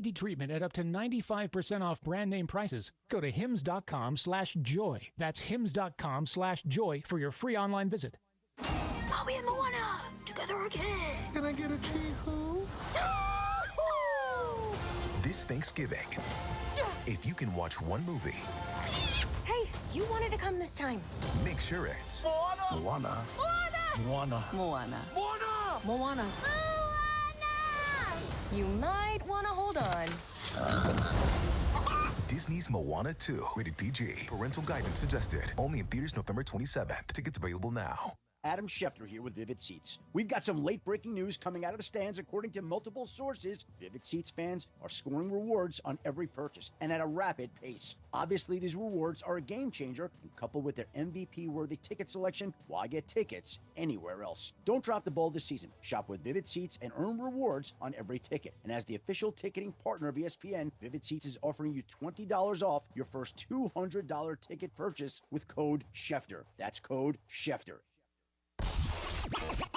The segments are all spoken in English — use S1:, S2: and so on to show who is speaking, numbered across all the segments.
S1: ED treatment at up to 95% off brand name prices. Go to hims.com/joy. That's hims.com/joy for your free online visit.
S2: Maui and Moana, together again.
S3: Can I get a chee-hoo?
S4: This Thanksgiving, if you can watch one movie,
S2: Hey, you wanted to come this time.
S4: make sure it's
S3: Moana.
S2: Moana!
S3: Moana.
S2: Moana.
S3: Moana.
S2: Moana. You might want to hold on.
S4: Disney's Moana 2, rated PG. Parental guidance suggested. Only in theaters November 27th. Tickets available now.
S5: Adam Schefter here with Vivid Seats. We've got some late-breaking news coming out of the stands. According to multiple sources, Vivid Seats fans are scoring rewards on every purchase, and at a rapid pace. Obviously, these rewards are a game-changer, and coupled with their MVP-worthy ticket selection, why get tickets anywhere else? Don't drop the ball this season. Shop with Vivid Seats and earn rewards on every ticket. And as the official ticketing partner of ESPN, Vivid Seats is offering you $20 off your first $200 ticket purchase with code Schefter. That's code Schefter.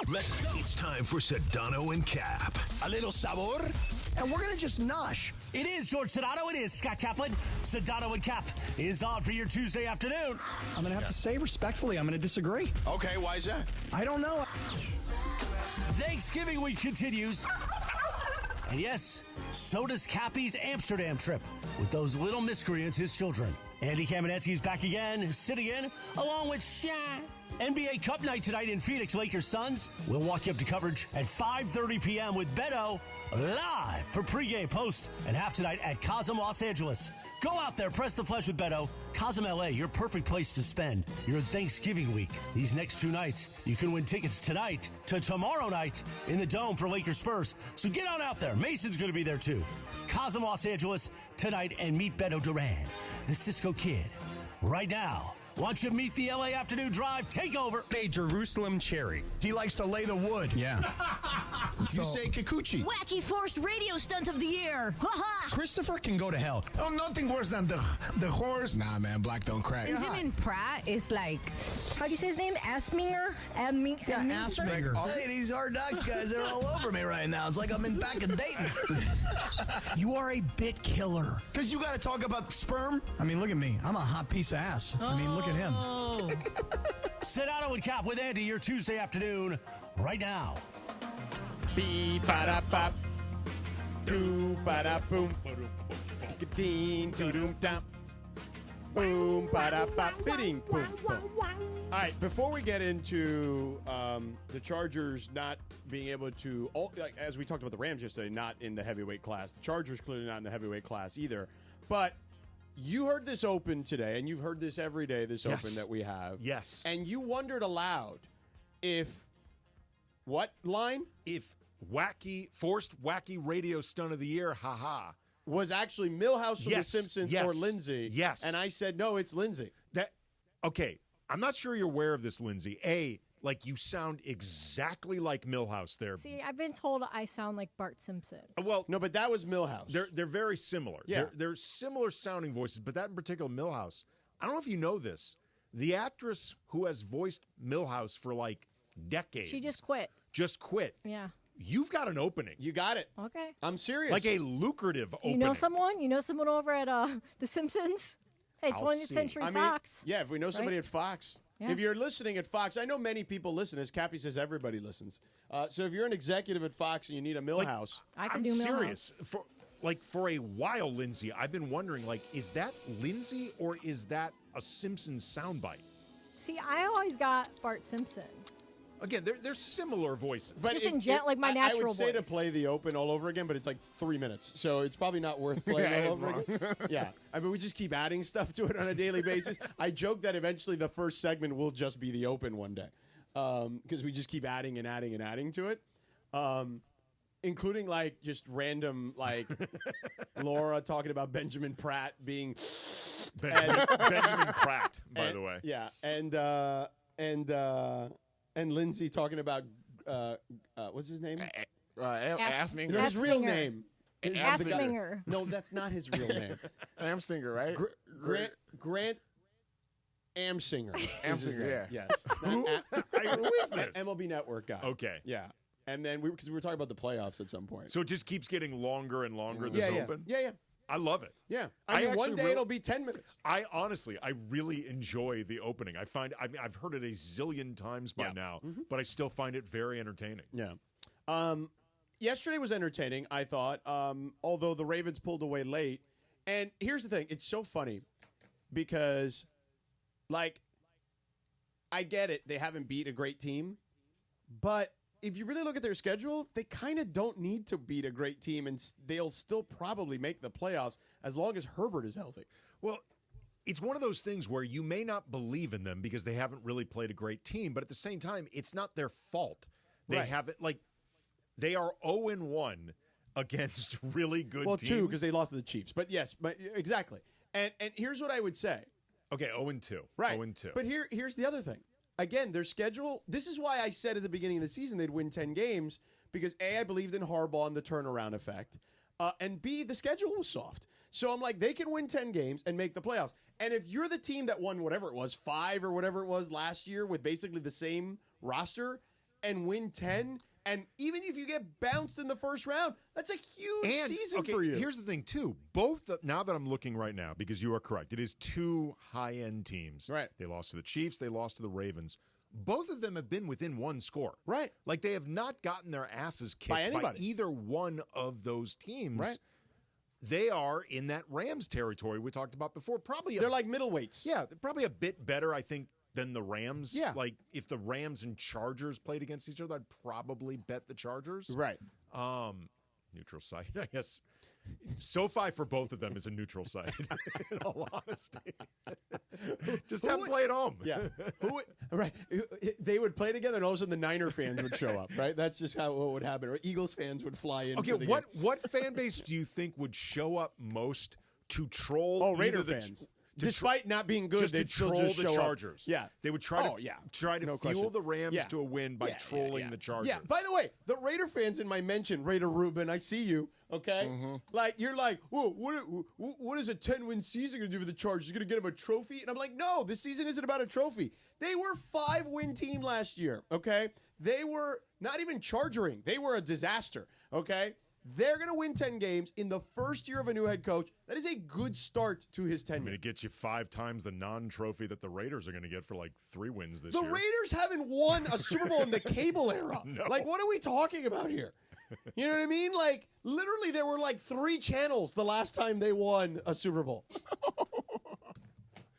S6: It's time for Sedano and Cap.
S3: A little sabor, and we're gonna just nosh.
S7: It is George Sedano. It is Scott Kaplan. Sedano and Cap is on for your Tuesday afternoon.
S8: I'm going to have to say respectfully, I'm going to disagree.
S3: Okay, why is that?
S8: I don't know.
S7: Thanksgiving week continues. And yes, so does Cappy's Amsterdam trip with those little miscreants, his children. Andy Caminetti's back again, sitting in, along with Sha. NBA Cup night tonight in Phoenix, Lakers Suns. We'll walk you up to coverage at 5:30 p.m. with Beto live for pregame, post, and half tonight at Cosm Los Angeles. Go out there, press the flesh with Beto. Cosm LA, your perfect place to spend your Thanksgiving week. These next 2 nights, you can win tickets tonight to tomorrow night in the Dome for Lakers Spurs. So get on out there. Mason's going to be there too. Cosm Los Angeles tonight, and meet Beto Duran, the Cisco Kid. Right now, why don't you meet the LA Afternoon Drive Takeover?
S9: A Jerusalem cherry.
S3: He likes to lay the wood.
S8: Yeah.
S3: You say Kikuchi.
S2: Wacky forced radio stunt of the year.
S3: Christopher can go to hell.
S9: Oh, nothing worse than the horse.
S3: Nah, man, black don't crack.
S10: Benjamin Pratt is like, how do you say his name? Asminger?
S8: Asminger.
S3: Hey, these Hard Knocks guys are all over me right now. It's like I'm in back in Dayton.
S8: You are a bit killer.
S3: Because you got to talk about sperm.
S8: I mean, look at me. I'm a hot piece of ass. I mean, look at him.
S7: Sedano and Cap with Andy, your Tuesday afternoon, right now.
S11: Beep-ba-da-bop. Do-ba-da-boom. Ding, do-doom-dum. Boom, ba-da-bop, bidding, boom, boom. All right, before we get into the Chargers not being able to, as we talked about the Rams yesterday, not in the heavyweight class. The Chargers clearly not in the heavyweight class either. But you heard this open today, and you've heard this every day, this open that we have.
S9: Yes.
S11: And you wondered aloud if, what line?
S9: If forced wacky radio stunt of the year, haha,
S11: was actually Milhouse from The Simpsons or Lindsay.
S9: Yes.
S11: And I said, no, it's Lindsay.
S9: Okay, I'm not sure you're aware of this, Lindsay. You sound exactly like Milhouse there.
S10: See, I've been told I sound like Bart Simpson.
S9: Well,
S11: no, but that was Milhouse.
S9: They're very similar.
S11: Yeah.
S9: They're similar sounding voices, but that in particular, Milhouse, I don't know if you know this. The actress who has voiced Milhouse for decades.
S10: She just quit.
S9: Just quit.
S10: Yeah.
S9: You've got an opening.
S11: You got it.
S10: Okay.
S11: I'm serious.
S9: Like a lucrative opening.
S10: You know someone? You know someone over at The Simpsons? Hey, 20th Century Fox.
S11: Yeah, if we know somebody at Fox.
S10: Yeah.
S11: If you're listening at Fox, I know many people listen. As Cappy says, everybody listens. So if you're an executive at Fox and you need a Milhouse.
S10: I can do Milhouse.
S9: I'm serious. For a while, Lindsay, I've been wondering, is that Lindsay or is that a Simpsons soundbite?
S10: See, I always got Bart Simpson.
S9: Again, they're similar voices.
S10: But just like my natural
S11: I would say
S10: voice.
S11: to play the open all over again, but it's 3 minutes. So it's probably not worth playing all over again. Yeah. I mean, we just keep adding stuff to it on a daily basis. I joke that eventually the first segment will just be the open one day. Because we just keep adding and adding and adding to it. Including just random Laura talking about Benjamin Pratt being
S9: Benjamin Pratt, by the way.
S11: Yeah. And Lindsay talking about what's his name?
S3: Assminger.
S11: His real name.
S10: Assminger.
S11: No, that's not his real name.
S3: Amsinger, right?
S11: Grant Amsinger.
S3: Amsinger, yeah.
S11: Yes.
S9: Who is this?
S11: MLB Network guy.
S9: Okay.
S11: Yeah. And then because we were talking about the playoffs at some point.
S9: So it just keeps getting longer and longer, this Open?
S11: Yeah.
S9: I love it.
S11: Yeah. I mean, one day it'll be 10 minutes.
S9: I really enjoy the opening. I've heard it a zillion times by now, but I still find it very entertaining.
S11: Yeah. Yesterday was entertaining, I thought, although the Ravens pulled away late. And here's the thing. It's so funny because, like, I get it. They haven't beat a great team. But if you really look at their schedule, they kind of don't need to beat a great team, and they'll still probably make the playoffs as long as Herbert is healthy.
S9: Well, it's one of those things where you may not believe in them because they haven't really played a great team, but at the same time, it's not their fault. They haven't, like, they are 0-1 against really good teams.
S11: Well, 2 because they lost to the Chiefs. But yes, exactly. And here's what I would say.
S9: Okay, 0-2.
S11: Right.
S9: 0-2.
S11: But here's the other thing. Again, their schedule, this is why I said at the beginning of the season they'd win 10 games, because A, I believed in Harbaugh and the turnaround effect, and B, the schedule was soft. So I'm like, they can win 10 games and make the playoffs. And if you're the team that won whatever it was, 5 or whatever it was last year with basically the same roster and win 10, and even if you get bounced in the first round, that's a huge season for you.
S9: Here's the thing, too. Now that I'm looking right now, because you are correct, it is 2 high-end teams.
S11: Right.
S9: They lost to the Chiefs. They lost to the Ravens. Both of them have been within 1 score.
S11: Right.
S9: Like, they have not gotten their asses kicked
S11: by
S9: either one of those teams.
S11: Right.
S9: They are in that Rams territory we talked about before.
S11: They're like middleweights.
S9: Yeah, they're probably a bit better, I think, than the Rams.
S11: Yeah.
S9: Like, if the Rams and Chargers played against each other, I'd probably bet the Chargers.
S11: Right.
S9: Neutral site, I guess. SoFi for both of them is a neutral site, in all honesty. Just have them play at home.
S11: Yeah. Right. They would play together, and all of a sudden the Niner fans would show up, right? That's just how it would happen. Or Eagles fans would fly in.
S9: Okay, what fan base do you think would show up most to troll?
S11: Oh, Raider fans. Despite not being good, they'd still
S9: troll
S11: just
S9: the
S11: show
S9: Chargers.
S11: Up. Yeah.
S9: They would try to fuel the Rams to a win by trolling the Chargers.
S11: Yeah. By the way, the Raider fans in my mention, Raider Ruben, I see you. Okay. Like, you're like, whoa, what is a 10-win season going to do for the Chargers? Going to get them a trophy? And I'm like, no, this season isn't about a trophy. They were 5-win team last year. Okay. They were not even chargering. They were a disaster. Okay. They're going to win 10 games in the first year of a new head coach. That is a good start to his tenure.
S9: I mean, it gets you 5 times the non-trophy that the Raiders are going to get for like 3 wins this
S11: year.
S9: year.
S11: The Raiders haven't won a Super Bowl in the cable era.
S9: No.
S11: Like, what are we talking about here? You know what I mean? Like, literally, there were like 3 channels the last time they won a Super Bowl.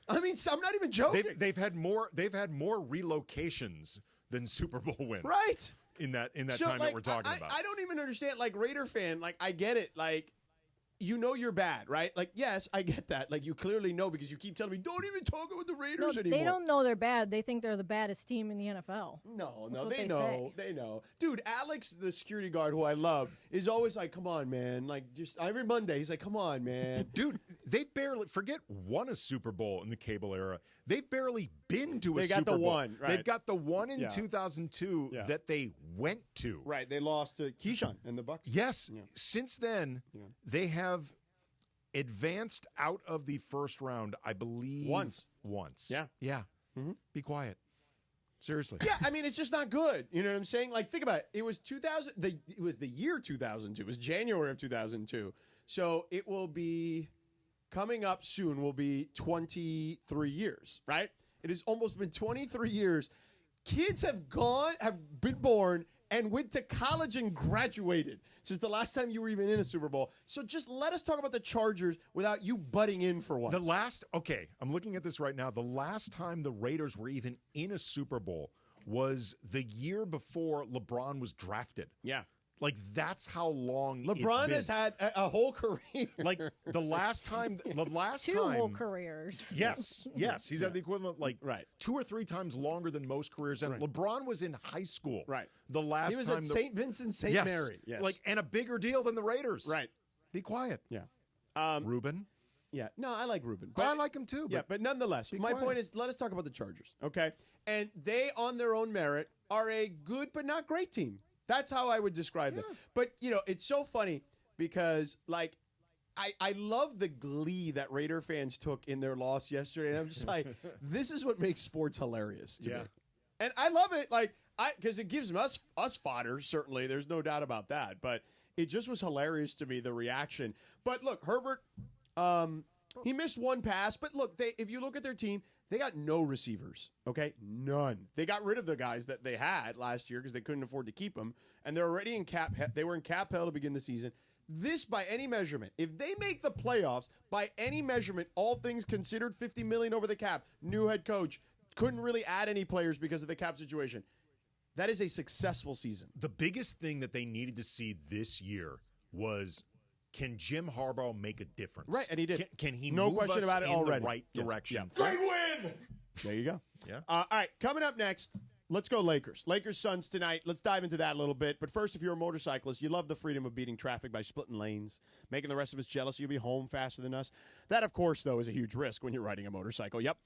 S11: I mean, I'm not even joking.
S9: They've had more relocations than Super Bowl wins.
S11: Right.
S9: In that time that we're talking about.
S11: I don't even understand, like, Raider fan, like, I get it, like, you know you're bad, right? Like, yes, I get that. Like, you clearly know because you keep telling me, don't even talk about the Raiders anymore.
S10: They don't know they're bad. They think they're the baddest team in the NFL.
S11: No, they know. They know. Dude, Alex, the security guard who I love, is always like, come on, man. Like, just every Monday, he's like, come on, man.
S9: Dude, they've barely, won a Super Bowl in the cable era. They've barely been to a Super Bowl.
S11: They got the one, right.
S9: They've got the one in 2002 that they went to.
S11: Right, they lost to Keyshawn and the Bucks.
S9: Yes. Yeah. Since then, they have advanced out of the first round, I believe.
S11: Once.
S9: Yeah. Yeah. Mm-hmm. Be quiet. Seriously.
S11: Yeah, I mean, it's just not good. You know what I'm saying? Like, think about it. It was 2000. It was the year 2002. It was January of 2002. So it will be coming up soon. Will be 23 years. Right? It has almost been 23 years. Kids have been born and went to college and graduated since the last time you were even in a Super Bowl. So just let us talk about the Chargers without you butting in for once.
S9: I'm looking at this right now. The last time the Raiders were even in a Super Bowl was the year before LeBron was drafted.
S11: Yeah.
S9: Like, that's how long
S11: LeBron has had a whole career.
S9: Like, the last time.
S10: Two whole careers.
S9: Yes. He's had the equivalent, 2 or 3 times longer than most careers. And LeBron was in high school.
S11: Right.
S9: The last time.
S11: He was at St. Vincent St. Mary.
S9: Yes. And a bigger deal than the Raiders.
S11: Right.
S9: Be quiet.
S11: Yeah.
S9: Ruben.
S11: Yeah. No, I like Ruben.
S9: But I like him too.
S11: But nonetheless, my point is, let us talk about the Chargers. Okay. And they, on their own merit, are a good but not great team. That's how I would describe them. But, it's so funny because, like, I love the glee that Raider fans took in their loss yesterday. And I'm just like, this is what makes sports hilarious to me. And I love it. Like, Because it gives us fodder, certainly. There's no doubt about that. But it just was hilarious to me, the reaction. But look, Herbert, he missed one pass. But look, if you look at their team, they got no receivers, okay? None. They got rid of the guys that they had last year because they couldn't afford to keep them. And they're already in cap. They were in cap hell to begin the season. This, by any measurement, if they make the playoffs, by any measurement, all things considered, $50 million over the cap, new head coach, couldn't really add any players because of the cap situation. That is a successful season.
S9: The biggest thing that they needed to see this year was, can Jim Harbaugh make a difference?
S11: Right, and he did.
S9: Can he
S11: no
S9: move
S11: question
S9: us
S11: about it
S9: in
S11: already.
S9: the right direction?
S11: Yeah.
S9: Great win!
S11: There you go.
S9: Yeah.
S11: All right, coming up next, let's go Lakers. Lakers Suns tonight. Let's dive into that a little bit. But first, if you're a motorcyclist, you love the freedom of beating traffic by splitting lanes, making the rest of us jealous. You'll be home faster than us. That, of course, though, is a huge risk when you're riding a motorcycle. Yep.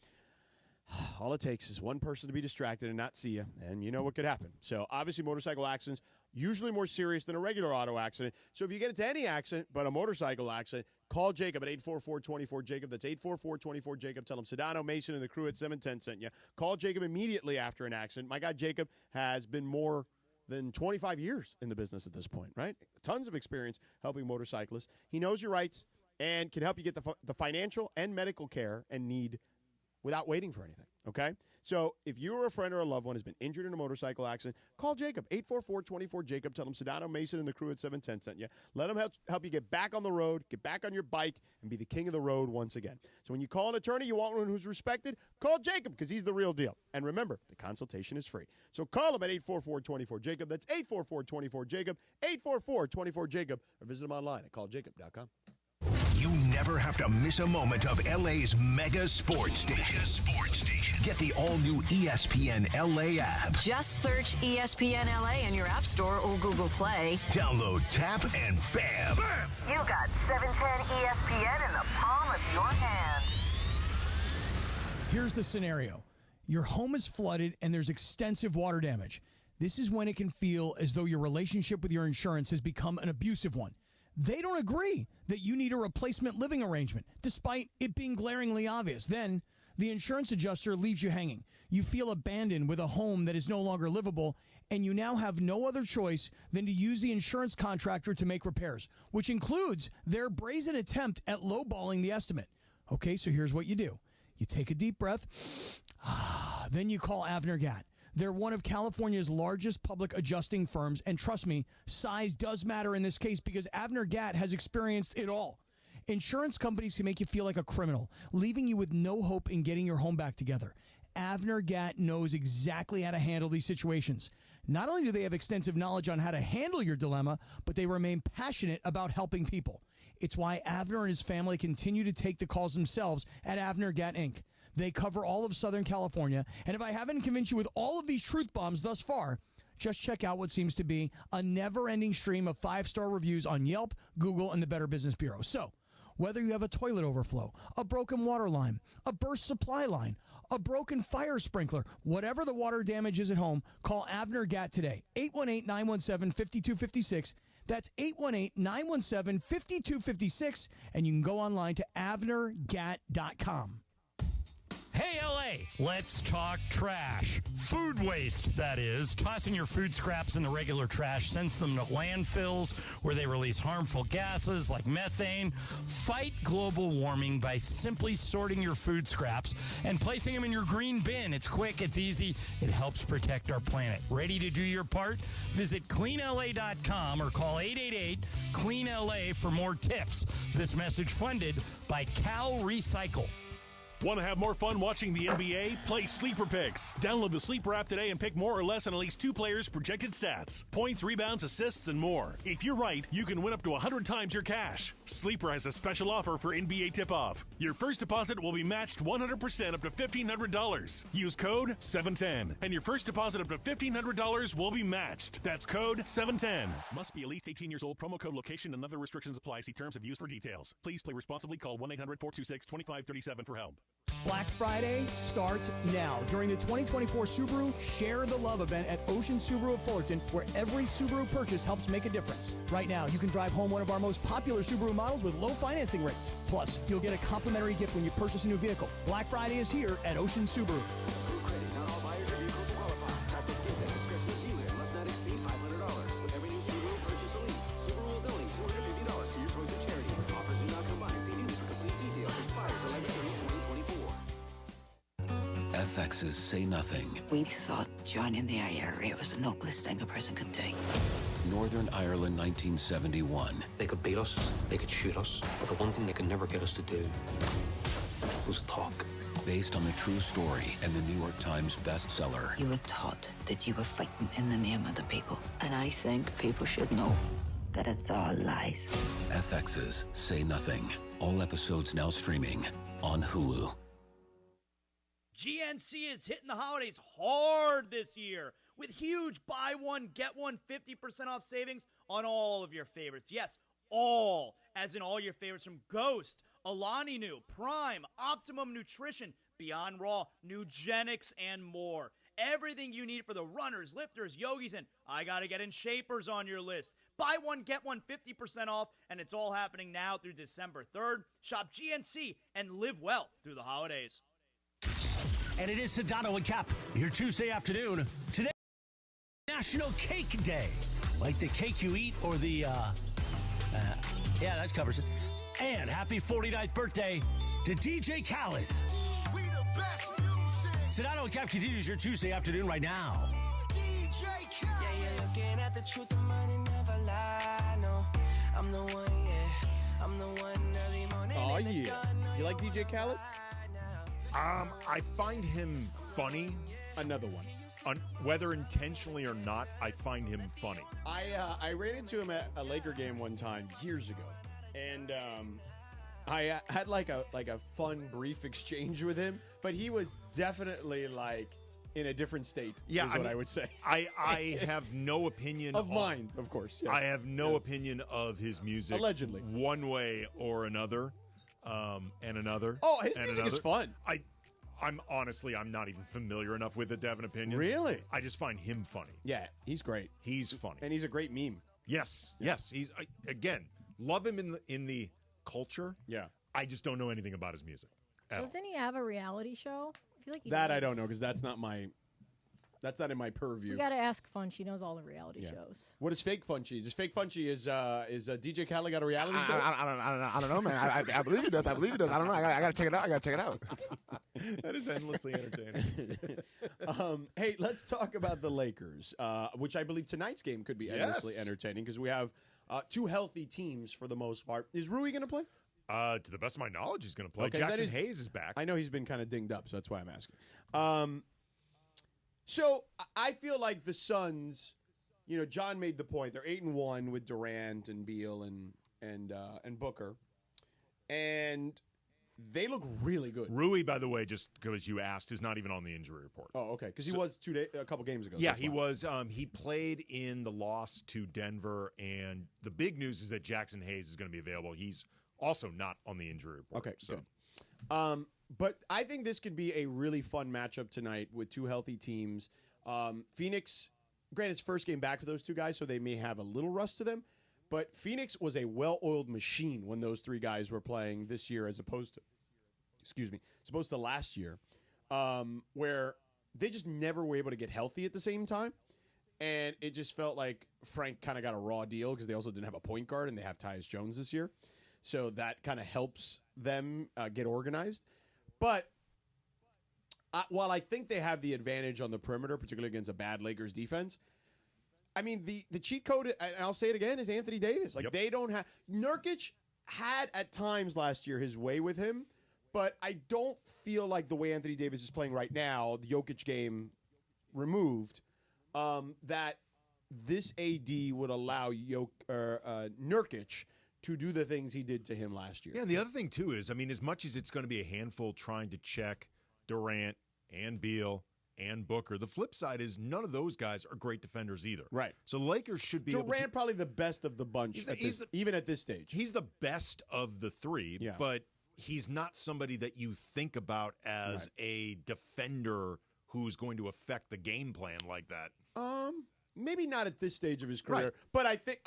S11: All it takes is one person to be distracted and not see you, and you know what could happen. So, obviously, motorcycle accidents usually more serious than a regular auto accident. So, if you get into any accident but a motorcycle accident, call Jacob at 844-24-JACOB. That's 844-24-JACOB. Tell him Sedano, Mason, and the crew at 710 sent you. Call Jacob immediately after an accident. My God, Jacob has been more than 25 years in the business at this point, right? Tons of experience helping motorcyclists. He knows your rights and can help you get the financial and medical care and need without waiting for anything, okay? So if you or a friend or a loved one has been injured in a motorcycle accident, call Jacob, 844-24-JACOB. Tell them Sedano, Mason, and the crew at 710 sent you. Let them help you get back on the road, get back on your bike, and be the king of the road once again. So when you call an attorney, you want one who's respected, call Jacob because he's the real deal. And remember, the consultation is free. So call him at 844-24-JACOB. That's 844-24-JACOB, 844-24-JACOB, or visit him online at calljacob.com.
S6: You never have to miss a moment of LA's mega sports station. Get the all-new ESPN LA app.
S2: Just search ESPN LA in your App Store or Google Play.
S6: Download, tap, and bam!
S12: You got 710 ESPN in the palm of your hand.
S8: Here's the scenario. Your home is flooded and there's extensive water damage. This is when it can feel as though your relationship with your insurance has become an abusive one. They don't agree that you need a replacement living arrangement, despite it being glaringly obvious. Then, the insurance adjuster leaves you hanging. You feel abandoned with a home that is no longer livable, and you now have no other choice than to use the insurance contractor to make repairs, which includes their brazen attempt at lowballing the estimate. Okay, so here's what you do. You take a deep breath, then you call Avner Gatt. They're one of California's largest public adjusting firms, and trust me, size does matter in this case because Avner Gatt has experienced it all. Insurance companies can make you feel like a criminal, leaving you with no hope in getting your home back together. Avner Gatt knows exactly how to handle these situations. Not only do they have extensive knowledge on how to handle your dilemma, but they remain passionate about helping people. It's why Avner and his family continue to take the calls themselves at Avner Gatt Inc. They cover all of Southern California, and if I haven't convinced you with all of these truth bombs thus far, just check out what seems to be a never-ending stream of 5-star reviews on Yelp, Google, and the Better Business Bureau. So, whether you have a toilet overflow, a broken water line, a burst supply line, a broken fire sprinkler, whatever the water damage is at home, call Avner Gatt today, 818-917-5256. That's 818-917-5256, and you can go online to avnergatt.com.
S13: Hey, LA, let's talk trash. Food waste, that is. Tossing your food scraps in the regular trash sends them to landfills where they release harmful gases like methane. Fight global warming by simply sorting your food scraps and placing them in your green bin. It's quick, it's easy, it helps protect our planet. Ready to do your part? Visit cleanla.com or call 888-CLEAN-LA for more tips. This message funded by Cal Recycle.
S14: Want to have more fun watching the NBA? Play Sleeper Picks. Download the Sleeper app today and pick more or less on at least 2 players' projected stats. Points, rebounds, assists, and more. If you're right, you can win up to 100 times your cash. Sleeper has a special offer for NBA tip-off. Your first deposit will be matched 100% up to $1,500. Use code 710, and your first deposit up to $1,500 will be matched. That's code 710. Must be at least 18 years old. Promo code location and other restrictions apply. See terms of use for details. Please play responsibly. Call 1-800-426-2537 for help.
S8: Black Friday starts now. During the 2024 Subaru Share the Love event at Ocean Subaru of Fullerton, where every Subaru purchase helps make a difference. Right now, you can drive home one of our most popular Subaru models with low financing rates. Plus, you'll get a complimentary gift when you purchase a new vehicle. Black Friday is here at Ocean Subaru.
S15: FX's Say Nothing.
S2: We thought joining the IRA was the noblest thing a person could do.
S15: Northern Ireland, 1971.
S16: They could beat us, they could shoot us, but the one thing they could never get us to do was talk.
S15: Based on the true story and the New York Times bestseller.
S2: You were taught that you were fighting in the name of the people. And I think people should know that it's all lies.
S15: FX's Say Nothing. All episodes now streaming on Hulu.
S17: GNC is hitting the holidays hard this year with huge buy one, get one 50% off savings on all of your favorites. Yes, all, as in all your favorites from Ghost, Alani Nu, Prime, Optimum Nutrition, Beyond Raw, Nugenix, and more. Everything you need for the runners, lifters, yogis, and I gotta get in shapers on your list. Buy one, get one 50% off, and it's all happening now through December 3rd. Shop GNC and live well through the holidays.
S7: And it is Sedano Kap, your Tuesday afternoon. Today, National Cake Day. Like the cake you eat or the, yeah, that covers it. And happy 49th birthday to DJ Khaled.
S18: We the best music.
S7: Sedano Kap continues your Tuesday afternoon right now.
S18: DJ Khaled. Yeah, you're looking at the truth, the money never lie. No, I'm the one, yeah. I'm the one early morning.
S11: Oh, yeah. You like DJ Khaled?
S9: I find him funny.
S11: Another one.
S9: Whether intentionally or not, I find him funny.
S11: I ran into him at a Laker game one time years ago, and I had like a fun brief exchange with him, but he was definitely like in a different state.
S9: Yeah,
S11: is what I would say.
S9: I have no opinion
S11: of mine, of course. Yes.
S9: I have no opinion of his music,
S11: allegedly,
S9: one way or another. And another.
S11: Oh, his music is fun.
S9: I'm honestly, I'm not even familiar enough with it to have an opinion.
S11: Really?
S9: I just find him funny.
S11: Yeah, he's great.
S9: He's funny,
S11: and he's a great meme.
S9: Yes, yes. He's again, love him in the culture.
S11: Yeah,
S9: I just don't know anything about his music.
S10: Doesn't he have a reality show? I feel like he
S11: that
S10: does.
S11: I don't know because that's not in my purview.
S10: We got to ask Fun. She knows all the reality shows.
S11: What is Fake Funchy? Does Fake Funchy is DJ Khaled got a reality show?
S19: I don't know, man. I believe he does. I believe he does. I don't know. I gotta check it out.
S9: That is endlessly entertaining.
S11: Hey, let's talk about the Lakers, which I believe tonight's game could be endlessly entertaining because we have two healthy teams for the most part. Is Rui going to play?
S9: To the best of my knowledge, he's going to play. Okay, Jackson Hayes is back.
S11: I know he's been kind of dinged up, so that's why I'm asking. So I feel like the Suns, John made the point. They're 8-1 with Durant and Beal and Booker, and they look really good.
S9: Rui, by the way, just because you asked, is not even on the injury report.
S11: Oh, okay, because he was a couple games ago.
S9: Yeah, he was. He played in the loss to Denver, and the big news is that Jackson Hayes is going to be available. He's also not on the injury report.
S11: Okay, good. But I think this could be a really fun matchup tonight with two healthy teams. Phoenix, granted, it's first game back for those two guys, so they may have a little rust to them. But Phoenix was a well-oiled machine when those three guys were playing this year as opposed to last year, where they just never were able to get healthy at the same time. And it just felt like Frank kind of got a raw deal because they also didn't have a point guard, and they have Tyus Jones this year. So that kind of helps them get organized. But while I think they have the advantage on the perimeter, particularly against a bad Lakers defense, I mean, the cheat code, and I'll say it again, is Anthony Davis. They don't have – Nurkic had at times last year his way with him, but I don't feel like the way Anthony Davis is playing right now, the Jokic game removed, that this AD would allow Nurkic – to do the things he did to him last year.
S9: Yeah, and the other thing, too, is, I mean, as much as it's going to be a handful trying to check Durant and Beal and Booker, the flip side is none of those guys are great defenders either.
S11: Right.
S9: So the Lakers should be
S11: Durant probably the best of the bunch, even at this stage.
S9: He's the best of the three, but he's not somebody that you think about as a defender who's going to affect the game plan like that.
S11: Maybe not at this stage of his career, but I think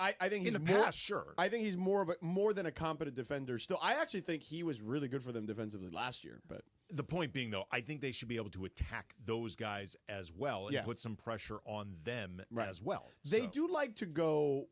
S11: he's
S9: in the past, sure.
S11: I think he's more than a competent defender still. I actually think he was really good for them defensively last year. But
S9: the point being, though, I think they should be able to attack those guys as well and put some pressure on them as well.
S11: They do like to go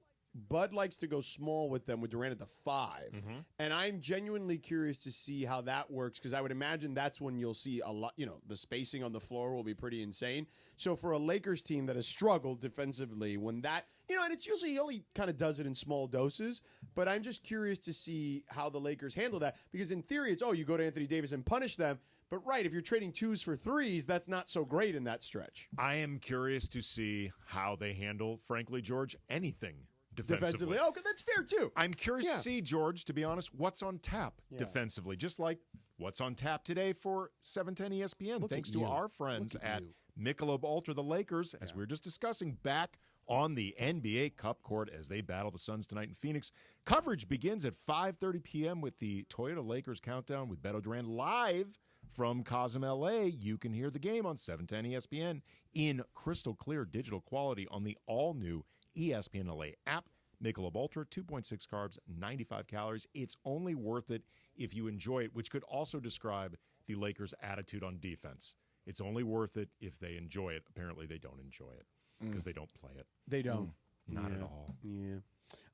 S11: Bud likes to go small with them with Durant at the 5.
S9: Mm-hmm.
S11: And I'm genuinely curious to see how that works because I would imagine that's when you'll see a lot, the spacing on the floor will be pretty insane. So for a Lakers team that has struggled defensively, when that, and it's usually he only kind of does it in small doses, but I'm just curious to see how the Lakers handle that because in theory it's, you go to Anthony Davis and punish them. But right, if you're trading 2s for 3s, that's not so great in that stretch.
S9: I am curious to see how they handle, frankly, George, anything defensively.
S11: Oh, that's fair, too.
S9: I'm curious to see, George, to be honest, what's on tap defensively. Just like what's on tap today for 710 ESPN. Thanks to our friends at Michelob Ultra, the Lakers, as we were just discussing, back on the NBA Cup court as they battle the Suns tonight in Phoenix. Coverage begins at 5:30 p.m. with the Toyota Lakers Countdown with Beto Duran live from Cosm, LA. You can hear the game on 710 ESPN in crystal clear digital quality on the all-new ESPN LA app. Michelob Ultra, 2.6 carbs, 95 calories. It's only worth it if you enjoy it, which could also describe the Lakers' attitude on defense. It's only worth it if they enjoy it. Apparently, they don't enjoy it because they don't play it.
S11: They don't.
S9: Not at all.
S11: Yeah.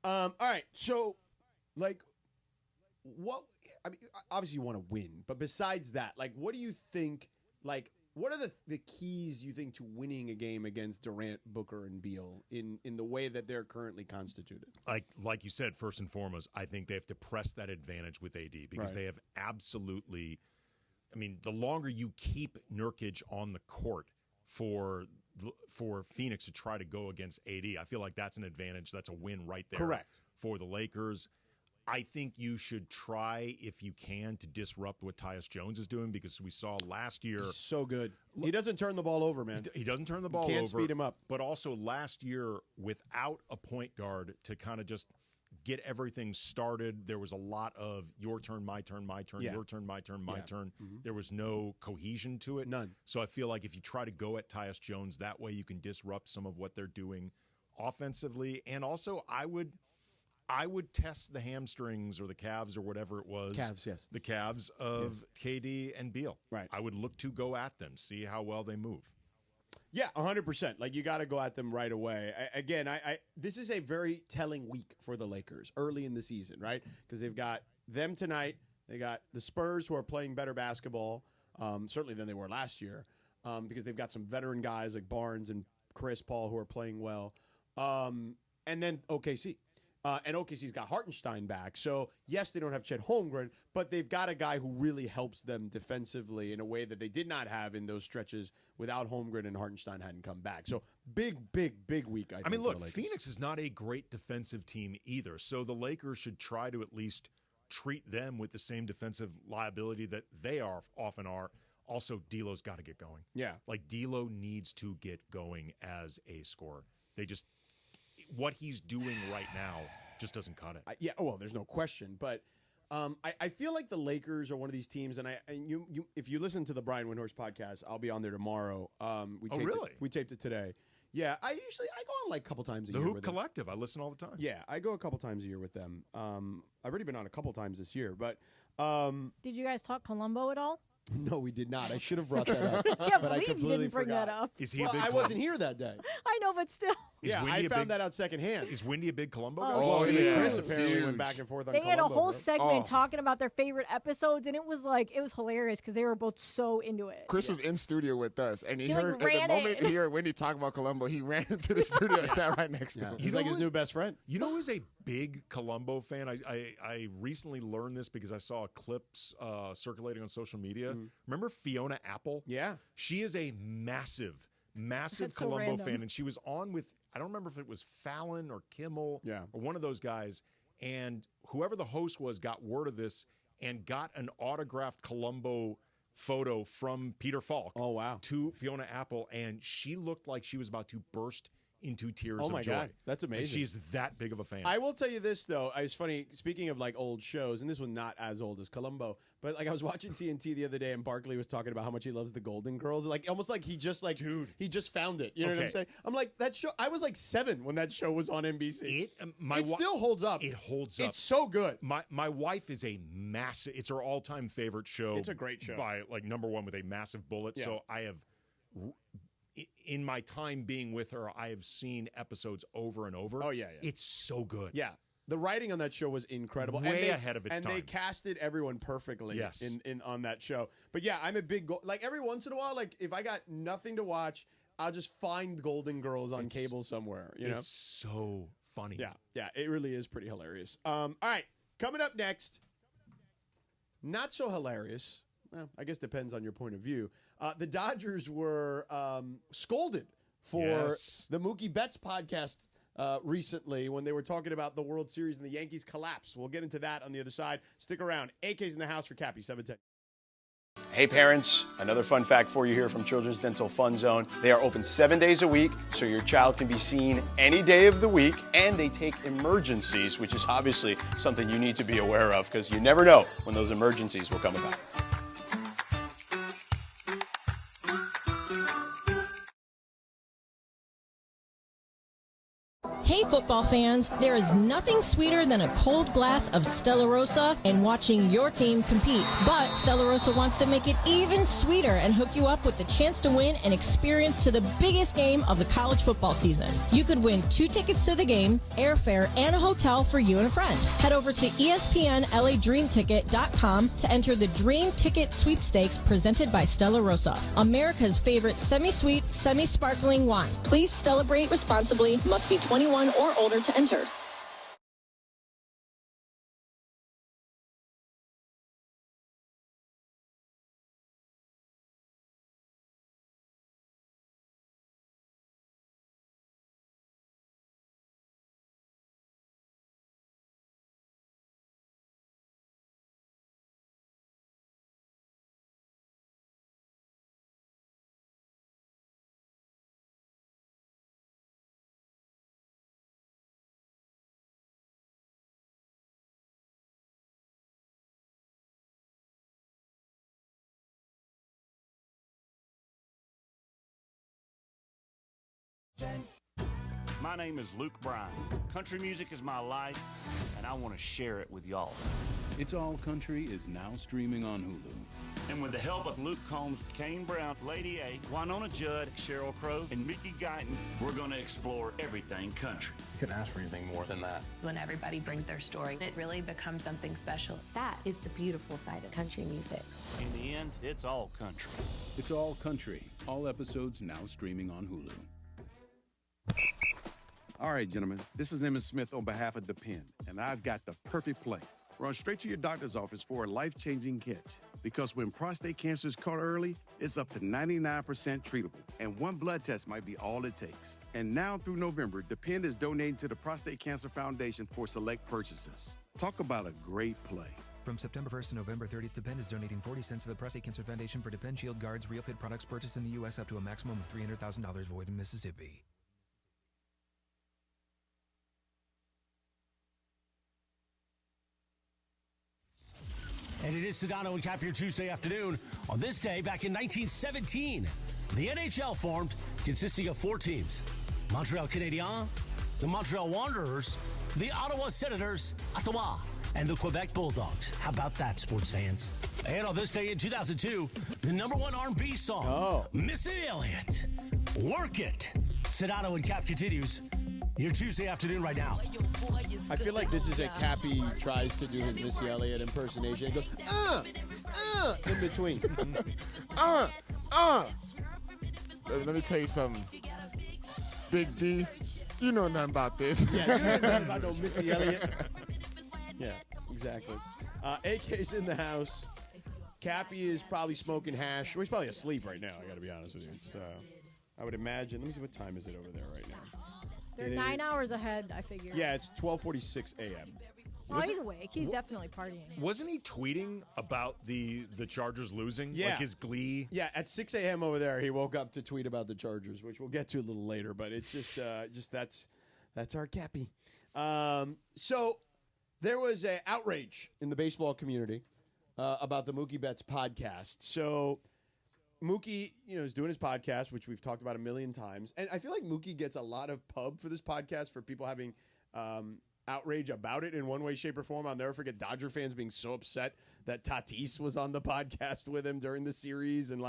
S11: All right. So, what? I mean, obviously you want to win, but besides that, what do you think? What are the keys you think to winning a game against Durant, Booker, and Beal in the way that they're currently constituted?
S9: Like you said, first and foremost, I think they have to press that advantage with AD because they have absolutely. I mean, the longer you keep Nurkic on the court for Phoenix to try to go against AD, I feel like that's an advantage. That's a win right there.
S11: Correct.
S9: For the Lakers. I think you should try, if you can, to disrupt what Tyus Jones is doing because we saw last year.
S11: He's so good. He doesn't turn the ball over, man.
S9: He doesn't turn the ball over.
S11: Can't speed him up.
S9: But also last year, without a point guard to kind of just get everything started, there was a lot of your turn, my turn, my turn, your turn, my turn, my turn. Mm-hmm. There was no cohesion to it.
S11: None.
S9: So I feel like if you try to go at Tyus Jones, that way you can disrupt some of what they're doing offensively. And also, I would test the hamstrings or the calves or whatever it was.
S11: Calves, yes.
S9: The calves of KD and Beal.
S11: Right.
S9: I would look to go at them, see how well they move.
S11: Yeah, 100%. You got to go at them right away. This is a very telling week for the Lakers early in the season, right? Because they've got them tonight. They got the Spurs who are playing better basketball, certainly than they were last year, because they've got some veteran guys like Barnes and Chris Paul who are playing well. And then OKC. And OKC's got Hartenstein back. So, yes, they don't have Chet Holmgren, but they've got a guy who really helps them defensively in a way that they did not have in those stretches without Holmgren and Hartenstein hadn't come back. So, big week, I think.
S9: I mean, look, Phoenix is not a great defensive team either. So, the Lakers should try to at least treat them with the same defensive liability that they often are. Also, D'Lo's got to get going.
S11: Yeah.
S9: D'Lo needs to get going as a scorer. What he's doing right now just doesn't cut it.
S11: There's no question. But I feel like the Lakers are one of these teams, and you if you listen to the Brian Windhorst podcast, I'll be on there tomorrow. We taped it today. Yeah, I go on a couple times a year.
S9: The Hoop
S11: with
S9: Collective, I listen all the time.
S11: Yeah, I go a couple times a year with them. I've already been on a couple times this year, but
S10: did you guys talk Columbo at all?
S11: No, we did not. I should have brought that up.
S10: I can't
S11: but
S10: believe
S11: I completely
S10: you didn't bring
S11: forgot.
S10: that up.
S9: Is he a big
S11: I wasn't here that day.
S10: I know, but still.
S11: I found that out secondhand.
S9: Is Wendy a big Columbo guy?
S11: Oh, yeah. Chris apparently went back and forth on
S10: They
S11: Columbo.
S10: had a whole segment talking about their favorite episodes, and it was hilarious because they were both so into it.
S19: Chris was in studio with us, and he heard
S10: ran
S19: at the moment he heard Wendy talk about Columbo, he ran into the studio and sat right next to him.
S11: He's like his new best friend.
S9: You know who's a big Columbo fan? I recently learned this because I saw clips circulating on social media. Remember Fiona Apple?
S11: Yeah.
S9: She is a massive
S10: That's
S9: Columbo
S10: so
S9: fan, and she was on with, I don't remember if it was Fallon or Kimmel or one of those guys, and whoever the host was got word of this and got an autographed Columbo photo from Peter Falk to Fiona Apple, and she looked like she was about to burst into tears of joy.
S11: Oh, my God. That's amazing.
S9: And she's that big of a fan.
S11: I will tell you this, though. It's funny, speaking of old shows, and this was not as old as Columbo, but I was watching TNT the other day, and Barkley was talking about how much he loves the Golden Girls. Almost like he just dude, he just found it. You know what I'm saying? I'm like, that show, I was 7 when that show was on NBC. It still holds up.
S9: It holds up.
S11: It's so good.
S9: My wife is a massive, it's her all-time favorite show.
S11: It's a great show.
S9: By number one with a massive bullet.
S11: Yeah.
S9: So I have in my time being with her, I have seen episodes over and over.
S11: Oh, yeah.
S9: It's so good.
S11: Yeah. The writing on that show was incredible.
S9: Way ahead of its time.
S11: And they casted everyone perfectly
S9: Yes.
S11: in on that show. But yeah, I'm a big like every once in a while, like if I got nothing to watch, I'll just find Golden Girls on cable somewhere. You know,
S9: it's so funny.
S11: Yeah, it really is pretty hilarious. All right, coming up next, not so hilarious. Well, I guess depends on your point of view. The Dodgers were scolded for the Mookie Betts podcast recently when they were talking about the World Series and the Yankees collapse. We'll get into that on the other side. Stick around. AK's in the house for Cappy 710. Hey parents, another fun fact for you here from Children's Dental Fun Zone. They are open 7 days a week, so your child can be seen any day of the week, and they take emergencies, which is obviously something you need to be aware of because you never know when those emergencies will come about.
S20: Hey football fans, there is nothing sweeter than a cold glass of Stella Rosa and watching your team compete. But Stella Rosa wants to make it even sweeter and hook you up with the chance to win an experience to the biggest game of the college football season. You could win 2 tickets to the game, airfare, and a hotel for you and a friend. Head over to ESPNLADreamTicket.com to enter the Dream Ticket Sweepstakes presented by Stella Rosa, America's favorite semi-sweet, semi-sparkling wine. Please celebrate responsibly. Must be 21 or older to enter.
S21: My name is Luke Bryan. Country music is my life, and I want to share it with y'all.
S22: It's All Country is now streaming on Hulu.
S21: And with the help of Luke Combs, Kane Brown, Lady A, Winona Judd, Sheryl Crow, and Mickey Guyton, we're going to explore everything country.
S15: You couldn't ask for anything more than that.
S23: When everybody brings their story, it really becomes something special. That is the beautiful side of country music.
S21: In the end, it's all country.
S22: It's All Country. All episodes now streaming on Hulu.
S24: All right, gentlemen, this is Emmett Smith on behalf of Depend, and I've got the perfect play. Run straight to your doctor's office for a life-changing catch. Because when prostate cancer is caught early, it's up to 99% treatable, and one blood test might be all it takes. And now through November, Depend is donating to the Prostate Cancer Foundation for select purchases. Talk about a great play.
S25: From September 1st to November 30th, Depend is donating 40 cents to the Prostate Cancer Foundation for Depend Shield Guards Real Fit products purchased in the U.S. up to a maximum of $300,000 void in Mississippi.
S7: And it is Sedano and Kap your Tuesday afternoon. On this day, back in 1917, the NHL formed, consisting of 4 teams. Montreal Canadiens, the Montreal Wanderers, the Ottawa Senators, Ottawa, and the Quebec Bulldogs. How about that, sports fans? And on this day in 2002, the #1 R&B song, Missy Elliott, Work It. Sedano and Kap continues your Tuesday afternoon right now.
S11: I feel like this is a Cappy tries to do his Missy Elliott impersonation. It goes, in between.
S19: Let me tell you something. Big D, you know nothing about this.
S11: Yeah, you know nothing about no Missy Elliott. Yeah, exactly. AK's in the house. Cappy is probably smoking hash. Well, he's probably asleep right now, I got to be honest with you. So I would imagine. Let me see, what time is it over there right now?
S10: They're 9 hours ahead, I figure.
S11: Yeah, it's 12:46 a.m.
S10: Oh, he's awake. He's definitely partying.
S9: Wasn't he tweeting about the Chargers losing?
S11: Yeah.
S9: Like his glee?
S11: Yeah, at 6 a.m. over there, he woke up to tweet about the Chargers, which we'll get to a little later. But it's just that's our Cappy. So there was an outrage in the baseball community about the Mookie Betts podcast. So Mookie, is doing his podcast, which we've talked about a million times. And I feel like Mookie gets a lot of pub for this podcast for people having outrage about it in one way, shape, or form. I'll never forget Dodger fans being so upset that Tatis was on the podcast with him during the series. And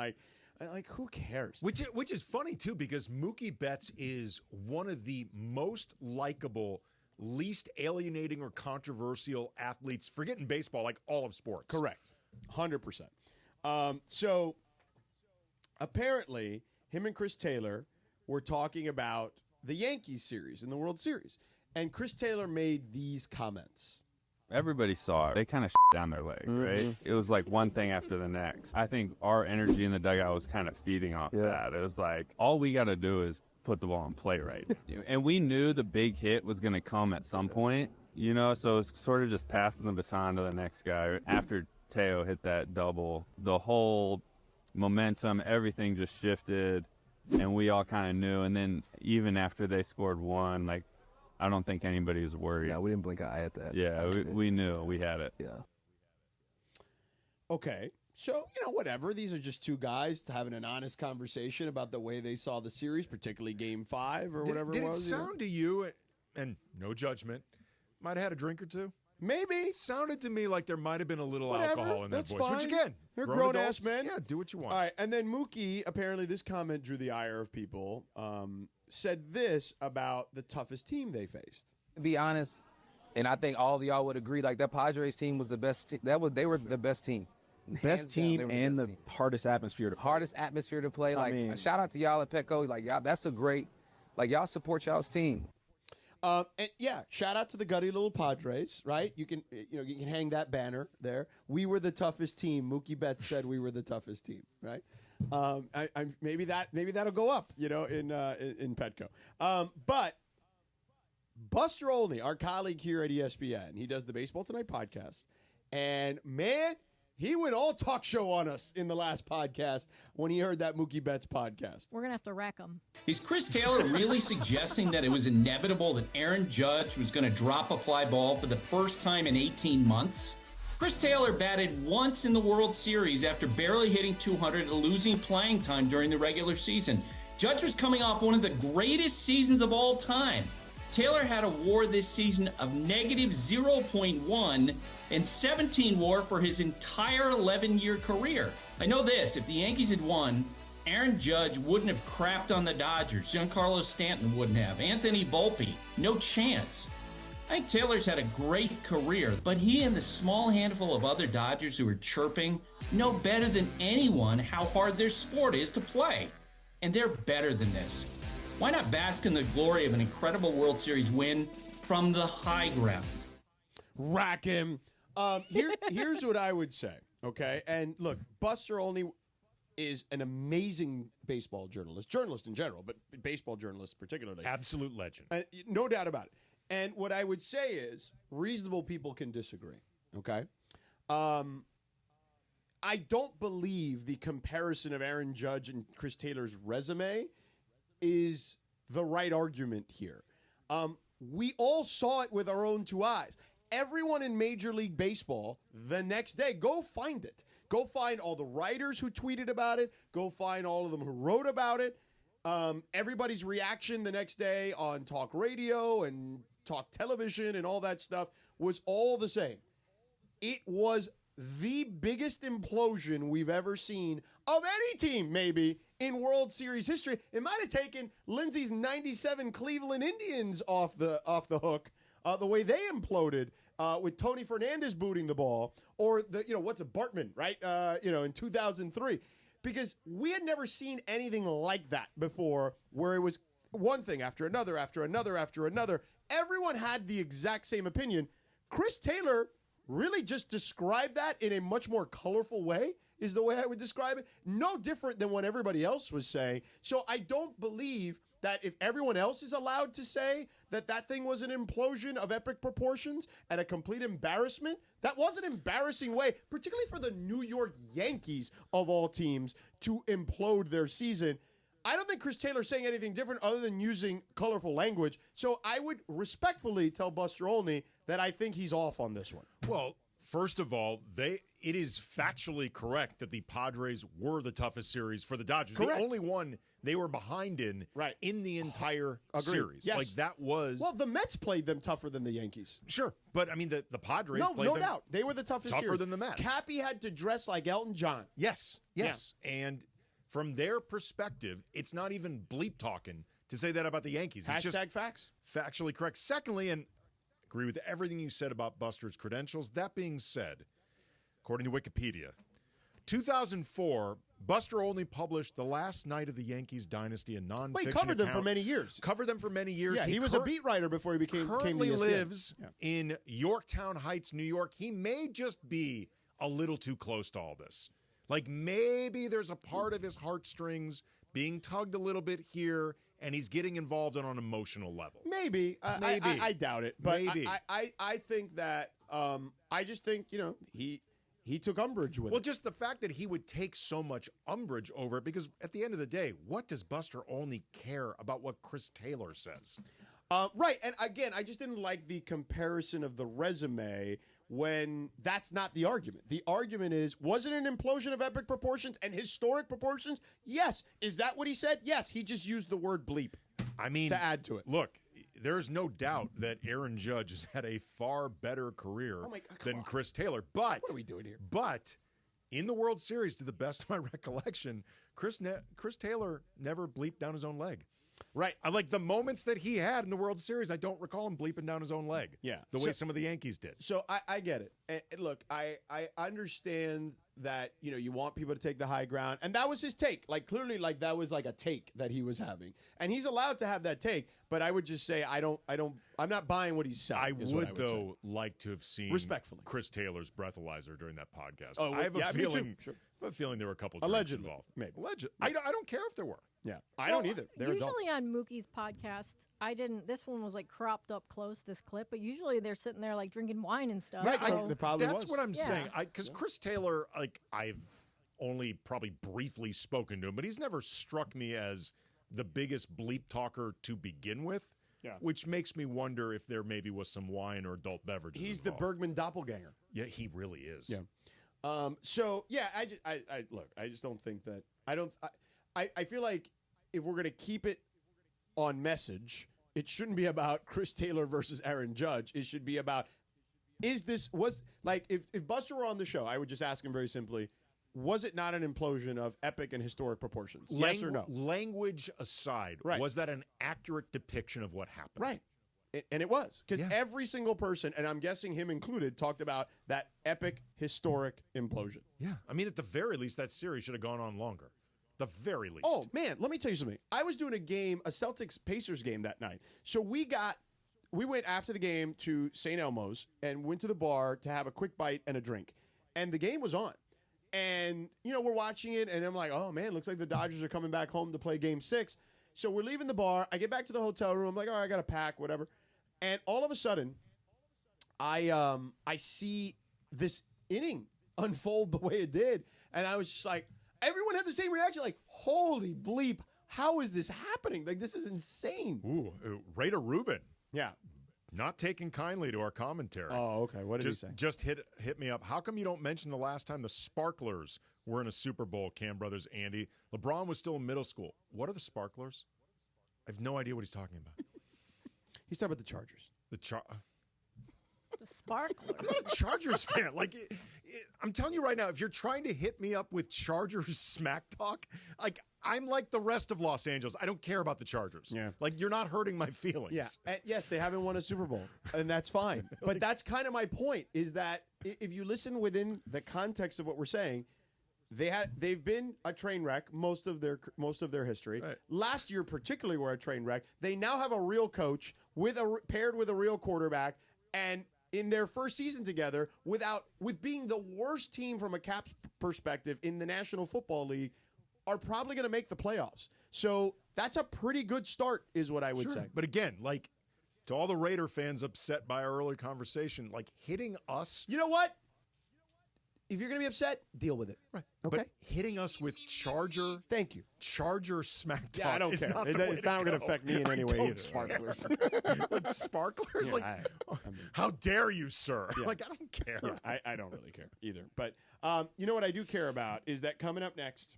S11: Like, who cares?
S9: Which is funny, too, because Mookie Betts is one of the most likable, least alienating or controversial athletes, forgetting baseball, like all of sports.
S11: Correct. 100%. So apparently, him and Chris Taylor were talking about the Yankees series in the World Series. And Chris Taylor made these comments.
S1: Everybody saw it. They kind of down their leg, right? It was like one thing after the next. I think our energy in the dugout was kind of feeding off that. It was like, all we got to do is put the ball in play right. And we knew the big hit was going to come at some point, you know, so it's sort of just passing the baton to the next guy. After Teo hit that double, the whole momentum, everything just shifted, and we all kind of knew. And then even after they scored one, like, I don't think anybody was worried.
S3: Yeah, we didn't blink an eye at that.
S1: Yeah, we knew we had it.
S3: Yeah.
S11: Okay. So, whatever. These are just two guys having an honest conversation about the way they saw the series, particularly Game 5 or whatever it was.
S9: Did it sound to you, and no judgment, might have had a drink or two?
S11: Maybe.
S9: It sounded to me like there might have been a little
S11: Whatever,
S9: alcohol in that
S11: that's
S9: voice.
S11: fine.
S9: Which, again,
S11: they're
S9: grown-ass
S11: men.
S9: Yeah, do what you want.
S11: All right, and then Mookie, apparently this comment drew the ire of people, said this about the toughest team they faced.
S3: To be honest, and I think all of y'all would agree, like that Padres team was the best. They were the best team. Best team and the hardest atmosphere to play. Like, shout out to y'all at Petco. Like, y'all, that's a great, like, y'all support y'all's team.
S11: And yeah, shout out to the gutty little Padres, right? You can hang that banner there. We were the toughest team. Mookie Betts said we were the toughest team, right? Maybe that'll go up, in Petco. But Buster Olney, our colleague here at ESPN, he does the Baseball Tonight podcast, and man, he went all talk show on us in the last podcast when he heard that Mookie Betts podcast.
S10: We're going to have to rack him.
S4: Is Chris Taylor really suggesting that it was inevitable that Aaron Judge was going to drop a fly ball for the first time in 18 months? Chris Taylor batted once in the World Series after barely hitting 200 and losing playing time during the regular season. Judge was coming off one of the greatest seasons of all time. Taylor had a WAR this season of negative 0.1 and 17 WAR for his entire 11-year career. I know this, if the Yankees had won, Aaron Judge wouldn't have crapped on the Dodgers. Giancarlo Stanton wouldn't have. Anthony Volpe, no chance. I think Taylor's had a great career, but he and the small handful of other Dodgers who are chirping know better than anyone how hard their sport is to play. And they're better than this. Why not bask in the glory of an incredible World Series win from the high ground?
S11: Rack him. Here's what I would say, okay? And look, Buster Olney is an amazing baseball journalist in general, but baseball journalist particularly.
S9: Absolute legend.
S11: No doubt about it. And what I would say is reasonable people can disagree, okay? I don't believe the comparison of Aaron Judge and Chris Taylor's resume is the right argument here. We all saw it with our own two eyes. Everyone in Major League Baseball the next day, go find it. Go find all the writers who tweeted about it. Go find all of them who wrote about it. Everybody's reaction the next day on talk radio and talk television and all that stuff was all the same. It was the biggest implosion we've ever seen of any team, maybe, in World Series history. It might have taken Lindsay's 97 Cleveland Indians off the hook, the way they imploded with Tony Fernandez booting the ball, or Bartman, right? In 2003, because we had never seen anything like that before, where it was one thing after another, after another, after another. Everyone had the exact same opinion. Chris Taylor really just described that in a much more colorful way, is the way I would describe it. No different than what everybody else was saying. So I don't believe that if everyone else is allowed to say that thing was an implosion of epic proportions and a complete embarrassment, that was an embarrassing way, particularly for the New York Yankees of all teams, to implode their season. I don't think Chris Taylor's saying anything different other than using colorful language. So I would respectfully tell Buster Olney that I think he's off on this one.
S9: Well, first of all, it is factually correct that the Padres were the toughest series for the Dodgers.
S11: Correct.
S9: The only one they were behind in the entire series.
S11: Yes.
S9: Like that was.
S11: Well, the Mets played them tougher than the Yankees.
S9: Sure, but I mean the Padres played
S11: no
S9: them
S11: doubt. They were the toughest
S9: tougher
S11: series.
S9: than the Mets.
S11: Cappy had to dress like Elton John.
S9: Yes. Yeah. And from their perspective, it's not even bleep talking to say that about the Yankees. It's just
S11: facts.
S9: Factually correct. Secondly, and agree with everything you said about Buster's credentials. That being said, according to Wikipedia, 2004, Buster only published The Last Night of the Yankees Dynasty, a non-fiction
S11: Well, he covered them for many years.
S9: Yeah,
S11: he was a beat writer before he
S9: currently
S11: came to ESPN.
S9: lives in Yorktown Heights, New York. He may just be a little too close to all this. Like maybe there's a part of his heartstrings being tugged a little bit here, and he's getting involved on an emotional level.
S11: Maybe. I doubt it. But maybe. I think that I just think, he took umbrage with it.
S9: Well, just the fact that he would take so much umbrage over it, because at the end of the day, what does Buster only care about what Chris Taylor says?
S11: Right. And again, I just didn't like the comparison of the resume when that's not the argument. The argument is, was it an implosion of epic proportions and historic proportions? Yes. Is that what he said? Yes. He just used the word bleep.
S9: I mean,
S11: to add to it.
S9: Look, there's no doubt that Aaron Judge has had a far better career than Chris Taylor. But
S11: what are we doing here?
S9: But in the World Series, to the best of my recollection, Chris Taylor never bleeped down his own leg.
S11: Right.
S9: I like the moments that he had in the World Series. I don't recall him bleeping down his own leg.
S11: Yeah.
S9: The way some of the Yankees did.
S11: So I get it. And look, I understand that, you want people to take the high ground. And that was his take. Like, clearly, like, that was like a take that he was having. And he's allowed to have that take. But I would just say I'm not buying what he's saying.
S9: I would though, like to have seen
S11: respectfully
S9: Chris Taylor's breathalyzer during that podcast.
S11: Oh,
S9: I have a feeling.
S11: Sure.
S9: I have a feeling there were a couple
S11: allegedly
S9: involved.
S11: Maybe.
S9: Allegedly. I don't care if there were.
S11: Yeah, I don't either. They're
S10: usually
S11: adults.
S10: on Mookie's podcasts, I didn't. This one was like cropped up close. This clip, but usually they're sitting there like drinking wine and stuff.
S11: Right,
S10: so.
S9: That's what I'm saying. Because Chris Taylor, like I've only probably briefly spoken to him, but he's never struck me as the biggest bleep talker to begin with.
S11: Yeah.
S9: Which makes me wonder if there maybe was some wine or adult beverages.
S11: He's
S9: involved.
S11: the Bergman doppelganger.
S9: Yeah, he really is.
S11: Yeah. So yeah, I just don't think that. I feel like if we're going to keep it on message, it shouldn't be about Chris Taylor versus Aaron Judge. It should be about, if Buster were on the show, I would just ask him very simply, was it not an implosion of epic and historic proportions? Yes or no?
S9: Language aside, was that an accurate depiction of what happened?
S11: Right. And it was, because every single person, and I'm guessing him included, talked about that epic, historic implosion.
S9: Yeah. I mean, at the very least, that series should have gone on longer. The very least.
S11: Oh, man, let me tell you something. I was doing a Celtics-Pacers game that night. So we went after the game to St. Elmo's and went to the bar to have a quick bite and a drink. And the game was on. And, we're watching it, and I'm like, oh, man, looks like the Dodgers are coming back home to play Game 6. So we're leaving the bar. I get back to the hotel room. I'm like, all right, I got to pack, whatever. And all of a sudden, I see this inning unfold the way it did. And I was just like, everyone had the same reaction, like, holy bleep, how is this happening? Like, this is insane.
S9: Ooh, Raider Rubin.
S11: Yeah.
S9: Not taking kindly to our commentary.
S11: Oh, okay. What did he say?
S9: Just hit me up. How come you don't mention the last time the Sparklers were in a Super Bowl, Cam Brothers, Andy? LeBron was still in middle school. What are the Sparklers? I have no idea what he's talking about.
S11: He's talking about the Chargers.
S10: The Sparkler.
S9: I'm not a Chargers fan. Like, I'm telling you right now, if you're trying to hit me up with Chargers smack talk, like, I'm like the rest of Los Angeles. I don't care about the Chargers.
S11: Yeah.
S9: Like, you're not hurting my feelings.
S11: Yeah. And yes, they haven't won a Super Bowl, and that's fine. But that's kind of my point, is that if you listen within the context of what we're saying, they've been a train wreck most of their history.
S9: Right.
S11: Last year, particularly, were a train wreck. They now have a real coach paired with a real quarterback, and in their first season together, with being the worst team from a Caps perspective in the National Football League, are probably going to make the playoffs. So that's a pretty good start, is what I would say.
S9: But again, like, to all the Raider fans upset by our early conversation, like, hitting us.
S11: You know what? If you're going to be upset, deal with it.
S9: Right.
S11: Okay.
S9: But hitting us with Charger.
S11: Thank you.
S9: Charger smack talk.
S11: Yeah, I don't care. It's not going to affect me in any way either.
S9: Sparklers. Sparklers?
S11: Yeah,
S9: like, how dare you, sir?
S11: Yeah.
S9: Like, I don't care.
S11: Yeah, I don't really care either. But you know what I do care about is that coming up next,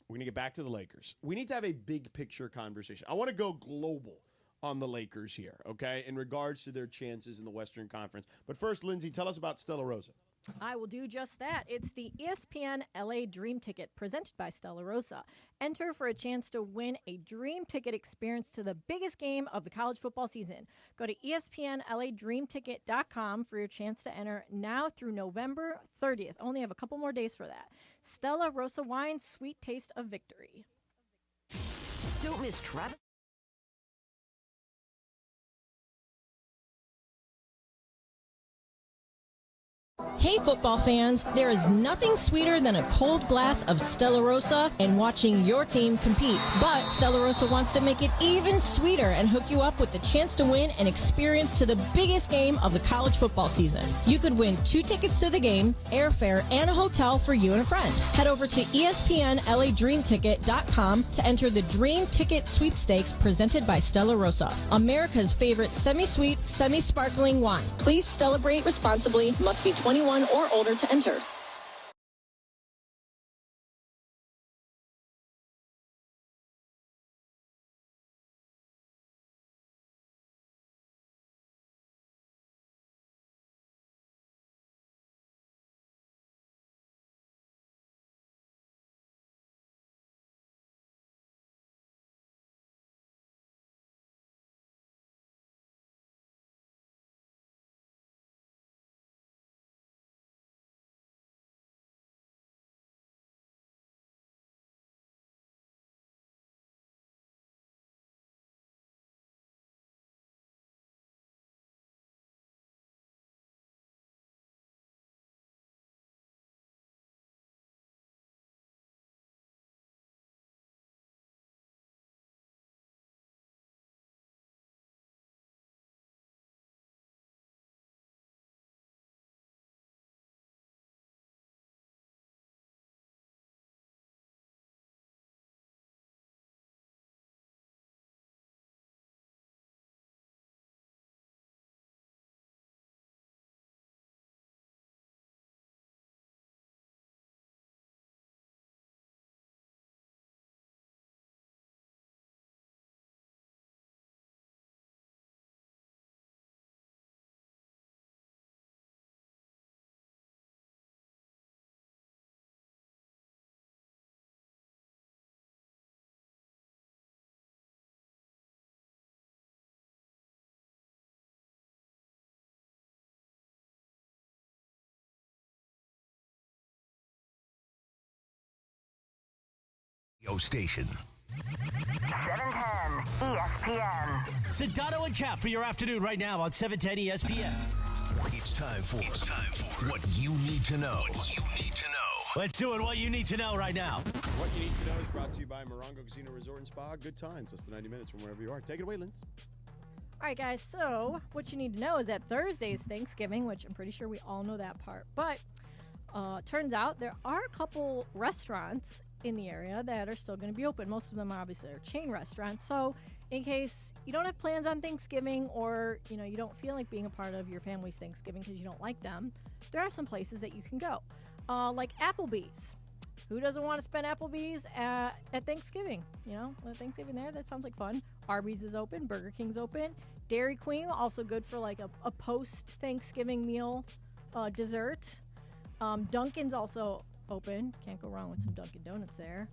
S11: we're going to get back to the Lakers. We need to have a big picture conversation. I want to go global on the Lakers here, okay, in regards to their chances in the Western Conference. But first, Lindsay, tell us about Stella Rosa.
S10: I will do just that. It's the ESPN LA Dream Ticket presented by Stella Rosa. Enter for a chance to win a dream ticket experience to the biggest game of the college football season. Go to ESPNLADreamTicket.com for your chance to enter now through November 30th. Only have a couple more days for that. Stella Rosa Wine, sweet taste of victory.
S5: Don't miss Travis.
S20: Hey football fans, there is nothing sweeter than a cold glass of Stella Rosa and watching your team compete. But Stella Rosa wants to make it even sweeter and hook you up with the chance to win an experience to the biggest game of the college football season. You could win 2 tickets to the game, airfare, and a hotel for you and a friend. Head over to ESPNLADreamTicket.com to enter the Dream Ticket Sweepstakes presented by Stella Rosa, America's favorite semi-sweet, semi-sparkling wine. Please celebrate responsibly. Must be 21 or older to enter.
S7: Station.
S5: 710 ESPN.
S7: Sedano and Kap for your afternoon right now on 710 ESPN. It's time for what you need to know. Let's do it. What you need to know right now.
S11: What you need to know is brought to you by Morongo Casino Resort and Spa. Good times, less than 90 minutes from wherever you are. Take it away, Linz.
S10: All right, guys, so what you need to know is that Thursday's Thanksgiving, which I'm pretty sure we all know that part, but turns out there are a couple restaurants in the area that are still going to be open. Most of them obviously are chain restaurants. So in case you don't have plans on Thanksgiving, or you don't feel like being a part of your family's Thanksgiving because you don't like them, there are some places that you can go, like Applebee's. Who doesn't want to spend Applebee's at Thanksgiving? Thanksgiving there, that sounds like fun. Arby's is open, Burger King's open, Dairy Queen, also good for like a post Thanksgiving meal dessert. Dunkin's also open. Can't go wrong with some Dunkin' Donuts there.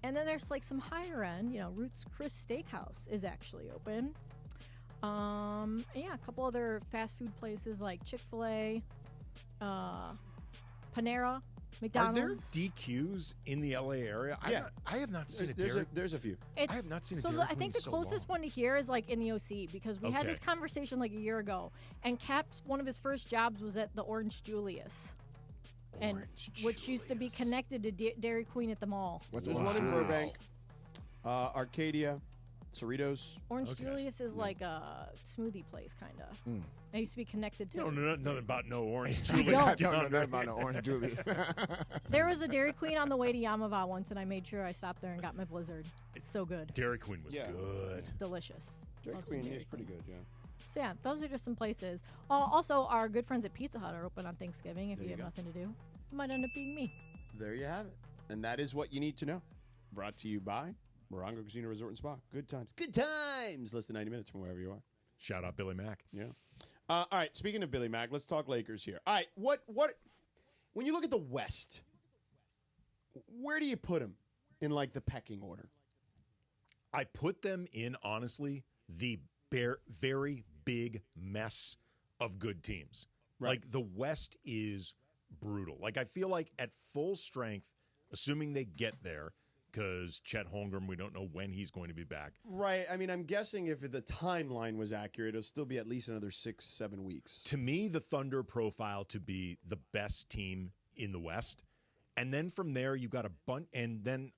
S10: And then there's like some higher end, Ruth's Chris Steakhouse is actually open. And yeah, a couple other fast food places like Chick-fil-A, Panera, McDonald's.
S9: Are there DQs in the LA area?
S11: Yeah.
S9: I have not seen
S11: There's a few.
S9: I have not seen a Dairy
S10: I
S9: Queen
S10: think the
S9: so
S10: closest one to here is like in the OC, because we had this conversation like a year ago, and Cap's one of his first jobs was at the Orange Julius. Which used to be connected to Dairy Queen at the mall.
S11: There's one in Burbank, Arcadia, Cerritos.
S10: Orange Julius is like a smoothie place, kind of. It used to be connected to.
S9: You don't know nothing about no Orange Julius.
S19: I don't know nothing about no Orange Julius.
S10: There was a Dairy Queen on the way to Yamava once, and I made sure I stopped there and got my Blizzard. It's so good.
S9: Dairy Queen was good.
S10: It's delicious.
S11: Dairy Queen is pretty good, yeah.
S10: So yeah, those are just some places. Also, our good friends at Pizza Hut are open on Thanksgiving. If you have nothing to do, it might end up being me.
S11: There you have it. And that is what you need to know. Brought to you by Morongo Casino Resort and Spa. Good times. Good times. Less than 90 minutes from wherever you are.
S9: Shout out Billy Mack.
S11: Yeah. All right. Speaking of Billy Mack, let's talk Lakers here. All right. What when you look at the West, where do you put them in like the pecking order?
S9: I put them in, honestly, the very big mess of good teams.
S11: Right.
S9: Like, the West is brutal. Like, I feel like at full strength, assuming they get there, because Chet Holmgren, we don't know when he's going to be back.
S11: Right. I mean, I'm guessing if the timeline was accurate, it'll still be at least another 6-7 weeks.
S9: To me, the Thunder profile to be the best team in the West. And then from there, you've got a bunch. And then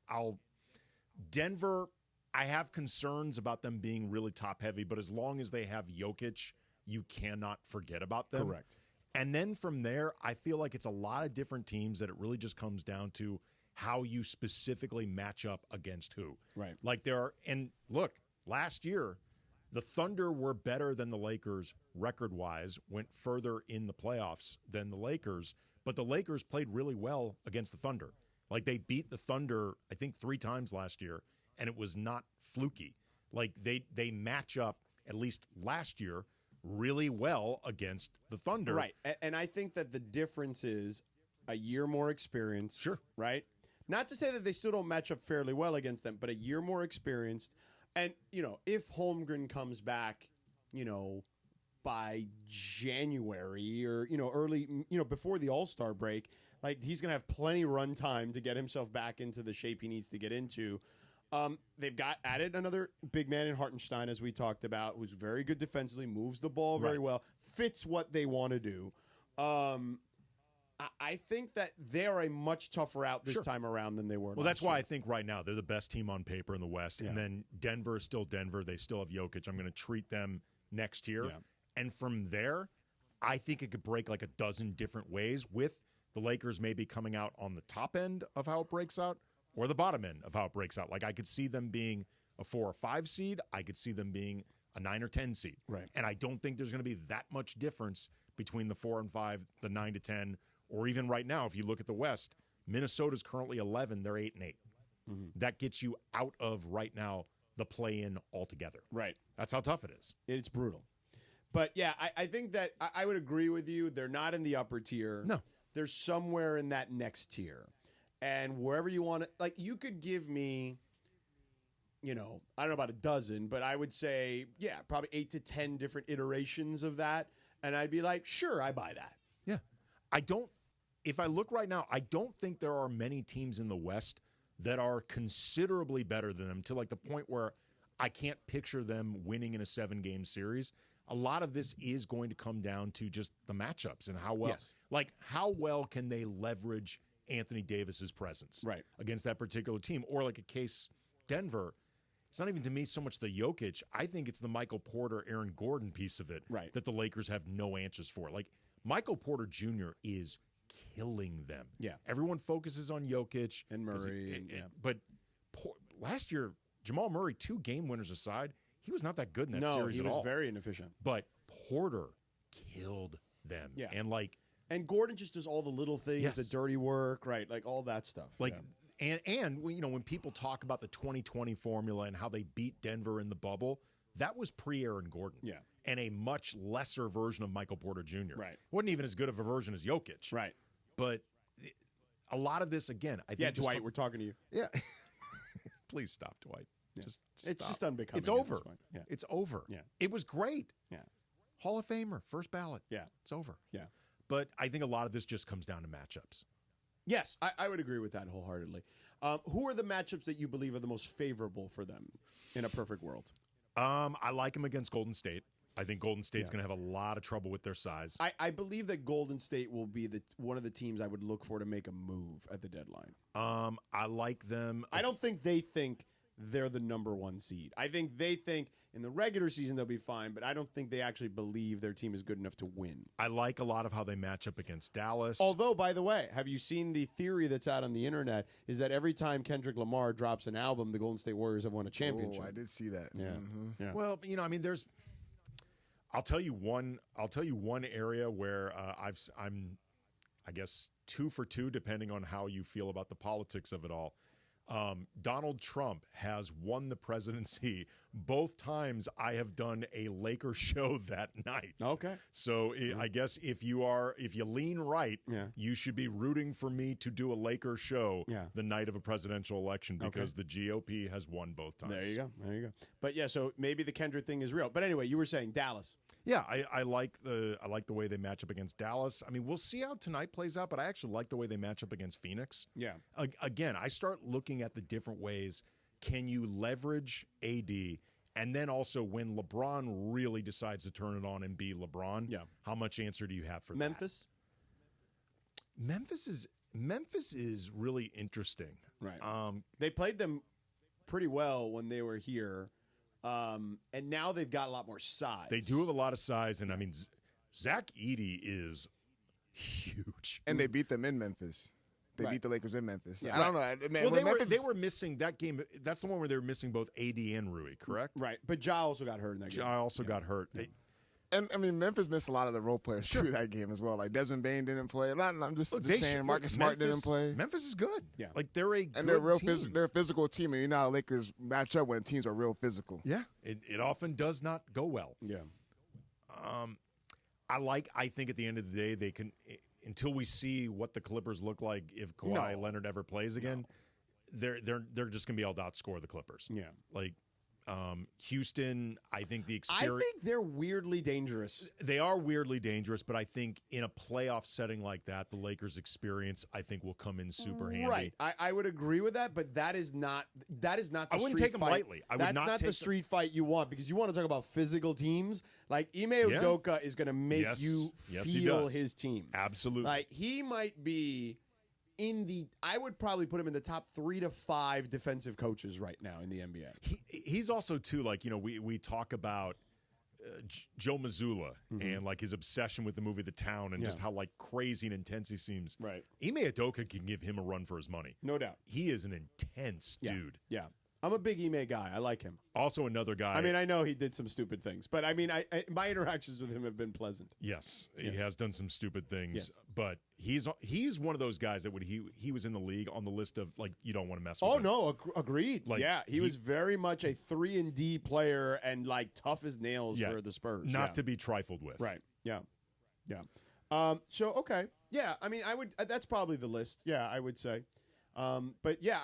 S9: Denver, I have concerns about them being really top heavy, but as long as they have Jokic, you cannot forget about them.
S11: Correct.
S9: And then from there, I feel like it's a lot of different teams that it really just comes down to how you specifically match up against who.
S11: Right.
S9: Like and look, last year, the Thunder were better than the Lakers record-wise, went further in the playoffs than the Lakers, but the Lakers played really well against the Thunder. Like, they beat the Thunder, I think, 3 times last year, and it was not fluky. Like, they match up, at least last year, really well against the Thunder.
S11: Right. And I think that the difference is a year more experience.
S9: Sure.
S11: Right? Not to say that they still don't match up fairly well against them, but a year more experienced. And, if Holmgren comes back, by January or, early, before the All-Star break, like, he's going to have plenty run time to get himself back into the shape he needs to get into. They've added another big man in Hartenstein, as we talked about, who's very good defensively, moves the ball very well, fits what they want to do. I think that they're a much tougher out this time around than they were.
S9: Well, that's why I think right now they're the best team on paper in the West. Yeah. And then Denver is still Denver. They still have Jokic. I'm going to treat them next year. Yeah. And from there, I think it could break like a dozen different ways, with the Lakers maybe coming out on the top end of how it breaks out or the bottom end of how it breaks out. Like, I could see them being a 4 or 5 seed. I could see them being a 9 or 10 seed.
S11: Right.
S9: And I don't think there's going to be that much difference between the 4 and 5, the 9 to 10, or even right now, if you look at the West, Minnesota's currently 11. They're 8 and 8. Mm-hmm. That gets you out of right now the play-in altogether.
S11: Right.
S9: That's how tough it is.
S11: It's brutal. But yeah, I think that I would agree with you. They're not in the upper tier.
S9: No.
S11: They're somewhere in that next tier. And wherever you want to, like, you could give me, I don't know about a dozen, but I would say, yeah, probably 8 to 10 different iterations of that. And I'd be like, sure, I buy that.
S9: Yeah. If I look right now, I don't think there are many teams in the West that are considerably better than them, to like the point where I can't picture them winning in a 7-game series. A lot of this is going to come down to just the matchups and how well can they leverage Anthony Davis's presence against that particular team, or like a case Denver. It's not even to me so much the Jokic. I think it's the Michael Porter, Aaron Gordon piece of it that the Lakers have no answers for. Like, Michael Porter Jr. is killing them.
S11: Yeah.
S9: Everyone focuses on Jokic
S11: and Murray.
S9: But last year, Jamal Murray, 2 game winners aside, he was not that good in that series at all.
S11: No, he was very inefficient.
S9: But Porter killed them.
S11: Yeah.
S9: And
S11: Gordon just does all the little things, the dirty work, right? Like all that stuff.
S9: And when people talk about the 2020 formula and how they beat Denver in the bubble, that was pre-Aaron Gordon.
S11: Yeah.
S9: And a much lesser version of Michael Porter Jr.
S11: Right.
S9: Wasn't even as good of a version as Jokic.
S11: Right.
S9: But a lot of this, again, I think...
S11: Yeah, Dwight, we're talking to you.
S9: Yeah. Please stop, Dwight.
S11: Yeah.
S9: Just
S11: it's
S9: stop.
S11: just unbecoming.
S9: It's over.
S11: Yeah.
S9: It's over.
S11: Yeah.
S9: It was great.
S11: Yeah.
S9: Hall of Famer, first ballot.
S11: Yeah.
S9: It's over.
S11: Yeah.
S9: But I think a lot of this just comes down to matchups.
S11: Yes, I would agree with that wholeheartedly. Who are the matchups that you believe are the most favorable for them in a perfect world?
S9: I like them against Golden State. I think Golden State's going to have a lot of trouble with their size.
S11: I believe that Golden State will be one of the teams I would look for to make a move at the deadline.
S9: I like them.
S11: I don't think they think they're the number 1 seed. I think they think in the regular season they'll be fine, but I don't think they actually believe their team is good enough to win.
S9: I like a lot of how they match up against Dallas.
S11: Although, by the way, have you seen the theory that's out on the internet is that every time Kendrick Lamar drops an album, the Golden State Warriors have won a championship.
S19: Oh, I did see that.
S11: Yeah.
S19: Mm-hmm.
S11: Yeah.
S9: Well, there's I'll tell you one area where I'm I guess 2 for 2 depending on how you feel about the politics of it all. Donald Trump has won the presidency both times. I have done a Lakers show that night.
S11: Okay.
S9: So I guess if you lean right, you should be rooting for me to do a Lakers show the night of a presidential election because the GOP has won both times.
S11: There you go. But yeah, so maybe the Kendra thing is real. But anyway, you were saying Dallas.
S9: Yeah, I like the way they match up against Dallas. I mean, we'll see how tonight plays out, but I actually like the way they match up against Phoenix.
S11: Yeah.
S9: Again, I start looking at the different ways can you leverage AD, and then also when LeBron really decides to turn it on and be LeBron, how much answer do you have for
S11: Memphis?
S9: Memphis is really interesting.
S11: Right. They played them pretty well when they were here. And now they've got a lot more size.
S9: They do have a lot of size, and I mean, Zach Edey is huge.
S19: And they beat them in Memphis. They beat the Lakers in Memphis.
S9: Yeah.
S19: I don't know. Man,
S9: well, they were missing that game. That's the one where they were missing both AD and Rui, correct?
S11: Right. But Ja also got hurt in that game.
S9: Ja also got hurt.
S19: And I mean, Memphis missed a lot of the role players through that game as well. Like Desmond Bain didn't play. I'm just saying Marcus Smart didn't play.
S9: Memphis is good.
S11: Yeah,
S9: like they're a
S19: and
S9: good team.
S19: They're a physical team, and you know how Lakers match up when teams are real physical.
S9: Yeah, it often does not go well.
S11: Yeah.
S9: I think at the end of the day they can until we see what the Clippers look like if Kawhi Leonard ever plays again. They're just gonna be able to outscore the Clippers.
S11: Yeah,
S9: like. Houston, I think the experience.
S11: I think they're weirdly dangerous.
S9: They are weirdly dangerous, but I think in a playoff setting like that, the Lakers' experience, I think, will come in super handy.
S11: Right, I would agree with that, but that is not the
S9: I wouldn't take them lightly.
S11: That's not the street fight you want because you want to talk about physical teams. Like Ime Udoka is going to make you feel his team.
S9: Absolutely.
S11: Like he might be. I would probably put him in the top 3 to 5 defensive coaches right now in the NBA.
S9: He's also too like we talk about Joe Mazzulla and like his obsession with the movie The Town and just how like crazy and intense he seems.
S11: Right,
S9: Ime Udoka can give him a run for his money,
S11: no doubt.
S9: He is an intense dude.
S11: Yeah. I'm a big Ime guy. I like him.
S9: Also another guy.
S11: I mean, I know he did some stupid things, but I mean, my interactions with him have been pleasant.
S9: Yes, he has done some stupid things, but he's one of those guys that he was in the league on the list of like you don't want to mess with.
S11: Oh
S9: him.
S11: no, agreed.
S9: Like,
S11: he was very much a 3-and-D player and like tough as nails for the Spurs.
S9: Not to be trifled with.
S11: Right. Yeah. So okay. Yeah. I mean, I would. That's probably the list. Yeah, I would say. But yeah,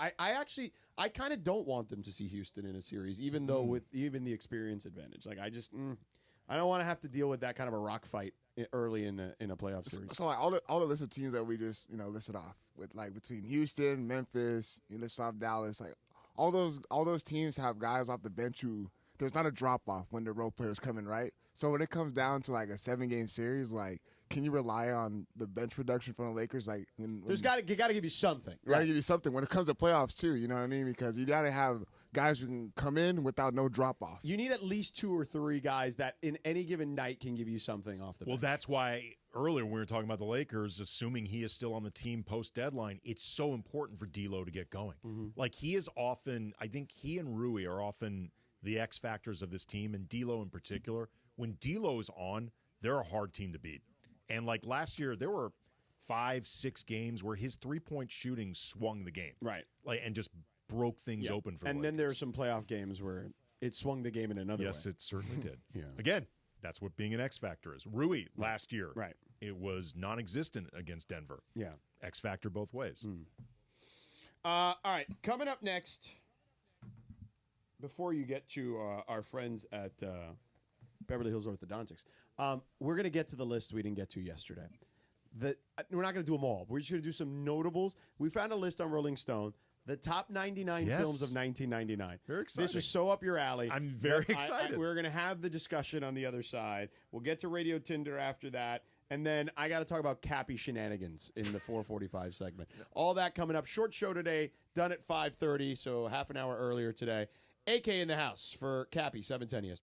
S11: I kind of don't want them to see Houston in a series, even though with even the experience advantage. Like I don't want to have to deal with that kind of a rock fight early in a playoff series.
S19: So like all the list of teams that we just listed off with like between Houston, Memphis, you listed off Dallas, like all those teams have guys off the bench who there's not a drop off when the role players come in, right? So when it comes down to like a 7-game series, like. Can you rely on the bench production from the Lakers? Like, when
S11: you got to give you something.
S19: Got to give you something when it comes to playoffs too. You know what I mean? Because you got to have guys who can come in without no drop off.
S11: You need at least 2 or 3 guys that in any given night can give you something off the bench.
S9: Well, that's why earlier when we were talking about the Lakers, assuming he is still on the team post deadline, it's so important for D'Lo to get going. Like he is often, I think he and Rui are often the X factors of this team, and D'Lo in particular. When D'Lo is on, they're a hard team to beat. And like last year, there were 5-6 games where his 3-point shooting swung the game,
S11: right?
S9: Like and just broke things open for.
S11: And
S9: the
S11: then
S9: Lakers.
S11: there are some playoff games where it swung the game in another way.
S9: Yes, it certainly did.
S11: Yeah.
S9: Again, that's what being an X factor is. Rui last year,
S11: right?
S9: It was non-existent against Denver.
S11: Yeah,
S9: X factor both ways.
S11: All right, coming up next. Before you get to our friends at Beverly Hills Orthodontics. We're going to get to the list we didn't get to yesterday. We're not going to do them all. We're just going to do some notables. We found a list on Rolling Stone, the top 99 films of 1999.
S9: Very exciting.
S11: This is so up your alley.
S9: I'm very excited.
S11: We're going to have the discussion on the other side. We'll get to Radio Tinder after that. And then I got to talk about Cappy shenanigans in the 4:45 segment. All that coming up. Short show today, done at 5:30, so half an hour earlier today. AK in the house for Cappy, 710 ESPN.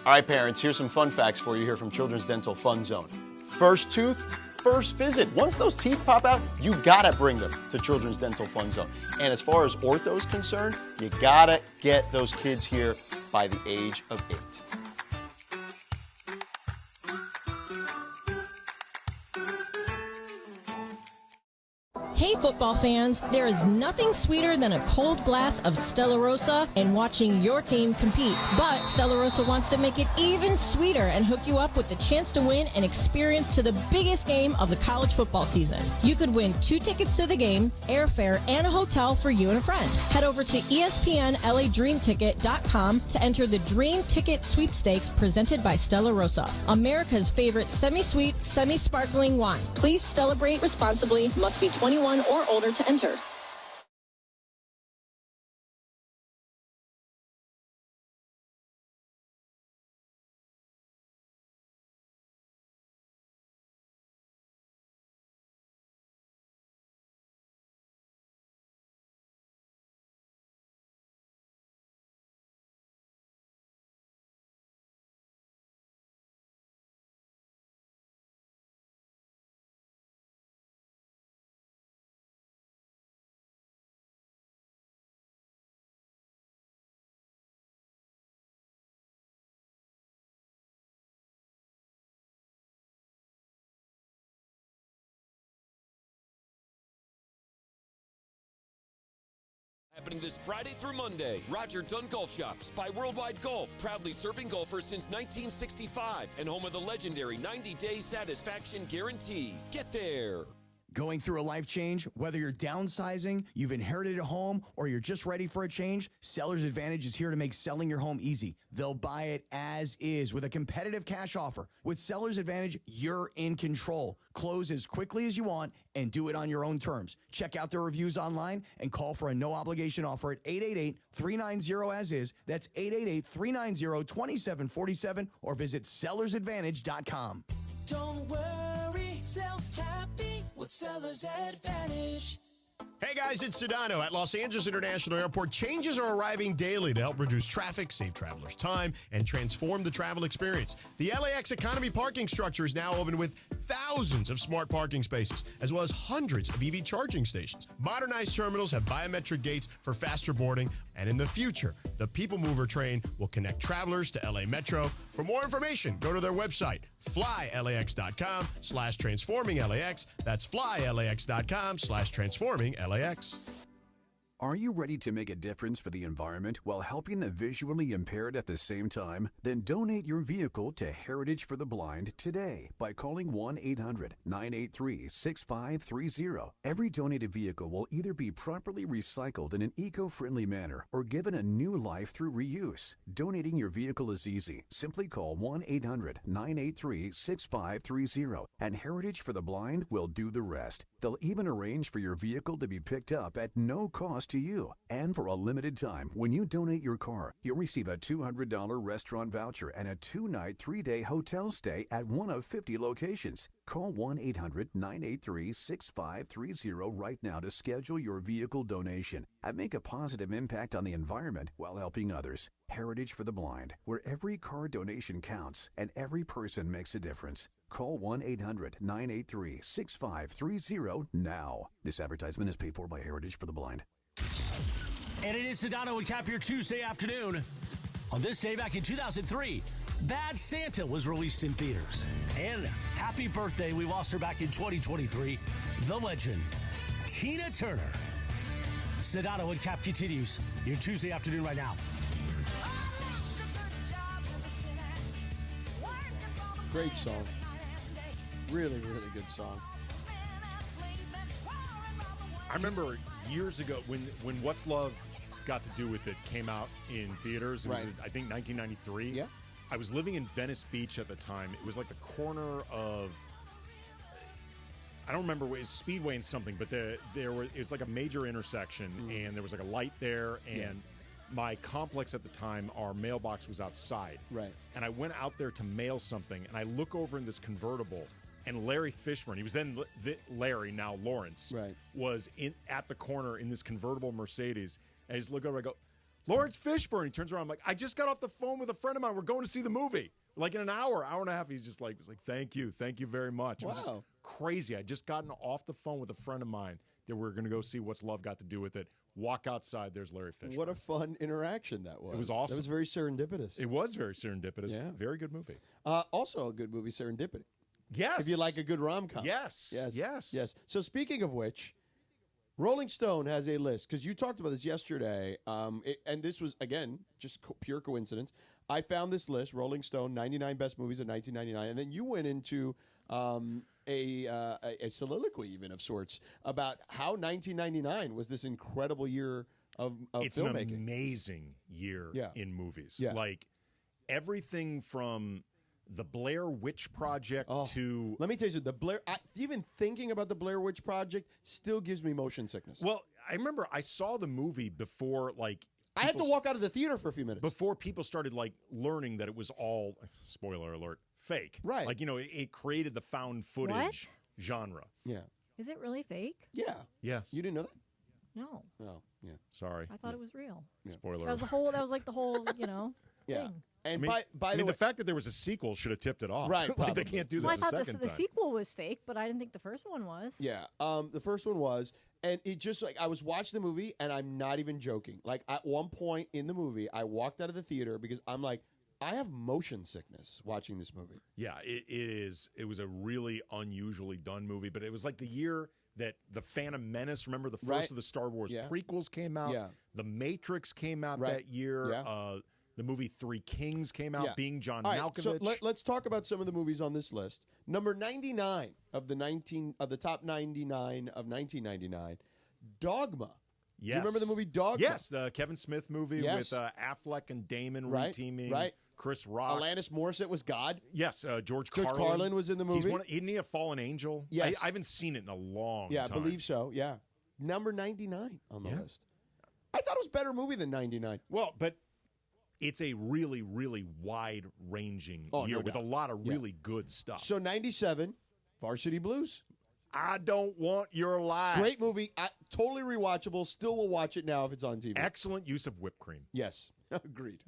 S11: All right, parents, here's some fun facts for you here from Children's Dental Fun Zone. First tooth, first visit. Once those teeth pop out, you gotta bring them to Children's Dental Fun Zone. And as far as ortho is concerned, you gotta get those kids here by the age of 8.
S20: Hey football fans, there is nothing sweeter than a cold glass of Stella Rosa and watching your team compete. But Stella Rosa wants to make it even sweeter and hook you up with the chance to win an experience to the biggest game of the college football season. You could win 2 tickets to the game, airfare, and a hotel for you and a friend. Head over to ESPNLADreamTicket.com to enter the Dream Ticket Sweepstakes presented by Stella Rosa, America's favorite semi-sweet, semi-sparkling wine. Please celebrate responsibly. Must be 21 or older to enter.
S6: Happening this Friday through Monday, Roger Dunn Golf Shops by Worldwide Golf, proudly serving golfers since 1965 and home of the legendary 90-day satisfaction guarantee. Get there.
S8: Going through a life change, whether you're downsizing, you've inherited a home, or you're just ready for a change, Seller's Advantage is here to make selling your home easy. They'll buy it as is with a competitive cash offer. With Seller's Advantage, you're in control. Close as quickly as you want and do it on your own terms. Check out their reviews online and call for a no-obligation offer at 888-390-AS-IS. That's 888-390-2747 or visit sellersadvantage.com.
S18: Don't worry, sell happy with Seller's Advantage.
S9: Hey guys, it's Sedano at Los Angeles International Airport. Changes are arriving daily to help reduce traffic, save travelers time, and transform the travel experience. The LAX economy parking structure is now open with thousands of smart parking spaces, as well as hundreds of EV charging stations. Modernized terminals have biometric gates for faster boarding, and in the future, the People Mover train will connect travelers to LA Metro. For more information, go to their website, flylax.com/transforminglax. That's flylax.com/transforminglax.
S12: Are you ready to make a difference for the environment while helping the visually impaired at the same time? Then donate your vehicle to Heritage for the Blind today by calling 1-800-983-6530. Every donated vehicle will either be properly recycled in an eco-friendly manner or given a new life through reuse. Donating your vehicle is easy. Simply call 1-800-983-6530 and Heritage for the Blind will do the rest. They'll even arrange for your vehicle to be picked up at no cost to you. And for a limited time, when you donate your car, you'll receive a $200 restaurant voucher and a 2-night, 3-day hotel stay at one of 50 locations. Call 1-800-983-6530 right now to schedule your vehicle donation and make a positive impact on the environment while helping others. Heritage for the Blind, where every car donation counts and every person makes a difference. Call 1-800-983-6530 now. This advertisement is paid for by Heritage for the Blind.
S7: And it is Sedano and Kap your Tuesday afternoon. On this day back in 2003, Bad Santa was released in theaters. And happy birthday, we lost her back in 2023, the legend, Tina Turner. Sedano and Kap continues your Tuesday afternoon right now.
S11: Great song. Really, really good song.
S9: I remember years ago when What's Love Got to Do With It came out in theaters. It was, I think, 1993.
S11: Yeah.
S9: I was living in Venice Beach at the time. It was like the corner of, I don't remember, it was Speedway and something, but it was like a major intersection, and there was like a light there, and my complex at the time, our mailbox was outside.
S11: Right.
S9: And I went out there to mail something, and I look over in this convertible, and Larry Fishburne, he was then Larry, now Lawrence, was at the corner in this convertible Mercedes. And I just look over, I go, Lawrence Fishburne. He turns around, I'm like, I just got off the phone with a friend of mine. We're going to see the movie. Like in an hour and a half. He's just like, was like, thank you very much. It was just crazy. I just gotten off the phone with a friend of mine that we're going to go see What's Love Got to Do With It. Walk outside, there's Larry Fishburne.
S11: What a fun interaction that was.
S9: It was awesome.
S11: That was very serendipitous.
S9: It was very serendipitous.
S11: Yeah.
S9: Very good movie.
S11: Also a good movie, Serendipity.
S9: Yes.
S11: If you like a good rom-com.
S9: Yes.
S11: So speaking of which, Rolling Stone has a list, because you talked about this yesterday, and this was, again, just pure coincidence. I found this list, Rolling Stone, 99 best movies of 1999, and then you went into a soliloquy even of sorts about how 1999 was this incredible year of
S9: it's
S11: filmmaking.
S9: An amazing year in movies.
S11: Yeah.
S9: Like everything from the Blair Witch Project to...
S11: Let me tell you, even thinking about the Blair Witch Project still gives me motion sickness.
S9: Well, I remember I saw the movie before, like...
S11: I had to walk out of the theater for a few minutes.
S9: Before people started, like, learning that it was all, spoiler alert, fake.
S11: Right.
S9: Like, it created the found footage genre.
S11: Yeah.
S10: Is it really fake?
S11: Yeah.
S9: Yes.
S11: You didn't know that?
S10: No.
S11: Oh, yeah.
S9: Sorry.
S10: I thought it was real.
S9: Yeah. Spoiler
S10: That was like the whole,
S11: yeah.
S10: thing.
S11: And
S9: by the way, the fact that there was a sequel should have tipped it off.
S11: Right,
S9: Like they can't do this
S10: I
S9: a
S10: thought
S9: second
S10: the
S9: time.
S10: sequel was fake, but I didn't think the first one was.
S11: Yeah. The first one was, and it just I was watching the movie, and I'm not even joking. Like at one point in the movie, I walked out of the theater because I'm like, I have motion sickness watching this movie.
S9: Yeah, it is. It was a really unusually done movie, but it was like the year that The Phantom Menace, remember the first of the Star Wars prequels came out.
S11: Yeah.
S9: The Matrix came out that year.
S11: Yeah.
S9: The movie Three Kings came out, being John
S11: All right,
S9: Malkovich.
S11: so let's talk about some of the movies on this list. Number 99 of the top 99 of 1999, Dogma.
S9: Yes.
S11: Do you remember the movie Dogma?
S9: Yes, the Kevin Smith movie with Affleck and Damon reteaming.
S11: Right.
S9: Chris Rock.
S11: Alanis Morissette was God.
S9: Yes, George
S11: Carlin was in the movie.
S9: Isn't he a fallen angel?
S11: Yes.
S9: I haven't seen it in a long time.
S11: Yeah, I believe so. Yeah. Number 99 on the list. I thought it was a better movie than 99.
S9: Well, but it's a really, really wide-ranging year
S11: no
S9: with
S11: doubt.
S9: a lot of really good stuff.
S11: So 97, Varsity Blues.
S9: I Don't Want Your Life.
S11: Great movie. Totally rewatchable. Still will watch it now if it's on TV.
S9: Excellent use of whipped cream.
S11: Yes. Agreed.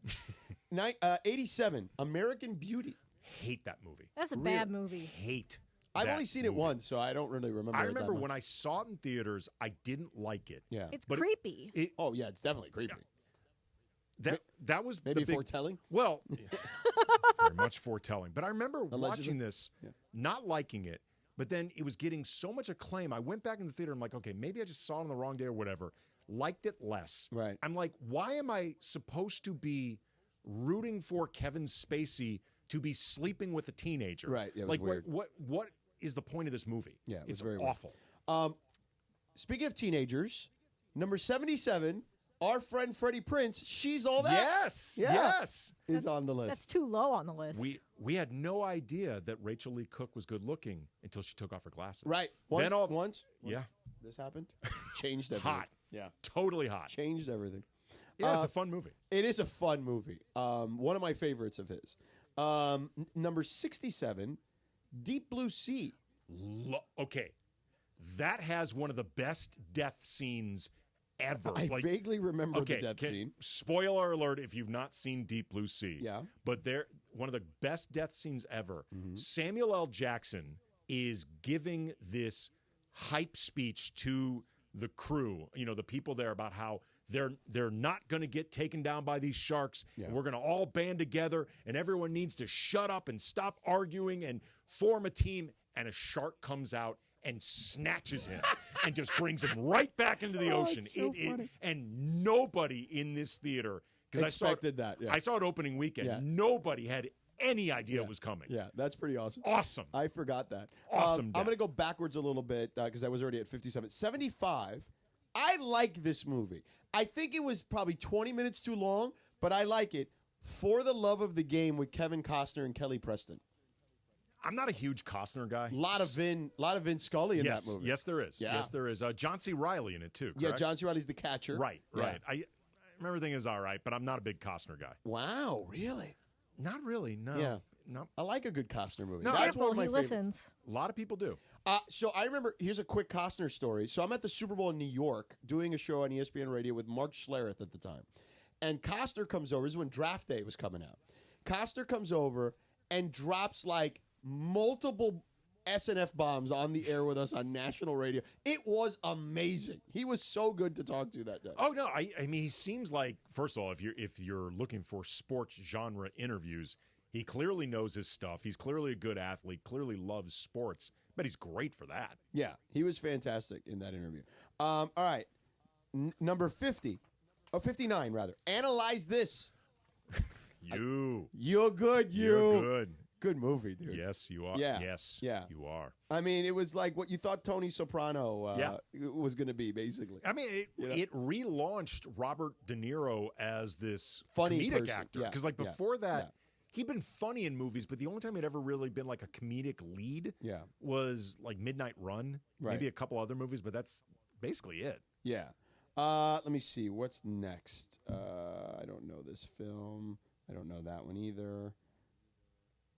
S11: 87, American Beauty.
S9: Hate that movie.
S10: That's a bad movie.
S9: Hate
S11: I've
S9: that
S11: only seen it once, so I don't really remember
S9: I
S11: it
S9: remember
S11: that
S9: when
S11: much.
S9: I saw it in theaters, I didn't like it.
S11: Yeah.
S10: It's
S9: But
S10: creepy.
S11: Oh, yeah, it's definitely creepy.
S9: That was
S11: Maybe
S9: the big,
S11: foretelling?
S9: Well, very much foretelling. But I remember watching this, not liking it, but then it was getting so much acclaim. I went back in the theater. I'm like, okay, maybe I just saw it on the wrong day or whatever. Liked it less.
S11: Right.
S9: I'm like, why am I supposed to be rooting for Kevin Spacey to be sleeping with a teenager?
S11: Right. Yeah, it was
S9: like,
S11: weird.
S9: what is the point of this movie?
S11: Yeah, it was
S9: it's
S11: very
S9: awful.
S11: Weird. Speaking of teenagers, number 77, our friend Freddie Prinze, She's All That.
S9: Yes. Yes.
S11: Is on the list.
S10: That's too low on the list.
S9: We had no idea that Rachel Lee Cook was good looking until she took off her glasses.
S11: Right. Once.
S9: Yeah.
S11: This happened. Changed everything.
S9: Hot.
S11: Yeah.
S9: Totally hot.
S11: Changed everything.
S9: Yeah, it's a fun movie.
S11: It is a fun movie. One of my favorites of his. Number 67, Deep Blue Sea.
S9: Okay. That has one of the best death scenes ever.
S11: I vaguely remember the death scene.
S9: Spoiler alert if you've not seen Deep Blue Sea.
S11: Yeah.
S9: But they're one of the best death scenes ever. Samuel L. Jackson is giving this hype speech to the crew, the people there, about how they're not going to get taken down by these sharks.
S11: Yeah.
S9: And we're going to all band together, and everyone needs to shut up and stop arguing and form a team. And a shark comes out and snatches him and just brings him right back into the ocean.
S11: It's so funny.
S9: And nobody in this theater, because
S11: Expected that, yeah.
S9: I saw it opening weekend.
S11: Yeah.
S9: Nobody had any idea it was coming.
S11: Yeah, that's pretty awesome.
S9: Awesome.
S11: I forgot that.
S9: Awesome
S11: I'm
S9: death.
S11: going to go backwards a little bit because I was already at 57. 75, I like this movie. I think it was probably 20 minutes too long, but I like it. For the Love of the Game with Kevin Costner and Kelly Preston.
S9: I'm not a huge Costner guy.
S11: A lot of Vin Scully in that movie.
S9: Yes, there is.
S11: Yeah.
S9: Yes, there is. John C. Reilly in it, too, correct?
S11: Yeah, John C. Reilly's the catcher.
S9: Right.
S11: Yeah.
S9: I remember thinking it was all right, but I'm not a big Costner guy.
S11: Wow, really?
S9: Not really, no.
S11: Yeah.
S9: No.
S11: I like a good Costner movie.
S9: No,
S11: That's one of my
S10: he
S11: favorites.
S10: listens.
S9: A lot of people do.
S11: So I remember, here's a quick Costner story. So I'm at the Super Bowl in New York doing a show on ESPN Radio with Mark Schlereth at the time. And Costner comes over. This is when Draft Day was coming out. Costner comes over and drops like multiple SNF bombs on the air with us on national radio. It was amazing. He was so good to talk to that day.
S9: Oh, no. I mean, he seems like, first of all, if you're looking for sports genre interviews, He clearly knows his stuff. He's clearly a good athlete, clearly loves sports, but he's great for that.
S11: Yeah, he was fantastic in that interview. All right, number 50. Oh, 59, rather. Analyze this. You're good,
S9: You're good.
S11: Good movie, dude.
S9: Yes, you are.
S11: Yeah.
S9: Yes,
S11: Yeah.
S9: you are.
S11: I mean, it was like what you thought Tony Soprano was going to be, basically.
S9: I mean, it relaunched Robert De Niro as this
S11: Funny
S9: comedic
S11: person.
S9: actor.
S11: Yeah.
S9: Because, like,
S11: Yeah.
S9: before that,
S11: Yeah.
S9: he'd been funny in movies, but the only time he'd ever really been, like, a comedic lead was, like, Midnight Run.
S11: Right.
S9: Maybe a couple other movies, but that's basically it.
S11: Yeah. Let me see. What's next? I don't know this film. I don't know that one either.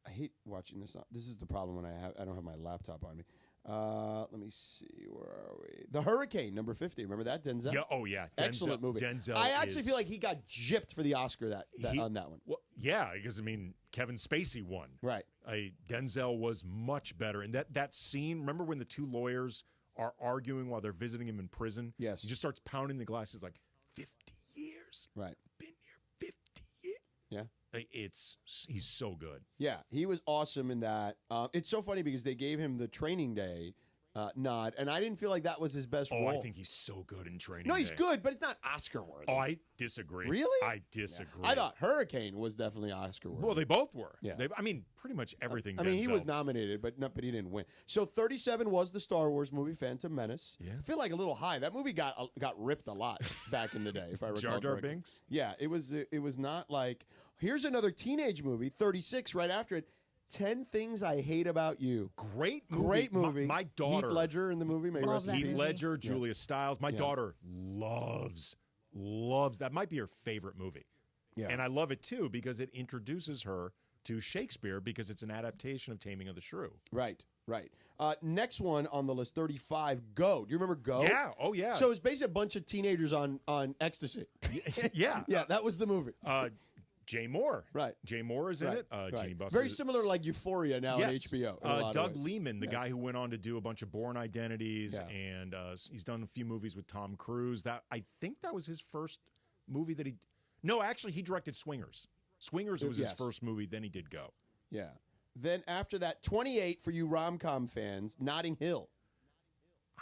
S11: I hate watching this. This is the problem when I don't have my laptop on me. Let me see. Where are we? The Hurricane, number 50. Remember that? Denzel?
S9: Yeah. Oh, yeah.
S11: Excellent movie.
S9: Denzel
S11: I actually feel like he got gypped for the Oscar on that one.
S9: Well, yeah, because, I mean, Kevin Spacey won.
S11: Right.
S9: Denzel was much better. And that scene, remember when the two lawyers are arguing while they're visiting him in prison?
S11: Yes.
S9: He just starts pounding the glasses like, 50 years.
S11: Right.
S9: Been here 50 years.
S11: Yeah.
S9: He's so good.
S11: Yeah, he was awesome in that. It's so funny because they gave him the Training Day nod, and I didn't feel like that was his best role.
S9: I think he's so good in Training
S11: No, he's
S9: Day.
S11: good, but it's not Oscar worthy.
S9: Oh, I disagree.
S11: Really?
S9: I disagree.
S11: I thought Hurricane was definitely Oscar worthy.
S9: Well, they both were.
S11: Yeah.
S9: I mean, pretty much everything.
S11: I mean, he
S9: Denzel.
S11: was nominated, but he didn't win. So 37 was the Star Wars movie, Phantom Menace.
S9: Yeah.
S11: I feel like a little high. That movie got ripped a lot back in the day, if I recall
S9: Jar Jar
S11: correctly.
S9: Binks?
S11: Yeah, it was not like. Here's another teenage movie, 36, right after it. 10 Things I Hate About You.
S9: Great movie.
S11: Great movie.
S9: My daughter.
S11: Heath Ledger in the movie. May rest in
S9: Heath
S11: peace.
S9: Ledger, Julia Stiles. My
S11: Yeah.
S9: daughter loves that. Might be her favorite movie.
S11: Yeah.
S9: And I love it, too, because it introduces her to Shakespeare because it's an adaptation of Taming of the Shrew.
S11: Right. Next one on the list, 35, Go. Do you remember Go?
S9: Yeah. Oh, yeah.
S11: So it's basically a bunch of teenagers on ecstasy.
S9: Yeah.
S11: Yeah, that was the movie.
S9: Jay Moore.
S11: Right.
S9: Jay Moore is in it. Jeannie Buss.
S11: Very similar to like Euphoria now on HBO. in a lot of
S9: Doug
S11: ways.
S9: Liman, the
S11: Yes.
S9: guy who went on to do a bunch of Bourne Identities,
S11: Yeah.
S9: and he's done a few movies with Tom Cruise. I think that was his first movie that he. No, actually, he directed Swingers. Swingers was his
S11: Yes.
S9: first movie. Then he did Go.
S11: Yeah. Then after that, 28 for you rom-com fans, Notting Hill.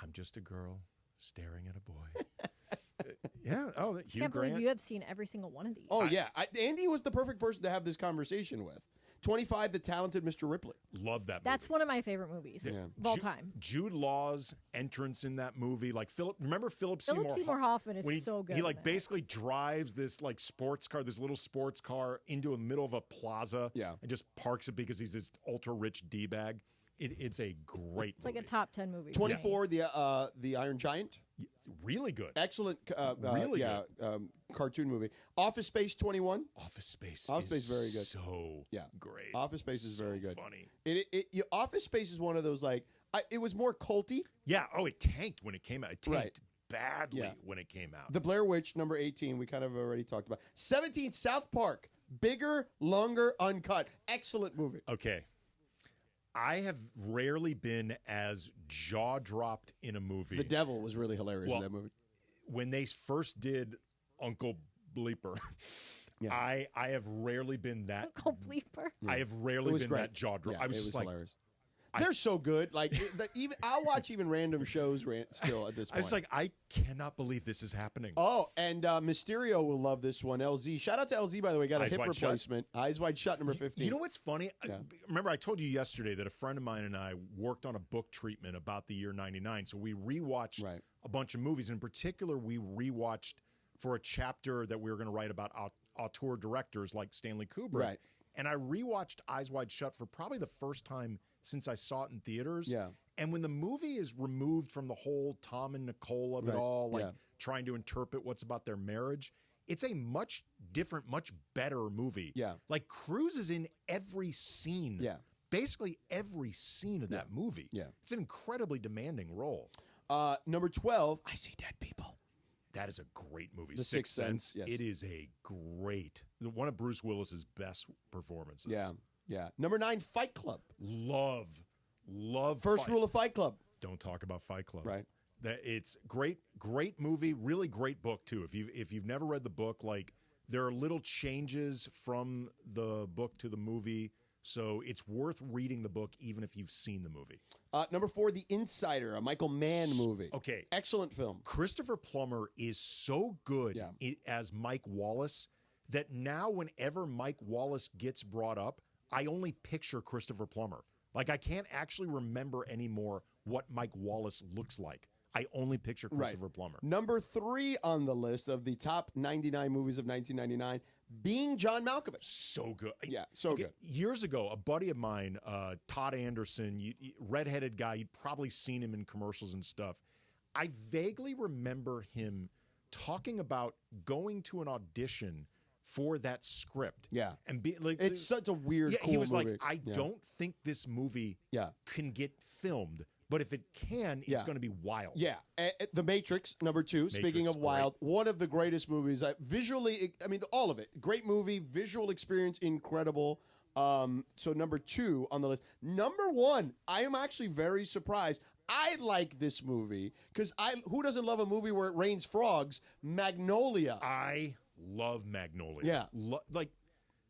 S9: I'm just a girl staring at a boy. Yeah. Oh, Hugh
S10: Can't
S9: Grant.
S10: believe you have seen every single one of these.
S11: Oh, yeah. Andy was the perfect person to have this conversation with. 25, The Talented Mr. Ripley.
S9: Love that movie.
S10: That's one of my favorite movies of all time.
S9: Jude Law's entrance in that movie, like remember Philip Seymour
S10: Hoffman is
S9: when
S10: so good
S9: He
S10: in
S9: like
S10: that.
S9: basically drives this like sports car, this little sports car into the middle of a plaza, and just parks it because he's this ultra rich d-bag. It's a great
S10: It's like a top 10 movie.
S11: 24, The Iron Giant.
S9: Really good.
S11: Excellent
S9: Really good.
S11: Cartoon movie. Office Space 21.
S9: Office Space
S11: Office Space is very good.
S9: So great.
S11: Office Space is very good.
S9: Funny.
S11: Office Space is one of those like it was more culty.
S9: Yeah. Oh, it tanked when it came out. It tanked
S11: Right.
S9: badly
S11: Yeah.
S9: when it came out.
S11: The Blair Witch, number 18, we kind of already talked about. 17, South Park. Bigger, longer, uncut. Excellent movie.
S9: Okay. I have rarely been as jaw-dropped in a movie.
S11: The Devil was really hilarious in that movie.
S9: When they first did Uncle Bleeper, I have rarely been that.
S10: Uncle Bleeper.
S9: I have rarely been that jaw-dropped.
S11: Yeah,
S9: I was
S11: it
S9: just
S11: was
S9: like,
S11: hilarious. They're so good. Like even I'll watch even random shows still at this point.
S9: I was like, I cannot believe this is happening.
S11: Oh, and Mysterio will love this one. LZ. Shout out to LZ, by the way. Got a
S9: Eyes
S11: hip
S9: Wide Shut.
S11: replacement. Eyes Wide Shut, number 15.
S9: You know what's funny? Remember, I told you yesterday that a friend of mine and I worked on a book treatment about the year 99. So we rewatched a bunch of movies. In particular, we rewatched for a chapter that we were going to write about auteur directors like Stanley Kubrick.
S11: Right.
S9: And I rewatched Eyes Wide Shut for probably the first time since I saw it in theaters.
S11: Yeah.
S9: And when the movie is removed from the whole Tom and Nicole of it
S11: Right.
S9: all, like
S11: Yeah.
S9: trying to interpret what's about their marriage, it's a much different, much better movie.
S11: Yeah.
S9: Like Cruise is in every scene.
S11: Yeah.
S9: Basically every scene of that movie.
S11: Yeah.
S9: It's an incredibly demanding role.
S11: Number 12, I See Dead People.
S9: That is a great movie.
S11: The Sixth Sense, yes.
S9: It is a great, one of Bruce Willis's best performances.
S11: Yeah. Number 9, Fight Club.
S9: Love
S11: First
S9: Fight.
S11: rule of Fight Club.
S9: Don't talk about Fight Club.
S11: Right.
S9: That it's great movie, really great book too. If you've never read the book, like There are little changes from the book to the movie, so it's worth reading the book even if you've seen the movie.
S11: Number 4, The Insider, a Michael Mann movie.
S9: Okay.
S11: Excellent film.
S9: Christopher Plummer is so good as Mike Wallace that now whenever Mike Wallace gets brought up, I only picture Christopher Plummer. Like, I can't actually remember anymore what Mike Wallace looks like. I only picture Christopher Plummer.
S11: Number 3 on the list of the top 99 movies of 1999, Being John Malkovich.
S9: So good.
S11: Yeah, so good.
S9: Years ago, a buddy of mine, Todd Anderson, redheaded guy, you'd probably seen him in commercials and stuff. I vaguely remember him talking about going to an audition for that script.
S11: Yeah.
S9: And be like,
S11: it's such a weird, cool
S9: he was
S11: movie.
S9: like, I don't think this movie can get filmed. But if it can, it's going to be wild.
S11: Yeah. The Matrix, number 2. Speaking of wild, one of the greatest movies. Visually, I mean, all of it. Great movie, visual experience, incredible. So number 2 on the list. Number 1, I am actually very surprised. I like this movie because who doesn't love a movie where it rains frogs? Magnolia.
S9: I love Magnolia.
S11: Yeah.
S9: Like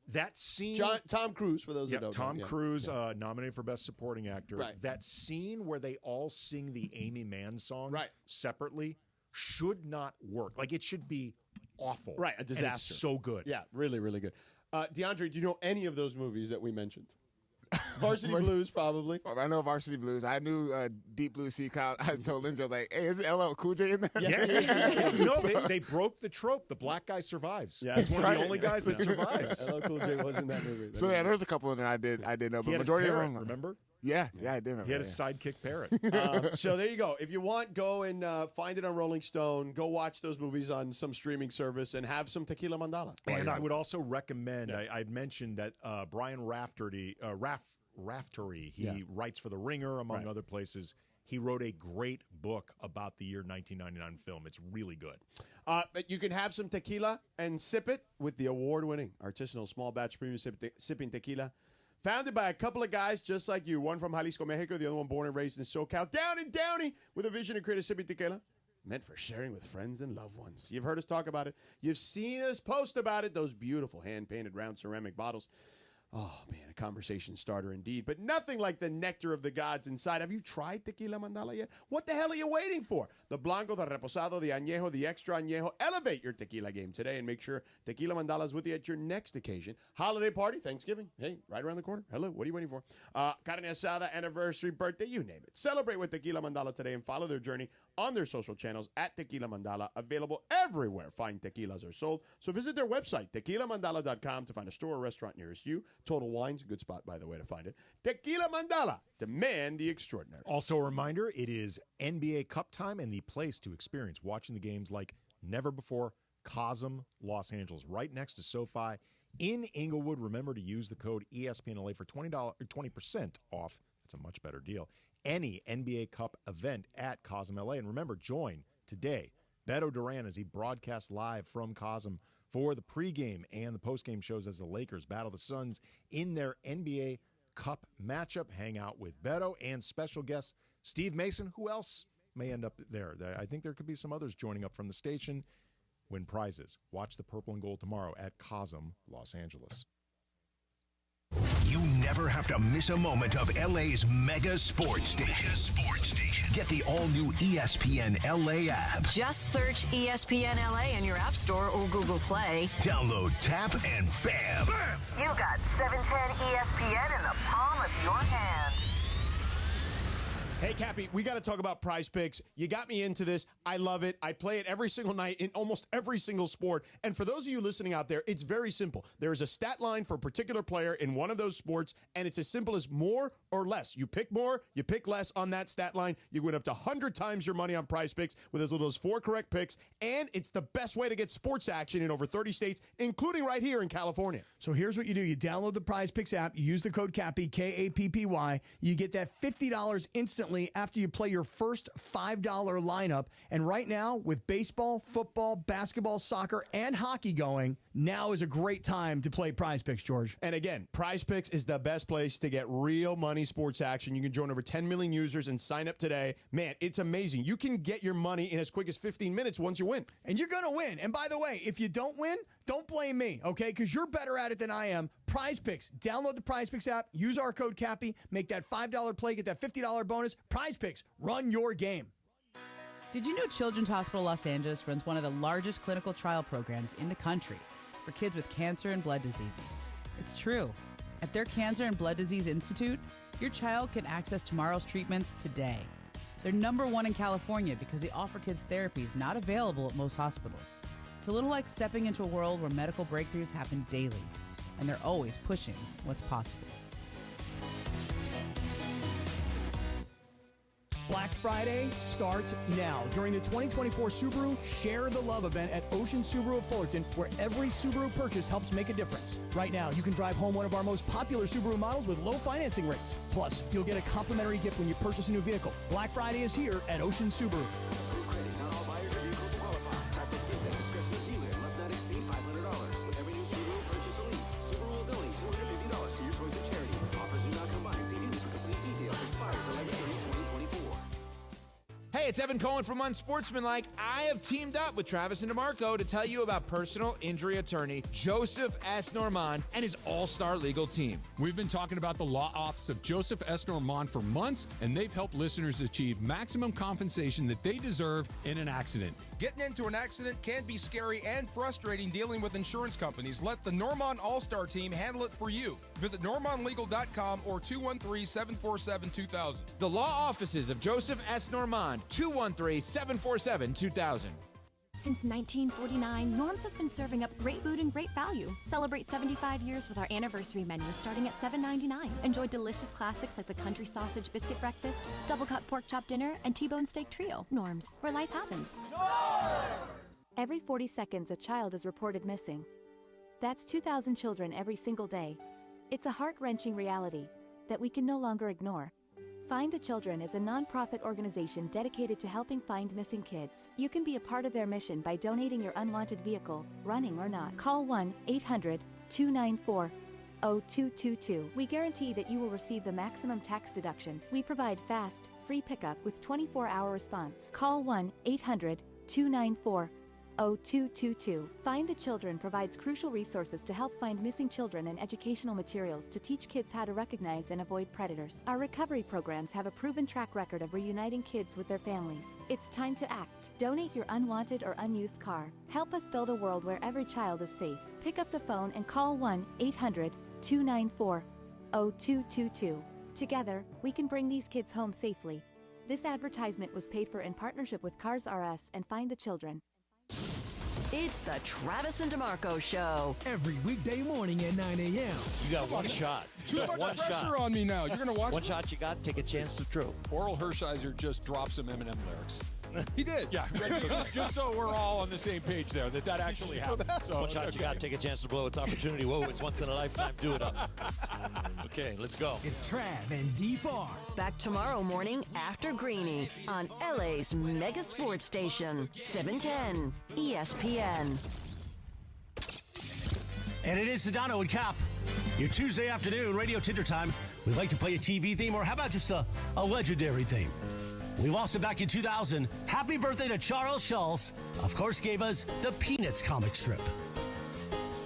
S9: that scene.
S11: Tom Cruise, for those that don't know.
S9: Tom Cruise, nominated for Best Supporting Actor.
S11: Right.
S9: That scene where they all sing the Amy Mann song separately should not work. Like, it should be awful.
S11: Right, a disaster.
S9: And it's so good.
S11: Yeah, really, really good. DeAndre, do you know any of those movies that we mentioned? Varsity Blues, probably.
S19: Well, I know Varsity Blues. I knew Deep Blue Sea. I told Lindsay, I was like, hey, is LL Cool J in there?
S9: Yes. No, they broke the trope. The black guy survives.
S11: Yeah,
S9: he's one of the only guys that survives.
S11: LL Cool J was in that movie.
S19: So, there's a couple in there I did know. But
S9: He had
S19: majority
S9: his parrot,
S19: of them,
S9: remember?
S19: Yeah, I did remember.
S9: He had a sidekick parrot.
S11: So there you go. If you want, go and find it on Rolling Stone. Go watch those movies on some streaming service and have some tequila mandala.
S9: And I would also recommend, I'd mentioned that Brian Raftery, he writes for The Ringer, among other places. He wrote a great book about the year 1999 film. It's really good.
S11: But you can have some tequila and sip it with the award-winning artisanal small batch premium sipping tequila. Founded by a couple of guys just like you, one from Jalisco, Mexico, the other one born and raised in SoCal, down in Downey, with a vision to create a sipping tequila meant for sharing with friends and loved ones. You've heard us talk about it. You've seen us post about it, those beautiful hand-painted round ceramic bottles. Oh, man, a conversation starter indeed. But nothing like the nectar of the gods inside. Have you tried tequila mandala yet? What the hell are you waiting for? The Blanco, the Reposado, the Añejo, the Extra Añejo. Elevate your tequila game today and make sure tequila mandala is with you at your next occasion. Holiday party, Thanksgiving. Hey, right around the corner. Hello, what are you waiting for? Carne asada, anniversary, birthday, you name it. Celebrate with Tequila Mandala today and follow their journey on their social channels at Tequila Mandala. Available everywhere fine tequilas are sold. So visit their website, tequilamandala.com, to find a store or restaurant nearest you. Total Wine's a good spot, by the way, to find it. Tequila Mandala. Demand the extraordinary.
S9: Also a reminder, it is NBA Cup time and the place to experience watching the games like never before. Cosm, Los Angeles, right next to SoFi in Inglewood. Remember to use the code ESPNLA for $20% off. That's a much better deal. Any NBA Cup event at Cosm LA. And remember, join today Beto Duran as he broadcasts live from Cosm for the pregame and the postgame shows as the Lakers battle the Suns in their NBA Cup matchup. Hang out with Beto and special guest Steve Mason. Who else may end up there? I think there could be some others joining up from the station. Win prizes. Watch the Purple and Gold tomorrow at Cosm, Los Angeles.
S2: You never have to miss a moment of LA's mega sports station. Get the all-new ESPN LA app.
S5: Just search ESPN LA in your App Store or Google Play.
S2: Download, tap, and bam!
S5: You got 710 ESPN in the palm of your hand.
S11: Hey, Cappy, we got to talk about Prize Picks. You got me into this. I love it. I play it every single night in almost every single sport. And for those of you listening out there, it's very simple. There is a stat line for a particular player in one of those sports, and it's as simple as more or less. You pick more, you pick less on that stat line. You win up to 100 times your money on Prize Picks with as little as 4 correct picks. And it's the best way to get sports action in over 30 states, including right here in California.
S8: So here's what you do. You download the Prize Picks app. You use the code CAPPY, K-A-P-P-Y. You get that $50 instantly after you play your first $5 lineup. And right now, with baseball, football, basketball, soccer, and hockey going, now is a great time to play Prize Picks, George.
S11: And again, Prize Picks is the best place to get real money sports action. You can join over 10 million users and sign up today. Man, it's amazing. You can get your money in as quick as 15 minutes once you win.
S8: And you're going to win. And by the way, if you don't win, Don't blame me, okay? Because you're better at it than I am. Prize Picks. Download the Prize Picks app. Use our code CAPPY. Make that $5 play. Get that $50 bonus. Prize Picks. Run your game.
S13: Did you know Children's Hospital Los Angeles runs one of the largest clinical trial programs in the country for kids with cancer and blood diseases? It's true. At their Cancer and Blood Disease Institute, your child can access tomorrow's treatments today. They're #1 in California because they offer kids therapies not available at most hospitals. It's a little like stepping into a world where medical breakthroughs happen daily, and they're always pushing what's possible.
S8: Black Friday starts now during the 2024 Subaru Share the Love event at Ocean Subaru of Fullerton, where every Subaru purchase helps make a difference. Right now, you can drive home one of our most popular Subaru models with low financing rates. Plus, you'll get a complimentary gift when you purchase a new vehicle. Black Friday is here at Ocean Subaru.
S14: Hey, it's Evan Cohen from Unsportsmanlike. I have teamed up with Travis and DeMarco to tell you about personal injury attorney Joseph S. Normand and his all-star legal team.
S15: We've been talking about the law office of Joseph S. Normand for months, and they've helped listeners achieve maximum compensation that they deserve in an accident.
S16: Getting into an accident can be scary and frustrating dealing with insurance companies. Let the Normand All-Star team handle it for you. Visit normandlegal.com or 213-747-2000.
S14: The law offices of Joseph S. Normand, 213-747-2000.
S17: Since 1949, Norm's has been serving up great food and great value. Celebrate 75 years with our anniversary menu starting at $7.99. Enjoy delicious classics like the country sausage biscuit breakfast, double cut pork chop dinner, and T-bone steak trio. Norm's, where life happens.
S26: Every 40 seconds, a child is reported missing. That's 2,000 children every single day. It's a heart-wrenching reality that we can no longer ignore. Find the Children is a non-profit organization dedicated to helping find missing kids. You can be a part of their mission by donating your unwanted vehicle, running or not. Call 1-800-294-0222. We guarantee that you will receive the maximum tax deduction. We provide fast, free pickup with 24-hour response. Call 1-800-294-0222. Find the Children provides crucial resources to help find missing children and educational materials to teach kids how to recognize and avoid predators. Our recovery programs have a proven track record of reuniting kids with their families. It's time to act. Donate your unwanted or unused car. Help us build a world where every child is safe. Pick up the phone and call 1-800-294-0222. Together, we can bring these kids home safely. This advertisement was paid for in partnership with Cars R Us and Find the Children.
S27: It's the Travis and DeMarco Show.
S28: Every weekday morning at 9 a.m.
S29: You got one shot.
S16: Too much pressure on me now. You're going to watch
S29: one shot you got, take a chance to throw.
S15: Oral Hershiser just dropped some Eminem lyrics.
S16: He did.
S15: Yeah, just so we're all on the same page there, that actually happened. So,
S29: one shot you got, take a chance to blow its opportunity. Whoa, it's once in a lifetime. Do it up. Okay, let's go.
S28: It's Trav and D-Farr.
S27: Back tomorrow morning after Greeny on LA's mega sports station, 710 ESPN.
S7: And it is Sedano Kap. Your Tuesday afternoon radio Tinder time. We'd like to play a TV theme, or how about just a legendary theme? We lost it back in 2000. Happy birthday to Charles Schulz. Of course, gave us the Peanuts comic strip.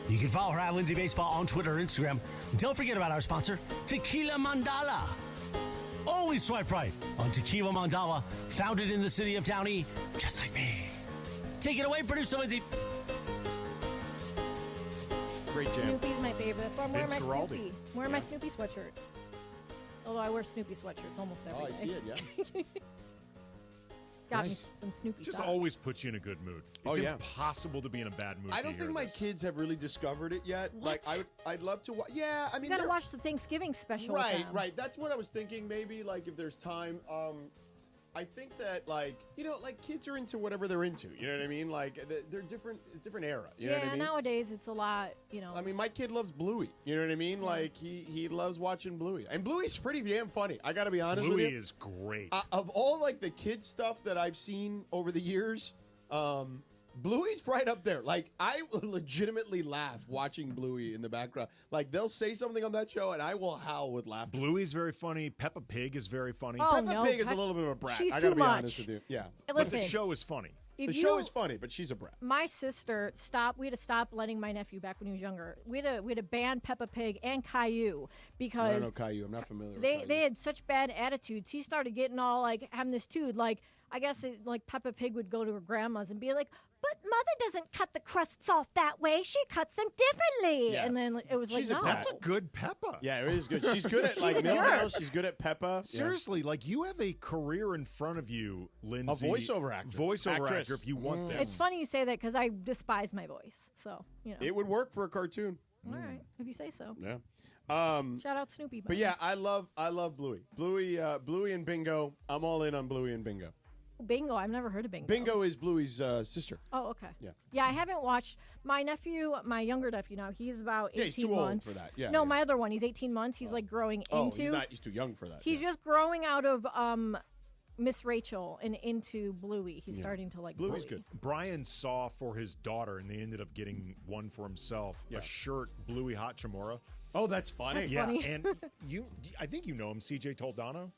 S7: You can follow her at Lindsay Baseball on Twitter or Instagram. And don't forget about our sponsor, Tequila Mandala. Always swipe right on Tequila Mandala, founded in the city of Downey, just like me. Take it away, producer Lindsay.
S9: Great jam.
S10: Snoopy's my favorite. That's why I'm wearing my
S9: Vince Guaraldi.
S10: Snoopy. I'm wearing my Snoopy sweatshirt. Although I wear Snoopy sweatshirts almost every day.
S11: I see it, yeah.
S10: Got me some Snoopy
S9: Just
S10: socks.
S9: always puts you in a good mood. It's impossible to be in a bad mood.
S11: I don't think my kids have really discovered it yet.
S10: What?
S11: Like, I'd love to watch. Yeah, I mean,
S10: You gotta
S11: they're-
S10: watch the Thanksgiving special. with
S11: Right,
S10: them.
S11: right. That's what I was thinking. Maybe like if there's time. I think that like kids are into whatever they're into. You know what I mean? Like they're different. It's a different era. You know what I mean?
S10: Nowadays it's a lot.
S11: I mean, my kid loves Bluey. You know what I mean? Like he loves watching Bluey, and Bluey's pretty damn funny. I got to be honest with you.
S9: Bluey is great.
S11: Of all like the kid stuff that I've seen over the years, Bluey's right up there. Like I will legitimately laugh watching Bluey in the background. Like they'll say something on that show, and I will howl with laughter.
S9: Bluey's very funny. Peppa Pig is very funny.
S10: Oh,
S11: Peppa
S10: no,
S11: Pig is a little bit of a brat.
S10: she's
S11: I gotta
S10: too
S11: be
S10: much.
S11: honest with you. Yeah,
S9: But the
S10: Listen,
S9: show is funny.
S10: If
S11: The
S10: you-
S11: show is funny, but she's a brat.
S10: My sister stopped. We had to stop letting my nephew back when he was younger. We had to ban Peppa Pig and Caillou
S11: I
S10: because
S11: don't know Caillou. I'm not familiar with
S10: they had such bad attitudes. He started getting all like having this dude like. I guess like Peppa Pig would go to her grandma's and be like, "But Mother doesn't cut the crusts off that way. She cuts them differently."
S11: Yeah.
S10: And then it was
S11: She's
S10: like,
S11: a
S10: "No,
S11: brat.
S9: That's a good Peppa.
S11: Yeah, it is good. She's good at
S10: She's
S11: like
S10: a jerk.
S11: Millhouse. She's good at Peppa.
S9: Seriously, like you have a career in front of you, Lindsay.
S11: A voiceover actor.
S9: Voiceover
S11: Actress.
S9: actor, if you want this.
S10: It's funny you say that because I despise my voice. So you know,
S11: It would work for a cartoon.
S10: all right, if you say so.
S11: Yeah.
S10: Shout out Snoopy. by
S11: But
S10: the
S11: yeah,
S10: way.
S11: I love Bluey. Bluey and Bingo. I'm all in on Bluey and Bingo.
S10: Bingo. I've never heard of Bingo.
S11: Bingo is Bluey's sister.
S10: Oh, okay.
S11: Yeah.
S10: Yeah, I haven't watched my nephew, my younger nephew now. He's about 18
S11: Yeah, he's too
S10: months.
S11: old for that. Yeah.
S10: no,
S11: yeah.
S10: my other one, he's 18 months. He's like growing into.
S11: He's too young for that.
S10: He's just growing out of Miss Rachel and into Bluey. He's starting to like
S9: Bluey's
S10: Bluey.
S9: good. Brian saw for his daughter, and they ended up getting one for himself.
S11: Yeah.
S9: A shirt, Bluey Hachimura.
S11: Oh, that's funny.
S10: That's
S9: Yeah,
S10: funny.
S9: and I think you know him, CJ Toldano.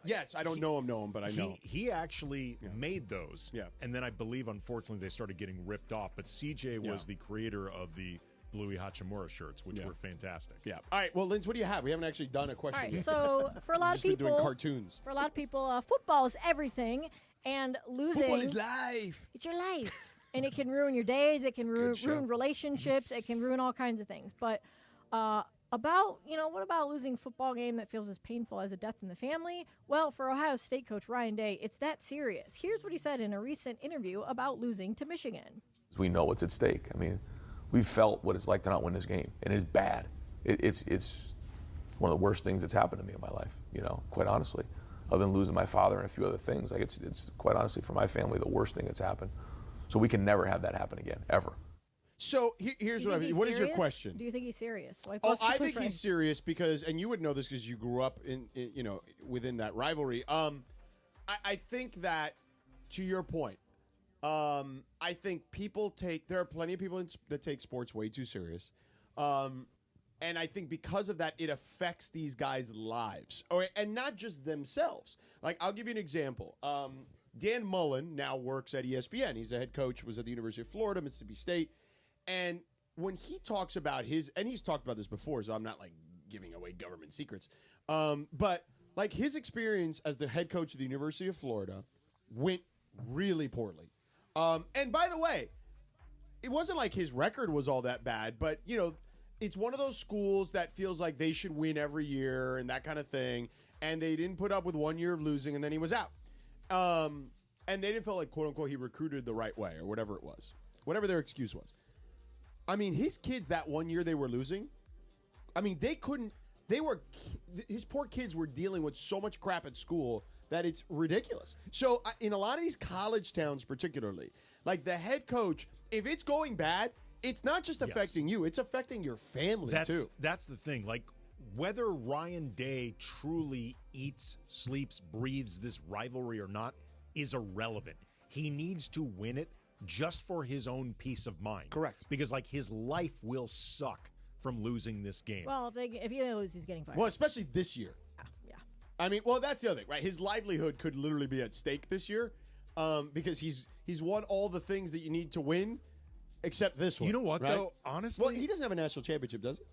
S11: Yes, I don't know him, but I know.
S9: He actually made those.
S11: Yeah.
S9: And then I believe, unfortunately, they started getting ripped off. But CJ was the creator of the Bluey Hachimura shirts, which were fantastic.
S11: Yeah. All right. Well, Linz, what do you have? We haven't actually done a question
S10: All right,
S11: yet.
S10: so for a lot
S11: We've
S10: of
S11: just been
S10: people,
S11: doing cartoons.
S10: For a lot of people, football is everything, and losing.
S11: Football is life.
S10: It's your life. And it can ruin your days. It can ruin relationships. It can ruin all kinds of things. But what about losing a football game that feels as painful as a death in the family? Well, for Ohio State coach Ryan Day, it's that serious. Here's what he said in a recent interview about losing to Michigan.
S1: We know what's at stake. I mean, we've felt what it's like to not win this game, and it's bad. It's one of the worst things that's happened to me in my life, quite honestly. Other than losing my father and a few other things, like it's quite honestly for my family the worst thing that's happened. So we can never have that happen again, ever.
S11: So here's what what is your question?
S10: Do you think he's serious? Like,
S11: Oh,
S10: what's the
S11: I think
S10: Twitter
S11: he's serious because, and you would know this because you grew up in within that rivalry. I think that, to your point, I think there are plenty of people that take sports way too serious. And I think because of that, it affects these guys' lives, and not just themselves. Like, I'll give you an example. Dan Mullen now works at ESPN. He's a head coach, was at the University of Florida, Mississippi State. And when he talks about and he's talked about this before, so I'm not like giving away government secrets. But like his experience as the head coach of the University of Florida went really poorly. And by the way, it wasn't like his record was all that bad, but it's one of those schools that feels like they should win every year and that kind of thing. And they didn't put up with 1 year of losing, and then he was out. And they didn't feel like, quote unquote, he recruited the right way or whatever it was, whatever their excuse was. I mean, his kids that 1 year they were losing, I mean, his poor kids were dealing with so much crap at school that it's ridiculous. So in a lot of these college towns particularly, like the head coach, if it's going bad, it's not just affecting you, it's affecting your family too.
S9: That's the thing. Like, whether Ryan Day truly eats, sleeps, breathes this rivalry or not is irrelevant. He needs to win it just for his own peace of mind.
S11: Correct.
S9: Because, like, his life will suck from losing this game.
S10: Well, if he loses, he's getting fired.
S11: Well, especially this year.
S10: Yeah.
S11: I mean, well, that's the other thing, right? His livelihood could literally be at stake this year because he's won all the things that you need to win except this one.
S9: You know what,
S11: right?
S9: though? Honestly,
S11: well, he doesn't have a national championship, does he?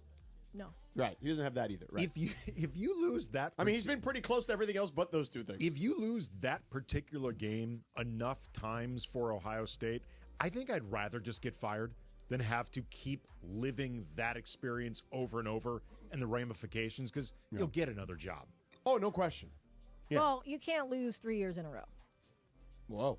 S10: No.
S11: Right. He doesn't have that either. Right.
S9: If you lose that,
S11: I mean, he's been pretty close to everything else but those two things.
S9: If you lose that particular game enough times for Ohio State, I think I'd rather just get fired than have to keep living that experience over and over and the ramifications, because you'll get another job.
S11: Oh, no question. Yeah.
S10: Well, you can't lose 3 years in a row.
S11: Whoa.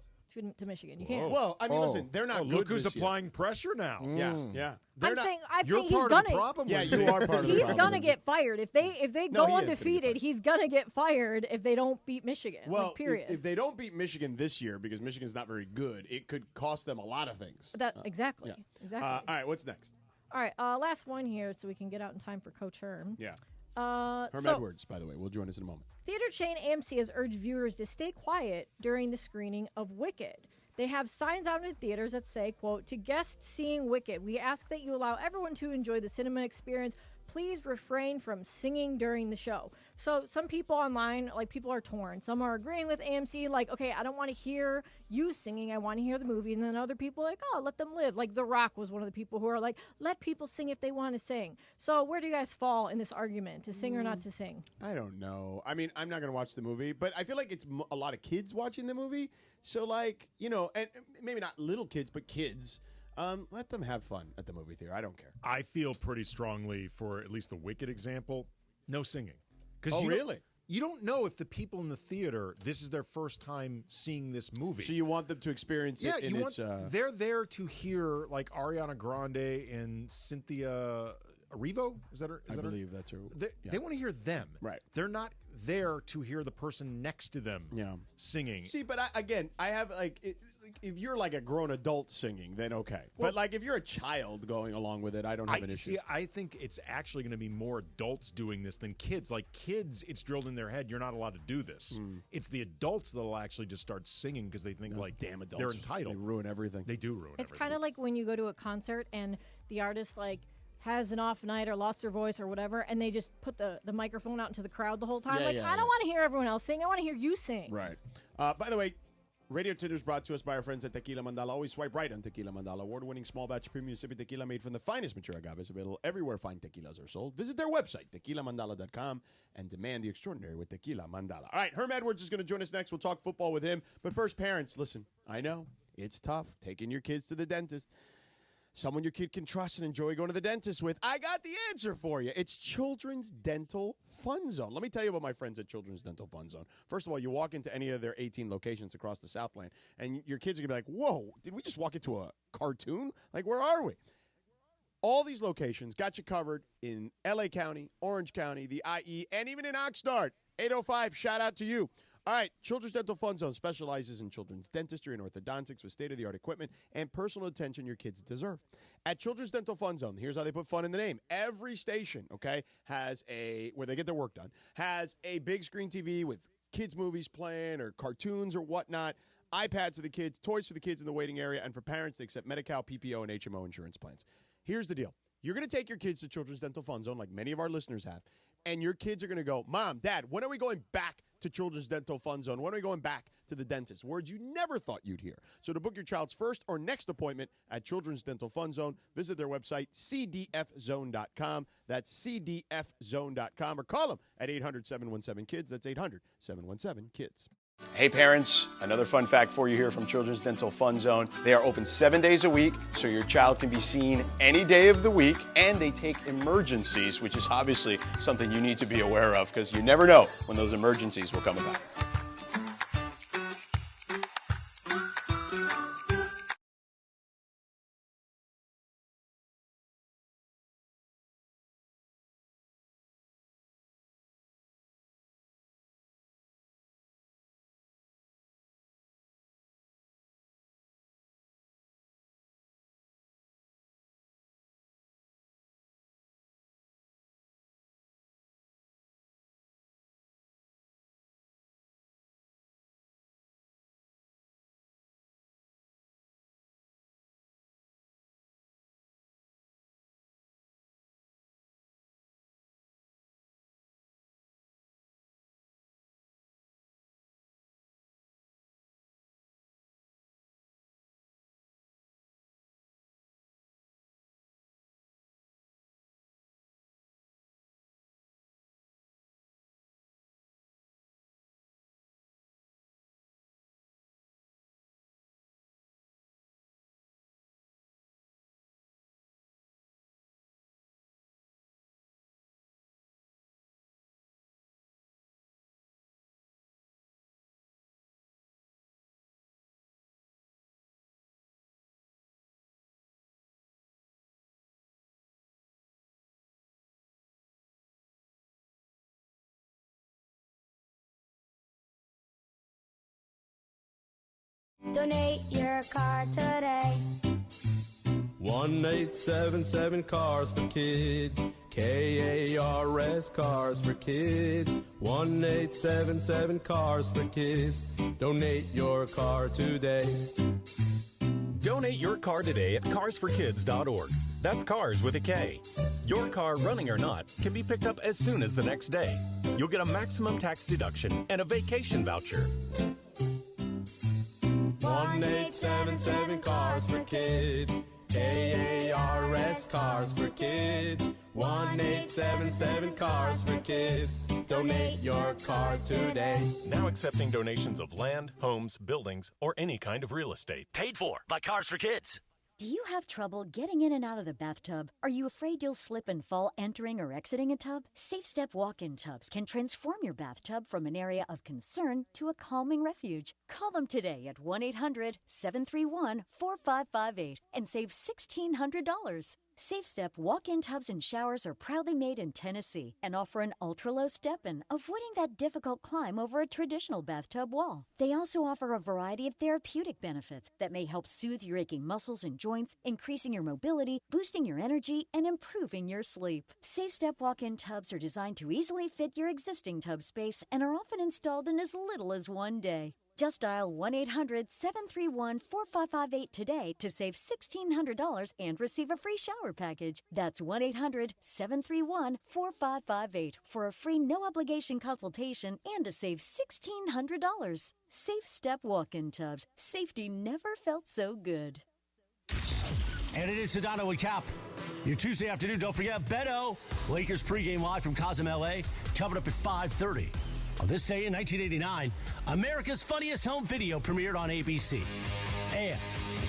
S10: To Michigan. You can't.
S11: Well, I mean, listen, they're not good
S9: Look who's
S11: this year.
S9: applying pressure now.
S11: Yeah.
S10: I'm saying
S9: You're
S10: he's
S9: part
S10: gonna.
S9: of the problem.
S11: Yeah,
S9: Lindsay.
S11: you are part of the
S10: He's
S11: problem.
S10: gonna get fired if they
S11: No,
S10: go
S11: he is gonna get
S10: undefeated.
S11: fired.
S10: He's gonna get fired if they don't beat Michigan.
S11: Well,
S10: like, period.
S11: if they don't beat Michigan this year because Michigan's not very good, it could cost them a lot of things.
S10: Exactly.
S11: Yeah.
S10: Exactly.
S11: All right, what's next?
S10: All right. Last one here, so we can get out in time for Coach Herm.
S11: Yeah.
S10: Herm
S11: Edwards, by the way, will join us in a moment.
S10: Theater chain AMC has urged viewers to stay quiet during the screening of Wicked. They have signs out in theaters that say, quote, "To guests seeing Wicked, we ask that you allow everyone to enjoy the cinema experience. Please refrain from singing during the show." So some people online, like, people are torn. Some are agreeing with AMC, like, okay, I don't want to hear you singing. I want to hear the movie. And then other people are like, oh, let them live. Like, The Rock was one of the people who are like, let people sing if they want to sing. So where do you guys fall in this argument, to sing or not to sing?
S11: I don't know. I mean, I'm not going to watch the movie, but I feel like it's a lot of kids watching the movie. So, like, you know, and maybe not little kids, but kids. Let them have fun at the movie theater. I don't care.
S9: I feel pretty strongly for at least the Wicked example, no singing.
S11: Really?
S9: You don't know if the people in the theater, this is their first time seeing this movie.
S11: So you want them to experience it in its...
S9: They're there to hear, like, Ariana Grande and Cynthia Erivo? I
S11: believe that's her.
S9: They want to hear them.
S11: Right.
S9: They're not there to hear the person next to them singing.
S11: See, but I have, like, if you're like a grown adult singing, then okay.
S9: Well,
S11: but, like, if you're a child going along with it, I don't have an issue.
S9: See, I think it's actually going to be more adults doing this than kids. Like, kids, it's drilled in their head, you're not allowed to do this. It's the adults that'll actually just start singing because they think, like,
S11: damn adults.
S9: they're entitled.
S11: They ruin everything.
S9: They do ruin
S10: It's
S9: everything.
S10: kind of like when you go to a concert and the artist, like, has an off night or lost their voice or whatever, and they just put the microphone out into the crowd the whole time. I don't want to hear everyone else sing. I want to hear you sing.
S11: Right. By the way, Radio Tinder is brought to us by our friends at Tequila Mandala. Always swipe right on Tequila Mandala. Award-winning small batch premium sippy tequila made from the finest mature agaves available everywhere fine tequilas are sold. Visit their website, tequilamandala.com, and demand the extraordinary with Tequila Mandala. All right, Herm Edwards is going to join us next. We'll talk football with him. But first, parents, listen, I know it's tough taking your kids to the dentist. Someone your kid can trust and enjoy going to the dentist with. I got the answer for you. It's Children's Dental Fun Zone. Let me tell you about my friends at Children's Dental Fun Zone. First of all, you walk into any of their 18 locations across the Southland, and your kids are going to be like, whoa, did we just walk into a cartoon? Like, where are we? All these locations got you covered in L.A. County, Orange County, the IE, and even in Oxnard. 805, shout out to you. All right, Children's Dental Fun Zone specializes in children's dentistry and orthodontics with state-of-the-art equipment and personal attention your kids deserve. At Children's Dental Fun Zone, here's how they put fun in the name. Every station, okay, has where they get their work done, has a big screen TV with kids' movies playing or cartoons or whatnot, iPads for the kids, toys for the kids in the waiting area, and for parents, they accept Medi-Cal, PPO, and HMO insurance plans. Here's the deal. You're going to take your kids to Children's Dental Fun Zone, like many of our listeners have, and your kids are going to go, Mom, Dad, when are we going back to Children's Dental Fun Zone? When are we going back to the dentist? Words you never thought you'd hear. So to book your child's first or next appointment at Children's Dental Fun Zone, visit their website, cdfzone.com. That's cdfzone.com. Or call them at 800-717-KIDS. That's 800-717-KIDS. Hey parents, another fun fact for you here from Children's Dental Fun Zone. They are open 7 days a week, so your child can be seen any day of the week, and they take emergencies, which is obviously something you need to be aware of because you never know when those emergencies will come about.
S3: Donate your car today.
S4: 1877 Cars for Kids. KARS Cars for Kids. 1877 Cars for Kids. Donate your car today.
S6: Donate your car today at carsforkids.org. That's cars with a K. Your car, running or not, can be picked up as soon as the next day. You'll get a maximum tax deduction and a vacation voucher.
S4: 1877 Cars for Kids. KARS Cars for Kids. 1877 Cars for Kids. Donate your car today.
S6: Now accepting donations of land, homes, buildings, or any kind of real estate.
S7: Paid for by Cars for Kids.
S12: Do you have trouble getting in and out of the bathtub? Are you afraid you'll slip and fall entering or exiting a tub? Safe Step walk-in tubs can transform your bathtub from an area of concern to a calming refuge. Call them today at 1-800-731-4558 and save $1,600. Safe Step walk-in tubs and showers are proudly made in Tennessee and offer an ultra-low step-in, avoiding that difficult climb over a traditional bathtub wall. They also offer a variety of therapeutic benefits that may help soothe your aching muscles and joints, increasing your mobility, boosting your energy, and improving your sleep. Safe Step walk-in tubs are designed to easily fit your existing tub space and are often installed in as little as one day. Just dial 1-800-731-4558 today to save $1,600 and receive a free shower package. That's 1-800-731-4558 for a free no-obligation consultation and to save $1,600. Safe Step walk-in tubs. Safety never felt so good.
S7: And it is Sedano Kap. Your Tuesday afternoon, don't forget, Beto. Lakers pregame live from Cosm, LA, coming up at 5:30. On this day in 1989, America's Funniest Home Video premiered on ABC. And on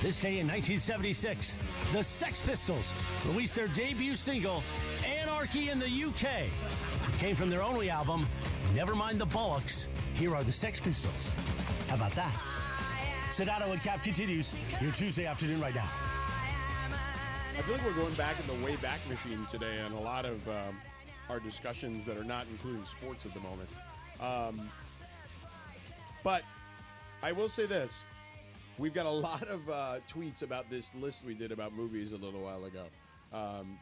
S7: this day in 1976, the Sex Pistols released their debut single, Anarchy in the UK. It came from their only album, Nevermind the Bollocks. Here are the Sex Pistols. How about that? Sedano and Kap continues your Tuesday afternoon right now.
S11: I feel like we're going back in the Wayback Machine today on a lot of our discussions that are not including sports at the moment. But I will say this. We've got a lot of tweets about this list we did about movies a little while ago.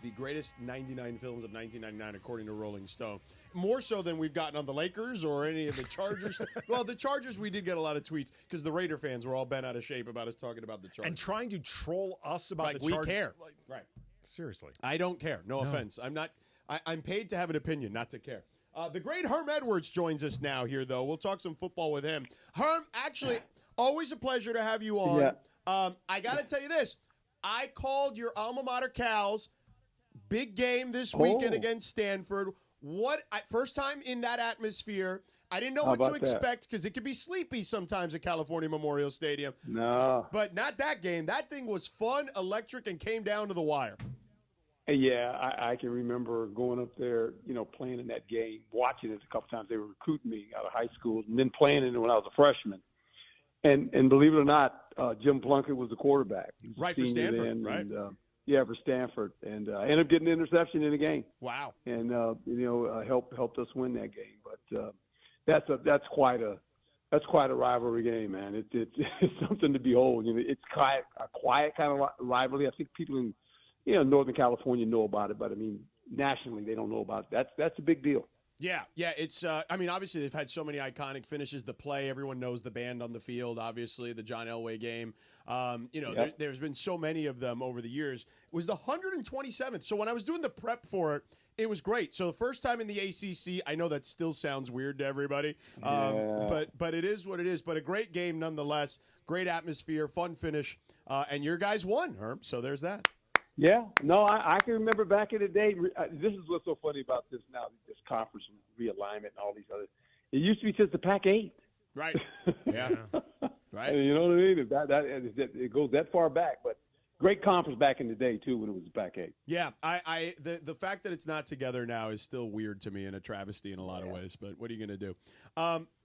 S11: The greatest 99 films of 1999, according to Rolling Stone. More so than we've gotten on the Lakers or any of the Chargers. Well, the Chargers, we did get a lot of tweets because the Raider fans were all bent out of shape about us talking about the Chargers.
S9: And trying to troll us about
S11: like
S9: the
S11: we
S9: Chargers.
S11: care.
S9: Like,
S11: Right.
S9: seriously.
S11: I don't care. No offense. I'm paid to have an opinion, not to care. The great Herm Edwards joins us now here, though. We'll talk some football with him. Herm, actually, always a pleasure to have you on.
S18: Yeah.
S11: I got to tell you this. I called your alma mater Cows. Big game this weekend against Stanford. First time in that atmosphere. I didn't know what to expect because it could be sleepy sometimes at California Memorial Stadium.
S18: No.
S11: But not that game. That thing was fun, electric, and came down to the wire.
S18: Yeah, I can remember going up there, playing in that game, watching it a couple times. They were recruiting me out of high school and then playing in it when I was a freshman. And believe it or not, Jim Plunkett was the quarterback. He was
S11: right, for Stanford,
S18: then,
S11: right?
S18: And, for Stanford. And I ended up getting an interception in the game.
S11: Wow.
S18: And, helped us win that game. But that's quite a rivalry game, man. It's something to behold. It's a quiet kind of rivalry. I think people in Northern California know about it, but I mean, nationally they don't know about it. That's a big deal.
S11: Yeah. It's. Obviously they've had so many iconic finishes. The play, everyone knows the band on the field. Obviously, the John Elway game. There's been so many of them over the years. It was the 127th. So when I was doing the prep for it, it was great. So the first time in the ACC. I know that still sounds weird to everybody, but it is what it is. But a great game nonetheless. Great atmosphere, fun finish, and your guys won, Herm. So there's that.
S18: Yeah, no, I can remember back in the day. This is what's so funny about this now, this conference realignment and all these other. It used to be since the Pac-8.
S11: Right. Yeah. Right.
S18: You know what I mean? It goes that far back, but great conference back in the day too when it was the Pac-8.
S11: Yeah, the fact that it's not together now is still weird to me and a travesty in a lot of ways. But what are you going to do,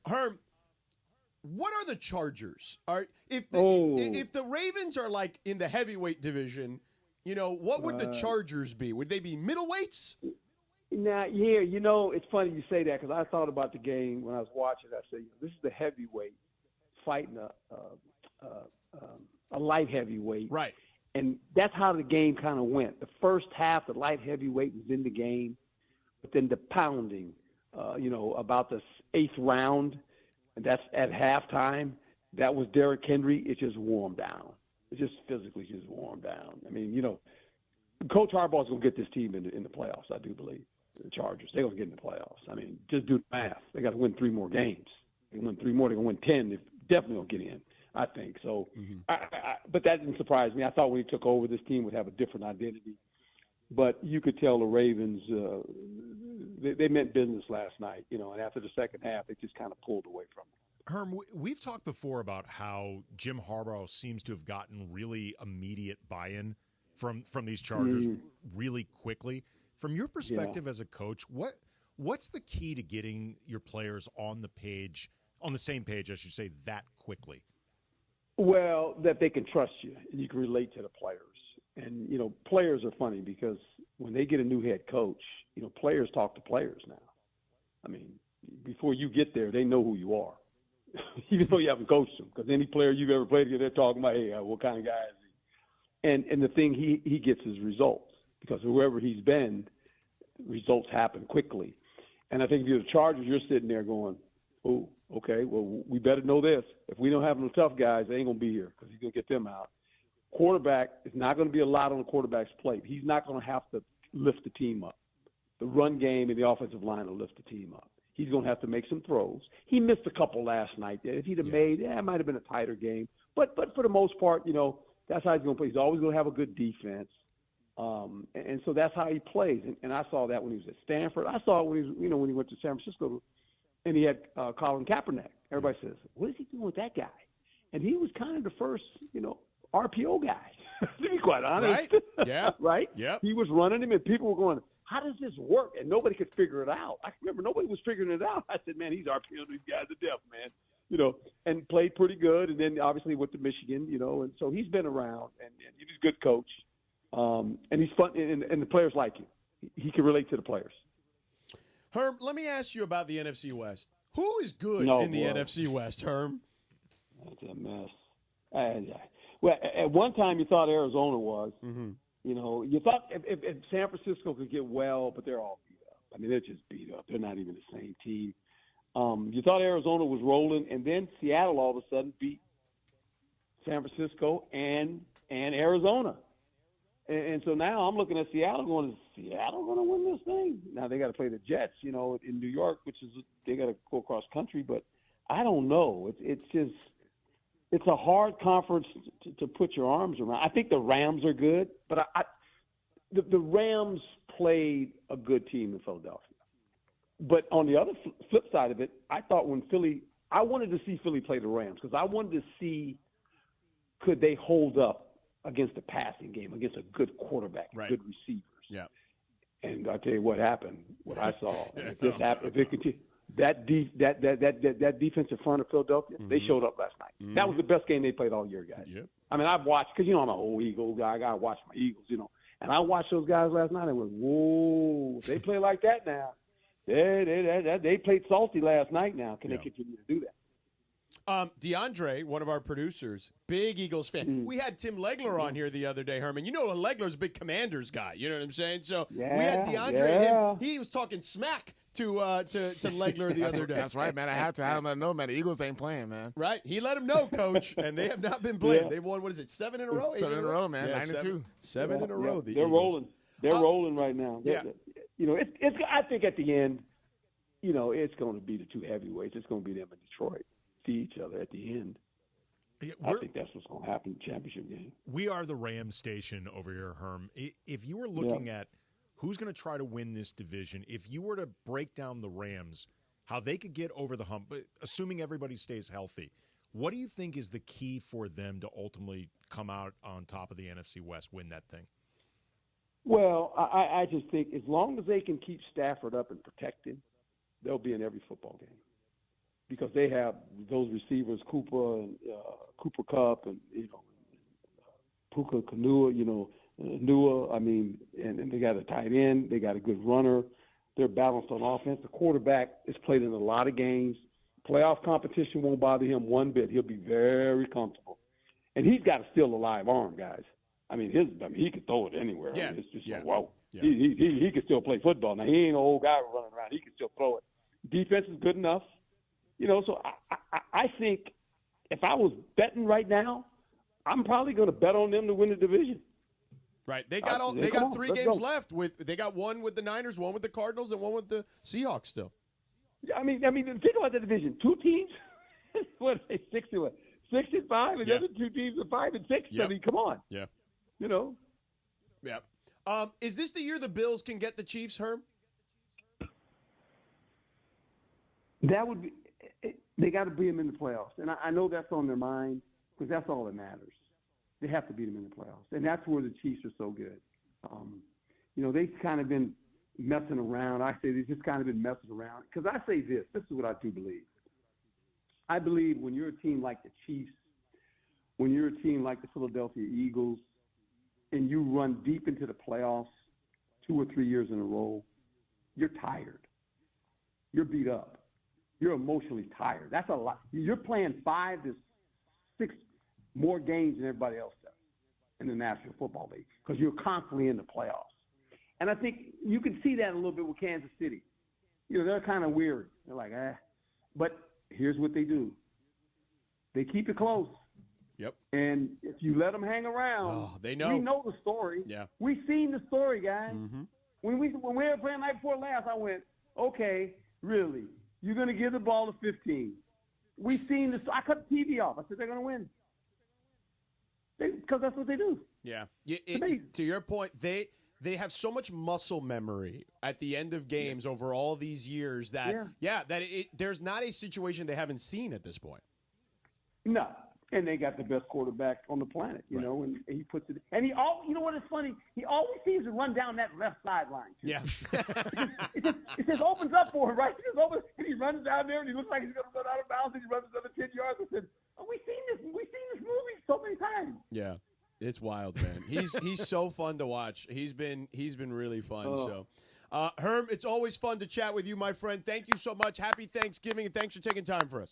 S11: Herm? What are the Chargers? If the Ravens are like in the heavyweight division? What would the Chargers be? Would they be middleweights?
S18: Now, yeah, it's funny you say that because I thought about the game when I was watching. I said, this is the heavyweight fighting a light heavyweight.
S11: Right.
S18: And that's how the game kind of went. The first half, the light heavyweight was in the game, but then the pounding, about the 8th round, and that's at halftime, that was Derrick Henry. It just warmed down. just physically just worn down. I mean, Coach Harbaugh's going to get this team in the playoffs, I do believe. The Chargers, they're going to get in the playoffs. I mean, just do the math. They got to win 3 more games. They win 3 more, they're going to win 10. They're definitely going to get in, I think. So, but that didn't surprise me. I thought when he took over, this team would have a different identity. But you could tell the Ravens, they meant business last night, and after the second half, they just kind of pulled away from it.
S9: Herm, we've talked before about how Jim Harbaugh seems to have gotten really immediate buy-in from these Chargers really quickly. From your perspective as a coach, what's the key to getting your players on the same page, I should say, that quickly?
S18: Well, that they can trust you and you can relate to the players. And, players are funny because when they get a new head coach, players talk to players now. I mean, before you get there, they know who you are, even though you haven't coached them. Because any player you've ever played with, they're talking about, hey, what kind of guy is he? And the thing he gets is results, because whoever he's been, results happen quickly. And I think if you're the Chargers, you're sitting there going, oh, okay, well, we better know this. If we don't have no tough guys, they ain't going to be here because he's going to get them out. Quarterback is not going to be a lot on the quarterback's plate. He's not going to have to lift the team up. The run game and the offensive line will lift the team up. He's going to have to make some throws. He missed a couple last night. If he'd have made, it might have been a tighter game. But for the most part, that's how he's going to play. He's always going to have a good defense. And so that's how he plays. And I saw that when he was at Stanford. I saw it when he went to San Francisco and he had Colin Kaepernick. Everybody says, what is he doing with that guy? And he was kind of the first, RPO guy, to be quite honest.
S11: Right? Yeah.
S18: Right?
S11: Yeah.
S18: He was running him, and people were going, how does this work? And nobody could figure it out. I remember nobody was figuring it out. I said, man, he's RPO these guys to death, man. And played pretty good. And then obviously went to Michigan, and so he's been around, and he's a good coach. And he's fun, and the players like him. He can relate to the players.
S11: Herm, let me ask you about the NFC West. Who is good in the NFC West, Herm?
S18: That's a mess. Well, at one time you thought Arizona was.
S11: Mm-hmm.
S18: You thought if San Francisco could get well, but they're all beat up. I mean, they're just beat up. They're not even the same team. You thought Arizona was rolling, and then Seattle all of a sudden beat San Francisco and Arizona. And so now I'm looking at Seattle going, is Seattle going to win this thing? Now they got to play the Jets, in New York, which is they got to go across country. But I don't know. It's a hard conference to put your arms around. I think the Rams are good, but the Rams played a good team in Philadelphia. But on the other flip side of it, I thought I wanted to see Philly play the Rams because I wanted to see could they hold up against the passing game, against a good quarterback, good receivers.
S11: Yeah.
S18: And I'll tell you what happened, what I saw. If this happened, if it continued, that defensive front of Philadelphia, they showed up last night.
S11: Mm-hmm.
S18: That was the best game they played all year, guys.
S11: Yep.
S18: I mean, I've watched, because, I'm an old Eagles guy. I got to watch my Eagles, And I watched those guys last night and went, whoa, they play like that now. They played salty last night now. Can they continue to do that?
S11: DeAndre, one of our producers, big Eagles fan. We had Tim Legler on here the other day, Herman. Legler's a big Commanders guy. You know what I'm saying? So we had DeAndre and him. He was talking smack to Legler the other day.
S2: That's right, man. I had to have him know, man. The Eagles ain't playing, man.
S11: Right? He let him know, Coach, and they have not been playing. Yeah. They've won, 7 in a row?
S2: 7 in a row, man. 9-2.
S11: Seven in a row. The
S18: They're
S11: Eagles.
S18: rolling. They're rolling right now. It's. I think at the end, it's going to be the two heavyweights. It's going to be them in Detroit. See each other at the end.
S9: Yeah,
S18: I think that's what's going to happen in the championship game.
S9: We are the Rams station over here, Herm. If you were looking at who's going to try to win this division, if you were to break down the Rams, how they could get over the hump, but assuming everybody stays healthy, what do you think is the key for them to ultimately come out on top of the NFC West, win that thing?
S18: Well, I just think as long as they can keep Stafford up and protect him, they'll be in every football game. Because they have those receivers, Cooper Kupp, and Puka Kanua, Nua. I mean, and they got a tight end. They got a good runner. They're balanced on offense. The quarterback has played in a lot of games. Playoff competition won't bother him one bit. He'll be very comfortable, and he's got still a live arm, guys. I mean, he could throw it anywhere.
S11: Yeah.
S18: I mean, it's just
S11: Yeah.
S18: wow.
S11: Yeah.
S18: He can still play football. Now he ain't an old guy running around. He can still throw it. Defense is good enough. So I think if I was betting right now, I'm probably going to bet on them to win the division.
S11: Right. They got
S18: Come on,
S11: 3
S18: let's
S11: games
S18: go.
S11: left. They got one with the Niners, one with the Cardinals, and one with the Seahawks still.
S18: I mean, think about the division. 2 teams, what are they, 6-5, and the other 2 teams are 5-6.
S11: Yep.
S18: I mean, come on.
S11: Yeah.
S18: You know.
S11: Yeah. Is this the year the Bills can get the Chiefs, Herm?
S18: That would be. They got to beat them in the playoffs, and I know that's on their mind because that's all that matters. They have to beat them in the playoffs, and that's where the Chiefs are so good. They've kind of been messing around. I say they've just kind of been messing around because I say this is what I do believe. I believe when you're a team like the Chiefs, when you're a team like the Philadelphia Eagles, and you run deep into the playoffs 2 or 3 years in a row, you're tired. You're beat up. You're emotionally tired. That's a lot. You're playing 5 to 6 more games than everybody else does in the National Football League because you're constantly in the playoffs. And I think you can see that a little bit with Kansas City. They're kind of weird. They're like, But here's what they do. They keep it close.
S11: Yep.
S18: And if you let them hang around,
S11: they know.
S18: We know the story.
S11: Yeah.
S18: We've seen the story, guys.
S11: Mm-hmm.
S18: When we were playing night before last, I went, okay, really? You're going to give the ball to 15. We've seen this. I cut the TV off. I said they're going to win. Because that's what they do.
S11: Yeah. To your point, they have so much muscle memory at the end of games over all these years that, there's not a situation they haven't seen at this point.
S18: No. And they got the best quarterback on the planet, you know, and he puts it. And you know what is funny? He always seems to run down that left sideline, too.
S11: Yeah.
S18: it just opens up for him, right? He just opens, and he runs down there, and he looks like he's going to run out of bounds, and he runs another 10 yards. I said, we've seen this movie so many times.
S11: Yeah. It's wild, man. He's so fun to watch. He's been really fun. So, Herm, it's always fun to chat with you, my friend. Thank you so much. Happy Thanksgiving, and thanks for taking time for us.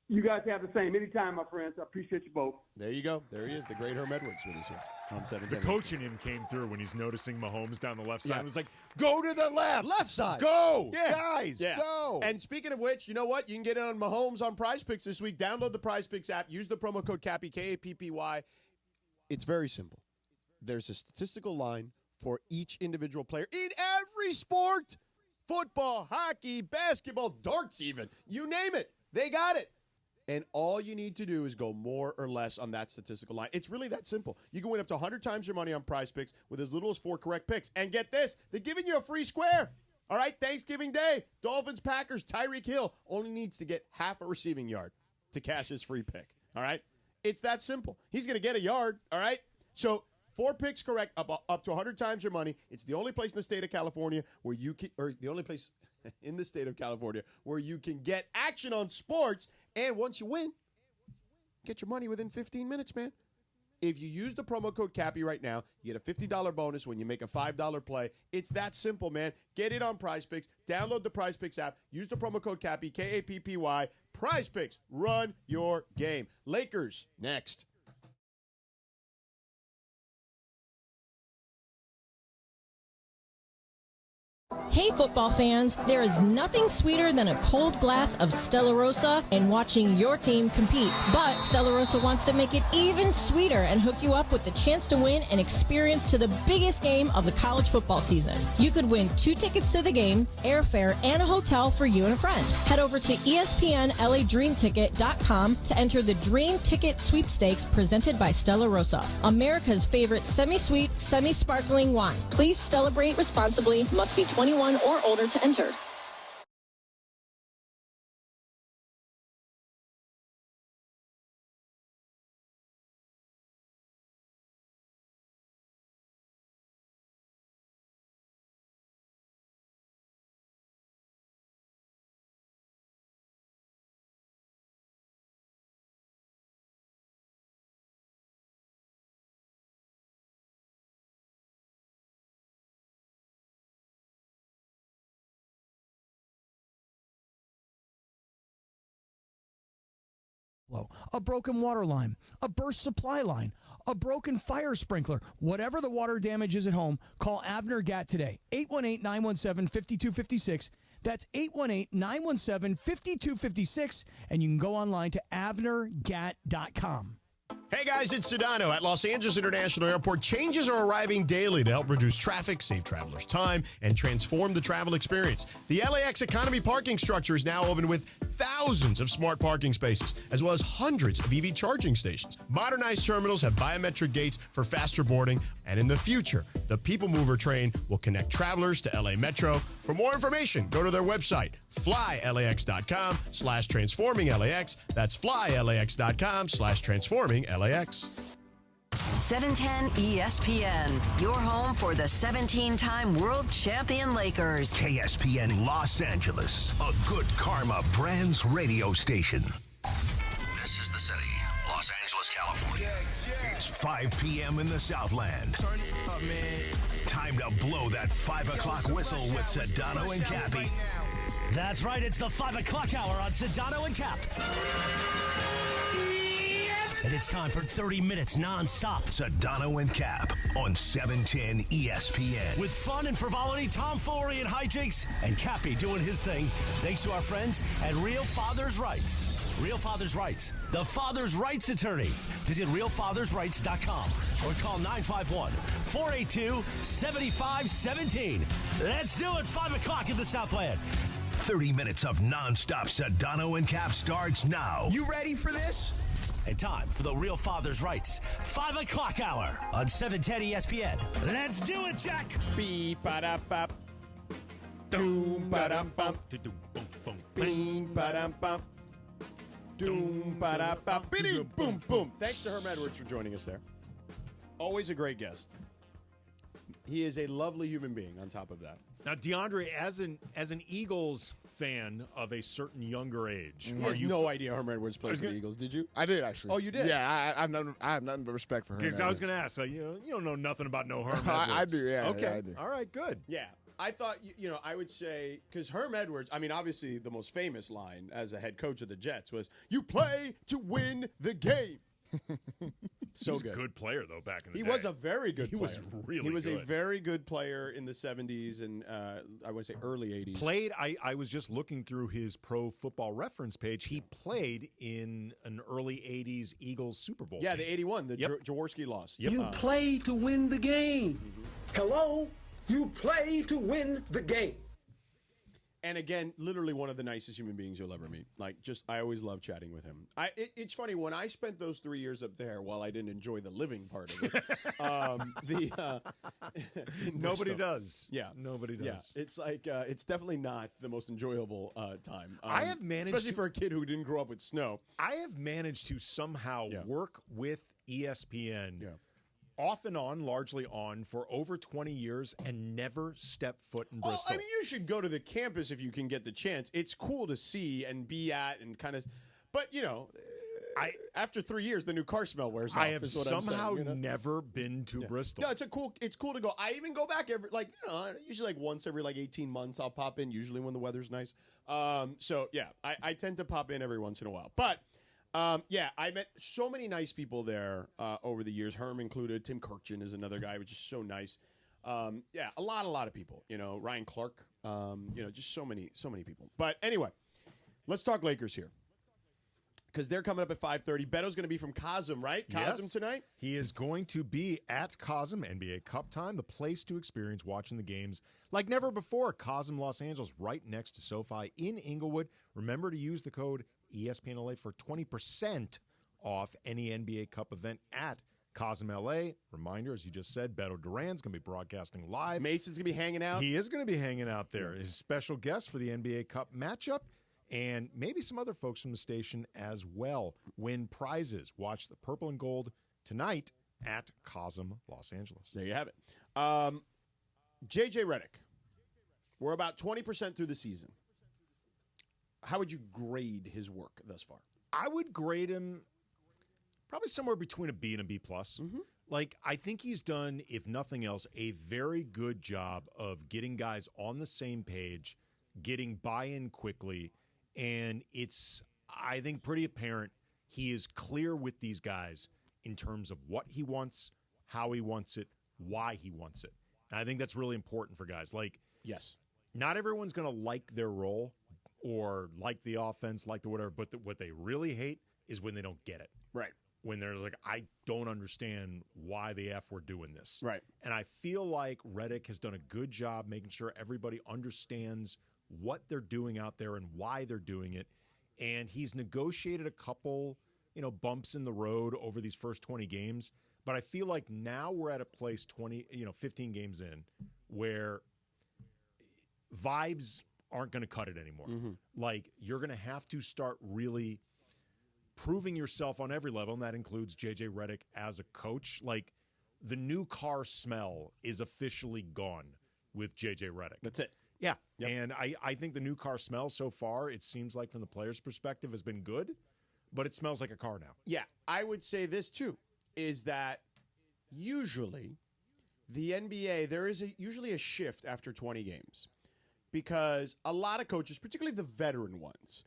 S18: You guys have the same. Anytime, my friends. I appreciate you both.
S11: There you go. There he is, the great Herm Edwards with us here on 7.
S9: The coach in him came through when he's noticing Mahomes down the left side. It was like, go to the left.
S11: Left side.
S9: Go.
S11: Yeah.
S9: Guys, go.
S11: And speaking of which, you know what? You can get it on Mahomes on Prize Picks this week. Download the Prize Picks app. Use the promo code Kappy, Kappy. It's very simple. There's a statistical line for each individual player in every sport. Football, hockey, basketball, darts even. You name it. They got it. And all you need to do is go more or less on that statistical line. It's really that simple. You can win up to 100 times your money on Prize Picks with as little as 4 correct picks. And get this, they're giving you a free square. All right, Thanksgiving Day, Dolphins, Packers, Tyreek Hill only needs to get half a receiving yard to cash his free pick. All right? It's that simple. He's going to get a yard. All right? So 4 picks correct, up to 100 times your money. It's the only place in the state of California where you can, or the only place in the state of California where you can get action on sports. And once you win, get your money within 15 minutes, man. If you use the promo code Kappy right now, you get a $50 bonus when you make a $5 play. It's that simple, man. Get it on Prize Picks. Download the Prize Picks app. Use the promo code Kappy, Kappy. Prize Picks. Run your game. Lakers, next.
S5: Hey football fans, there is nothing sweeter than a cold glass of Stella Rosa and watching your team compete. But Stella Rosa wants to make it even sweeter and hook you up with the chance to win an experience to the biggest game of the college football season. You could win 2 tickets to the game, airfare, and a hotel for you and a friend. Head over to ESPNLADreamTicket.com to enter the Dream Ticket Sweepstakes presented by Stella Rosa, America's favorite semi-sweet, semi-sparkling wine. Please celebrate responsibly. Must be 21 or older to enter.
S8: A broken water line, a burst supply line, a broken fire sprinkler. Whatever the water damage is at home, call Avner Gatt today. 818-917-5256. That's 818-917-5256. And you can go online to avnergatt.com.
S9: Hey guys, it's Sedano. At Los Angeles International Airport, changes are arriving daily to help reduce traffic, save travelers time, and transform the travel experience. The LAX economy parking structure is now open with thousands of smart parking spaces, as well as hundreds of EV charging stations. Modernized terminals have biometric gates for faster boarding, and in the future, the People Mover train will connect travelers to LA Metro. For more information, go to their website, flylax.com/transforming-LAX. That's flylax.com/transforming-LAX.
S27: 710 ESPN, your home for the 17-time world champion Lakers.
S13: KSPN Los Angeles, a good karma brands radio station. This is the city, Los Angeles, California. It's 5 p.m. in the Southland.
S28: Turn it up, man.
S13: Time to blow that 5 o'clock whistle with Sedano and Cappy.
S7: That's right, it's the 5 o'clock hour on Sedano and Cap. And it's time for 30 minutes non-stop.
S13: Sedano and Cap on 710 ESPN.
S7: With fun and frivolity, tomfoolery and hijinks, and Cappy doing his thing. Thanks to our friends at Real Father's Rights. Real Father's Rights, the father's rights attorney. Visit realfathersrights.com or call 951-482-7517. Let's do it, 5 o'clock in the Southland.
S13: 30 minutes of non-stop Sedano and Cap starts now.
S28: You ready for this?
S7: And time for the Real Father's Rights 5 o'clock hour on 710 ESPN. Let's do it, Jack.
S11: Beep-ba-da-bop. Doom-ba-dum-bum. Beep-ba-dum-bum. Doom-ba-da-bop. Boom-boom. Thanks to Herm Edwards for joining us there. Always a great guest. He is a lovely human being on top of that.
S9: Now, DeAndre, as an Eagles fan of a certain younger age,
S11: He has no idea Herm Edwards played for the Eagles. Did you?
S2: I did, actually.
S11: Oh, you did?
S2: Yeah, I have nothing but respect for Herm
S9: Because I was going
S2: Edwards.
S9: to ask, you don't know nothing about no Herm Edwards.
S2: I do, yeah.
S11: Okay.
S2: Yeah, I do.
S11: All right, good. Yeah. I thought, I would say, because Herm Edwards, I mean, obviously the most famous line as a head coach of the Jets was, "You play to win the game." So
S9: he was
S11: good.
S9: a good player, though, back in the
S11: He
S9: day.
S11: was a very good player.
S9: He was really
S11: He was
S9: good.
S11: a very good player in the 70s and I would say early 80s.
S9: Played, I was just looking through his pro football reference page. He played in an early 80s Eagles Super Bowl.
S11: Yeah,
S9: team.
S11: the 81, the
S9: Yep.
S11: Jaworski lost.
S9: Yep.
S14: You play to win the game. Hello? You play to win the game.
S11: And again, literally one of the nicest human beings you'll ever meet. I always love chatting with him. It's funny, when I spent those 3 years up there, while I didn't enjoy the living part of it,
S9: Nobody does.
S11: Yeah.
S9: Nobody does.
S11: Yeah, it's it's definitely not the most enjoyable time.
S9: I have managed
S11: especially for a kid who didn't grow up with snow.
S9: I have managed to somehow work with ESPN off and on, largely on, for over 20 years and never step foot in Bristol.
S11: I mean, you should go to the campus if you can get the chance. It's cool to see and be at and kind of, but after 3 years, the new car smell wears off.
S9: I have
S11: is what I'm
S9: somehow
S11: saying,
S9: never been to Bristol.
S11: No, it's cool to go. I even go back usually once every 18 months. I'll pop in, usually when the weather's nice. So yeah, I tend to pop in every once in a while. But I met so many nice people there over the years. Herm included. Tim Kirkchin is another guy, which is so nice. A lot of people. Ryan Clark. Just so many people. But anyway, let's talk Lakers here. Because they're coming up at 5:30. Beto's going to be from Cosm, right? Cosm tonight?
S9: He is going to be at Cosm, NBA Cup time, the place to experience watching the games like never before. Cosm, Los Angeles, right next to SoFi in Inglewood. Remember to use the code ESPNLA for 20% off any NBA Cup event at Cosm LA. Reminder, as you just said, Beto Duran's going to be broadcasting live.
S11: Mason's going to be hanging out.
S9: He is going to be hanging out there. His special guest for the NBA Cup matchup. And maybe some other folks from the station as well win prizes. Watch the Purple and Gold tonight at Cosm, Los Angeles.
S11: There you have it. JJ Redick. We're about 20% through the season. How would you grade his work thus far?
S9: I would grade him probably somewhere between a B and a B+. Mm-hmm. I think he's done, if nothing else, a very good job of getting guys on the same page, getting buy-in quickly. And it's, I think, pretty apparent he is clear with these guys in terms of what he wants, how he wants it, why he wants it. And I think that's really important for guys.
S11: Yes,
S9: not everyone's going to like their role or like the offense, like the whatever, but what they really hate is when they don't get it.
S11: Right.
S9: when they're like, I don't understand why the F we're doing this.
S11: Right.
S9: And I feel like Reddick has done a good job making sure everybody understands what they're doing out there and why they're doing it. And he's negotiated a couple, bumps in the road over these first 20 games. But I feel like now we're at a place 15 games in where vibes aren't going to cut it anymore.
S11: Mm-hmm.
S9: Like, you're going to have to start really proving yourself on every level, and that includes J.J. Redick as a coach. Like, the new car smell is officially gone with J.J. Redick.
S11: That's it.
S9: Yeah, and I think the new car smell so far, it seems like from the player's perspective, has been good, but it smells like a car now.
S11: Yeah, I would say this too, is that usually the NBA, there is usually a shift after 20 games because a lot of coaches, particularly the veteran ones,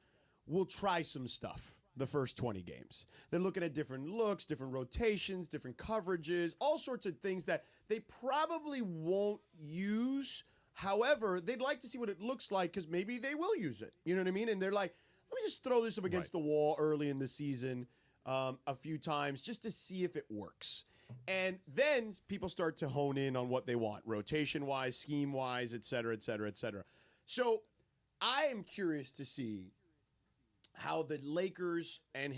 S11: will try some stuff the first 20 games. They're looking at different looks, different rotations, different coverages, all sorts of things that they probably won't use. However, they'd like to see what it looks like because maybe they will use it. You know what I mean? And they're like, let me just throw this up against the wall early in the season a few times just to see if it works. And then people start to hone in on what they want, rotation-wise, scheme-wise, et cetera, et cetera, et cetera. So I am curious to see how the Lakers and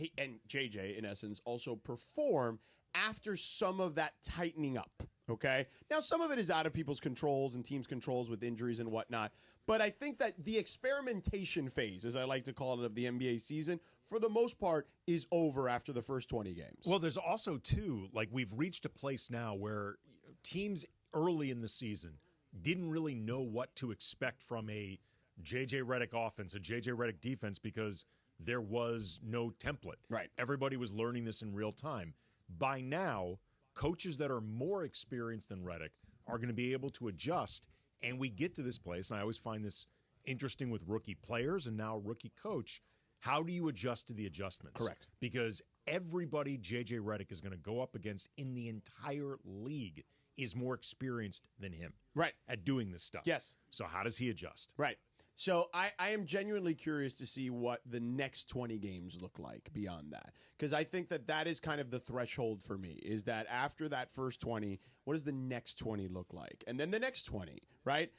S11: JJ, in essence, also perform after some of that tightening up. Okay. Now, some of it is out of people's controls and teams' controls with injuries and whatnot. But I think that the experimentation phase, as I like to call it, of the NBA season, for the most part, is over after the first 20 games.
S9: Well, there's also, too, like we've reached a place now where teams early in the season didn't really know what to expect from a J.J. Redick offense, a J.J. Redick defense, because there was no template.
S11: Right.
S9: Everybody was learning this in real time. By now, coaches that are more experienced than Redick are going to be able to adjust, and we get to this place, and I always find this interesting with rookie players and now rookie coach. How do you adjust to the adjustments?
S11: Correct.
S9: Because everybody J.J. Redick is going to go up against in the entire league is more experienced than him.
S11: Right.
S9: At doing this stuff.
S11: Yes.
S9: So how does he adjust?
S11: Right. So I am genuinely curious to see what the next 20 games look like beyond that. Because I think that is kind of the threshold for me, is that after that first 20, what does the next 20 look like? And then the next 20, right?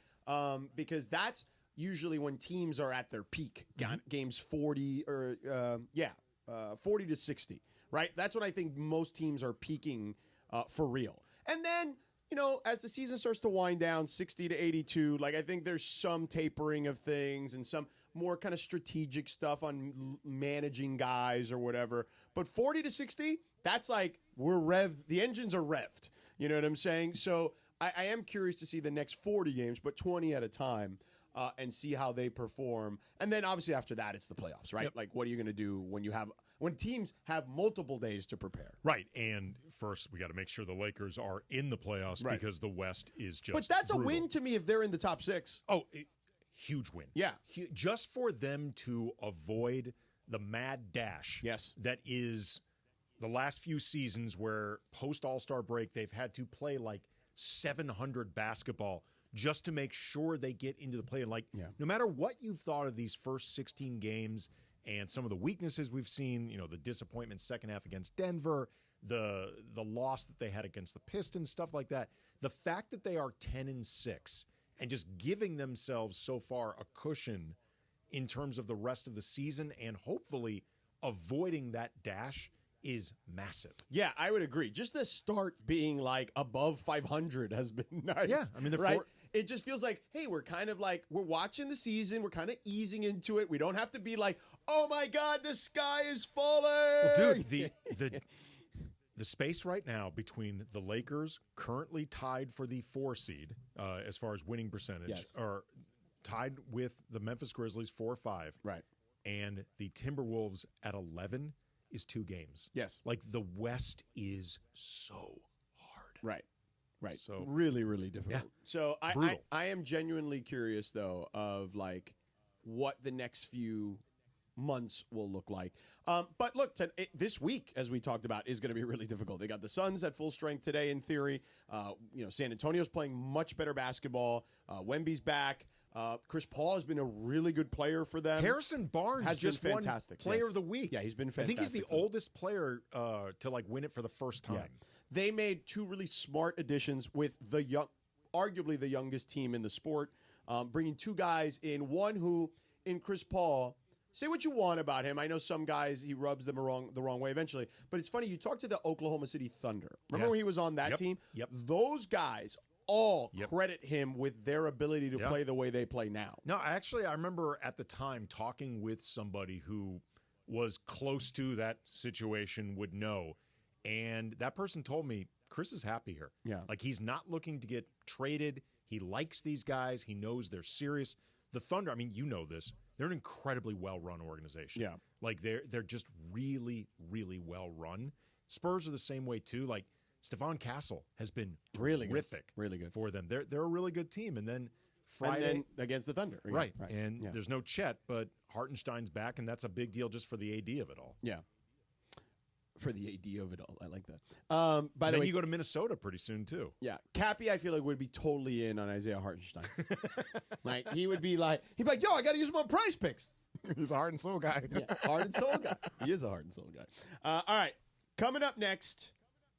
S11: Because that's usually when teams are at their peak, games 40 or 40 to 60, right? That's when I think most teams are peaking for real. And then, as the season starts to wind down, 60 to 82, like I think there's some tapering of things and some more kind of strategic stuff on managing guys or whatever. But 40 to 60, that's like we're revved. The engines are revved. You know what I'm saying? So I am curious to see the next 40 games, but 20 at a time, and see how they perform. And then obviously after that, it's the playoffs, right? Yep. Like what are you going to do when teams have multiple days to prepare?
S9: Right. And first, we got to make sure the Lakers are in the playoffs because the West is just
S11: But that's
S9: brutal.
S11: a win to me if they're in the top 6.
S9: Oh, huge win.
S11: Yeah.
S9: Just for them to avoid the mad dash that is the last few seasons where post-All-Star break, they've had to play like 700 basketball just to make sure they get into the play. And no matter what you've thought of these first 16 games and some of the weaknesses we've seen, the disappointment second half against Denver, the loss that they had against the Pistons, stuff like that, the fact that they are 10-6 and just giving themselves so far a cushion in terms of the rest of the season and hopefully avoiding that dash is massive.
S11: Yeah, I would agree. Just the start being like above 500 has been nice.
S9: Yeah, I mean,
S11: right? It just feels like, hey, we're kind of like, we're watching the season. We're kind of easing into it. We don't have to be like, oh my God, the sky is falling.
S9: Well, dude, the space right now between the Lakers, currently tied for the 4 seed as far as winning percentage, are tied with the Memphis Grizzlies 4-5.
S11: Right.
S9: And the Timberwolves at 11 is 2 games.
S11: Yes.
S9: Like the West is so hard.
S11: Right. Right.
S9: So
S11: really, really difficult.
S9: Yeah.
S11: So I am genuinely curious though of like what the next few months will look like. But look, this week, as we talked about, is going to be really difficult. They got the Suns at full strength today in theory. San Antonio's playing much better basketball. Wemby's back. Chris Paul has been a really good player for them.
S9: Harrison Barnes
S11: has
S9: just
S11: been
S9: won
S11: fantastic.
S9: Player
S11: yes.
S9: of the Week.
S11: Yeah, he's been
S9: I
S11: fantastic.
S9: think he's the oldest player to like win it for the first time.
S11: Yeah. They made two really smart additions with arguably the youngest team in the sport, bringing two guys in. One who, in Chris Paul, say what you want about him. I know some guys, he rubs them the wrong way eventually. But it's funny, you talk to the Oklahoma City Thunder. Remember when he was on that team?
S9: Yep.
S11: Those guys all credit him with their ability to play the way they play now.
S9: No, actually, I remember at the time talking with somebody who was close to that situation, would know. And that person told me, Chris is happy here.
S11: Yeah.
S9: Like, he's not looking to get traded. He likes these guys. He knows they're serious. The Thunder, I mean, you know this. They're an incredibly well-run organization.
S11: Yeah.
S9: Like, they're just really, really well-run. Spurs are the same way, too. Like, Stephon Castle has been terrific
S11: really good
S9: for them. They're a really good team. And then Friday
S11: and then against the Thunder.
S9: Right. And there's no Chet, but Hartenstein's back, and that's a big deal just for the AD of it all.
S11: Yeah. For the AD of it all. I like that. By the way,
S9: you go to Minnesota pretty soon, too.
S11: Yeah. Cappy, I feel like, would be totally in on Isaiah Hartenstein. Like, he'd be like, yo, I got to use my prize picks.
S2: He's a heart and soul guy.
S11: Yeah, heart and soul guy. He is a heart and soul guy. All right. Coming up next.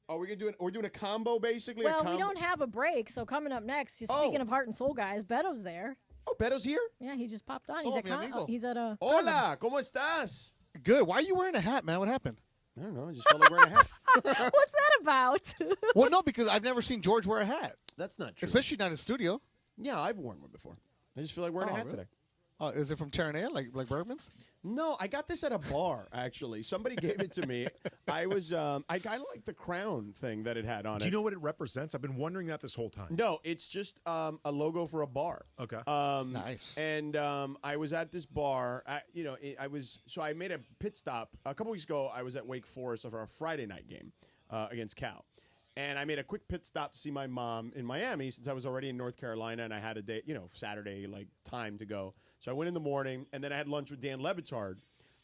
S11: Oh, we're doing a combo, basically?
S10: Well, we don't have a break, so coming up next, speaking of heart and soul guys, Beto's there.
S11: Oh, Beto's here?
S10: Yeah, he just popped on.
S2: So,
S10: He's at a
S11: Hola, ¿cómo estás?
S2: Good. Why are you wearing a hat, man? What happened?
S11: I don't know. I just felt like wearing a hat.
S10: What's that about?
S2: Well, no, because I've never seen George wear a hat.
S11: That's not true.
S2: Especially not in studio.
S11: Yeah, I've worn one before. I just feel like wearing a hat
S2: really?
S11: today.
S2: Oh, is it from Terranea, like Bergman's?
S11: No, I got this at a bar, actually. Somebody gave it to me. I was, I like the crown thing that it had on it.
S9: Do you know what it represents? I've been wondering that this whole time.
S11: No, it's just a logo for a bar.
S9: Okay.
S2: Nice.
S11: And I was at this bar. So I made a pit stop. A couple weeks ago, I was at Wake Forest for a Friday night game against Cal. And I made a quick pit stop to see my mom in Miami since I was already in North Carolina and I had a day, Saturday, time to go. So I went in the morning, and then I had lunch with Dan Lebitard,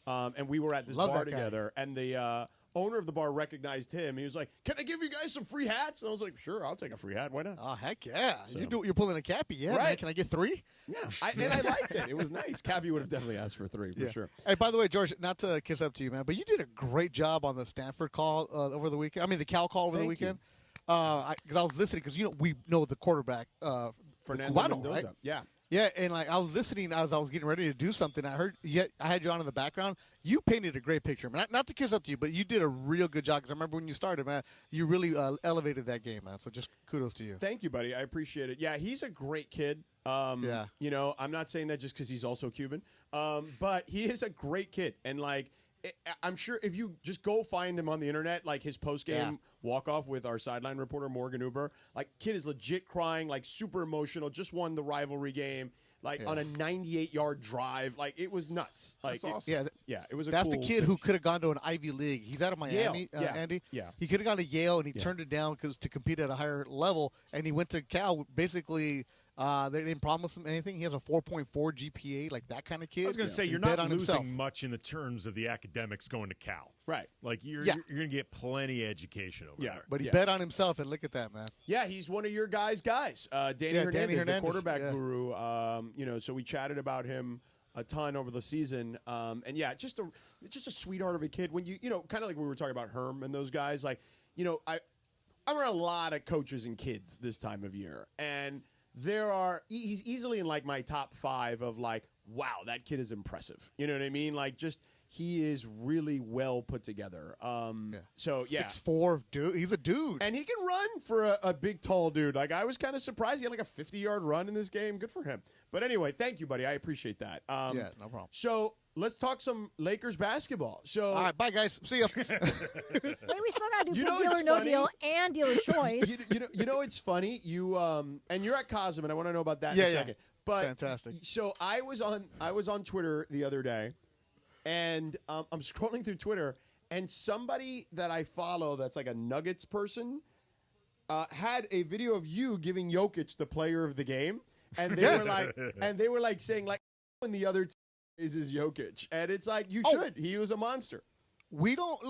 S11: and we were at this bar together. And the owner of the bar recognized him. He was like, "Can I give you guys some free hats?" And I was like, "Sure, I'll take a free hat. Why not?"
S2: Oh, heck yeah.
S11: So-
S2: You're pulling a Cappy. Yeah,
S11: Right.
S2: man. Can I get 3?
S11: Yeah, and I liked it. It was nice. Cappy would have definitely asked for 3 for sure.
S2: Hey, by the way, George, not to kiss up to you, man, but you did a great job on the Stanford call over the weekend. I mean, the Cal call over the weekend. Because I was listening, because we know the quarterback,
S11: Fernando
S2: Cubano,
S11: Mendoza.
S2: right?
S11: Yeah.
S2: Yeah, and I was listening as I was getting ready to do something. I had you on in the background. You painted a great picture, man. Not to kiss up to you, but you did a real good job. Because I remember when you started, man, you really elevated that game, man. So just kudos to you.
S11: Thank you, buddy. I appreciate it. Yeah, he's a great kid.
S2: Yeah.
S11: I'm not saying that just because he's also Cuban, but he is a great kid. And, I'm sure if you just go find him on the internet, his post-game walk-off with our sideline reporter, Morgan Uber, kid is legit crying, super emotional, just won the rivalry game, on a 98-yard drive. It was nuts.
S9: That's awesome.
S11: It was
S2: That's
S11: cool
S2: the kid who could have gone to an Ivy League. He's out of Miami,
S11: Yale.
S2: Andy.
S11: Yeah.
S2: He could have gone to Yale, and he turned it down to compete at a higher level, and he went to Cal. Basically, they didn't promise him anything. He has a 4.4 GPA, that kind of kid.
S9: I was going to say,
S2: He
S9: you're
S2: bet
S9: not
S2: on
S9: losing
S2: himself.
S9: much in the terms of the academics going to Cal.
S11: Right.
S9: You're going to get plenty of education over there.
S2: But he bet on himself, and look at that, man.
S11: Yeah, he's one of your guys. Danny Hernandez, the quarterback guru. So we chatted about him a ton over the season. Just a sweetheart of a kid. When kind of like we were talking about Herm and those guys. I'm around a lot of coaches and kids this time of year, and he's easily in my top 5 of wow, that kid is impressive. You know what I mean? He is really well put together. So, yeah.
S2: 6'4", dude. He's a dude.
S11: And he can run for a big, tall dude. I was kind of surprised. He had a 50-yard run in this game. Good for him. But anyway, thank you, buddy. I appreciate that.
S2: Yeah, no problem.
S11: So let's talk some Lakers basketball. So,
S2: all right, bye, guys. See ya.
S10: Wait, we still got to do
S11: You know
S10: deal or
S11: it's
S10: no
S11: funny?
S10: deal and dealer's choice.
S11: you know it's funny. You and you're at Cosm, and I want to know about that in a second. But
S2: fantastic.
S11: So I was on Twitter the other day, and I'm scrolling through Twitter, and somebody that I follow that's a Nuggets person had a video of you giving Jokic the player of the game, and they were saying when the other team is Jokic, and it's you should. He was a monster.
S2: We don't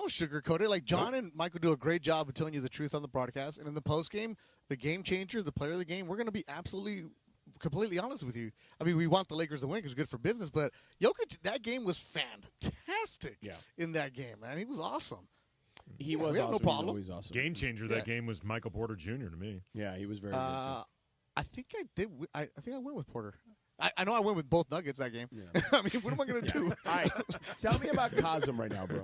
S2: sugarcoat it. John and Michael do a great job of telling you the truth on the broadcast, and in the post game, the game changer, the player of the game, we're going to be absolutely completely honest with you. I mean, we want the Lakers to win because it's good for business, but Jokic, that game was fantastic in that game, man. He was awesome.
S11: He was
S2: awesome.
S11: awesome.
S2: No problem.
S11: He was always awesome.
S9: Game changer that game was Michael Porter Jr. to me.
S11: Yeah, he was very good, too.
S2: I think I did. I think I went with Porter. I know I went with both Nuggets that game.
S11: Yeah.
S2: I mean, what am I going to do?
S11: All right. Tell me about Cosm right now, bro.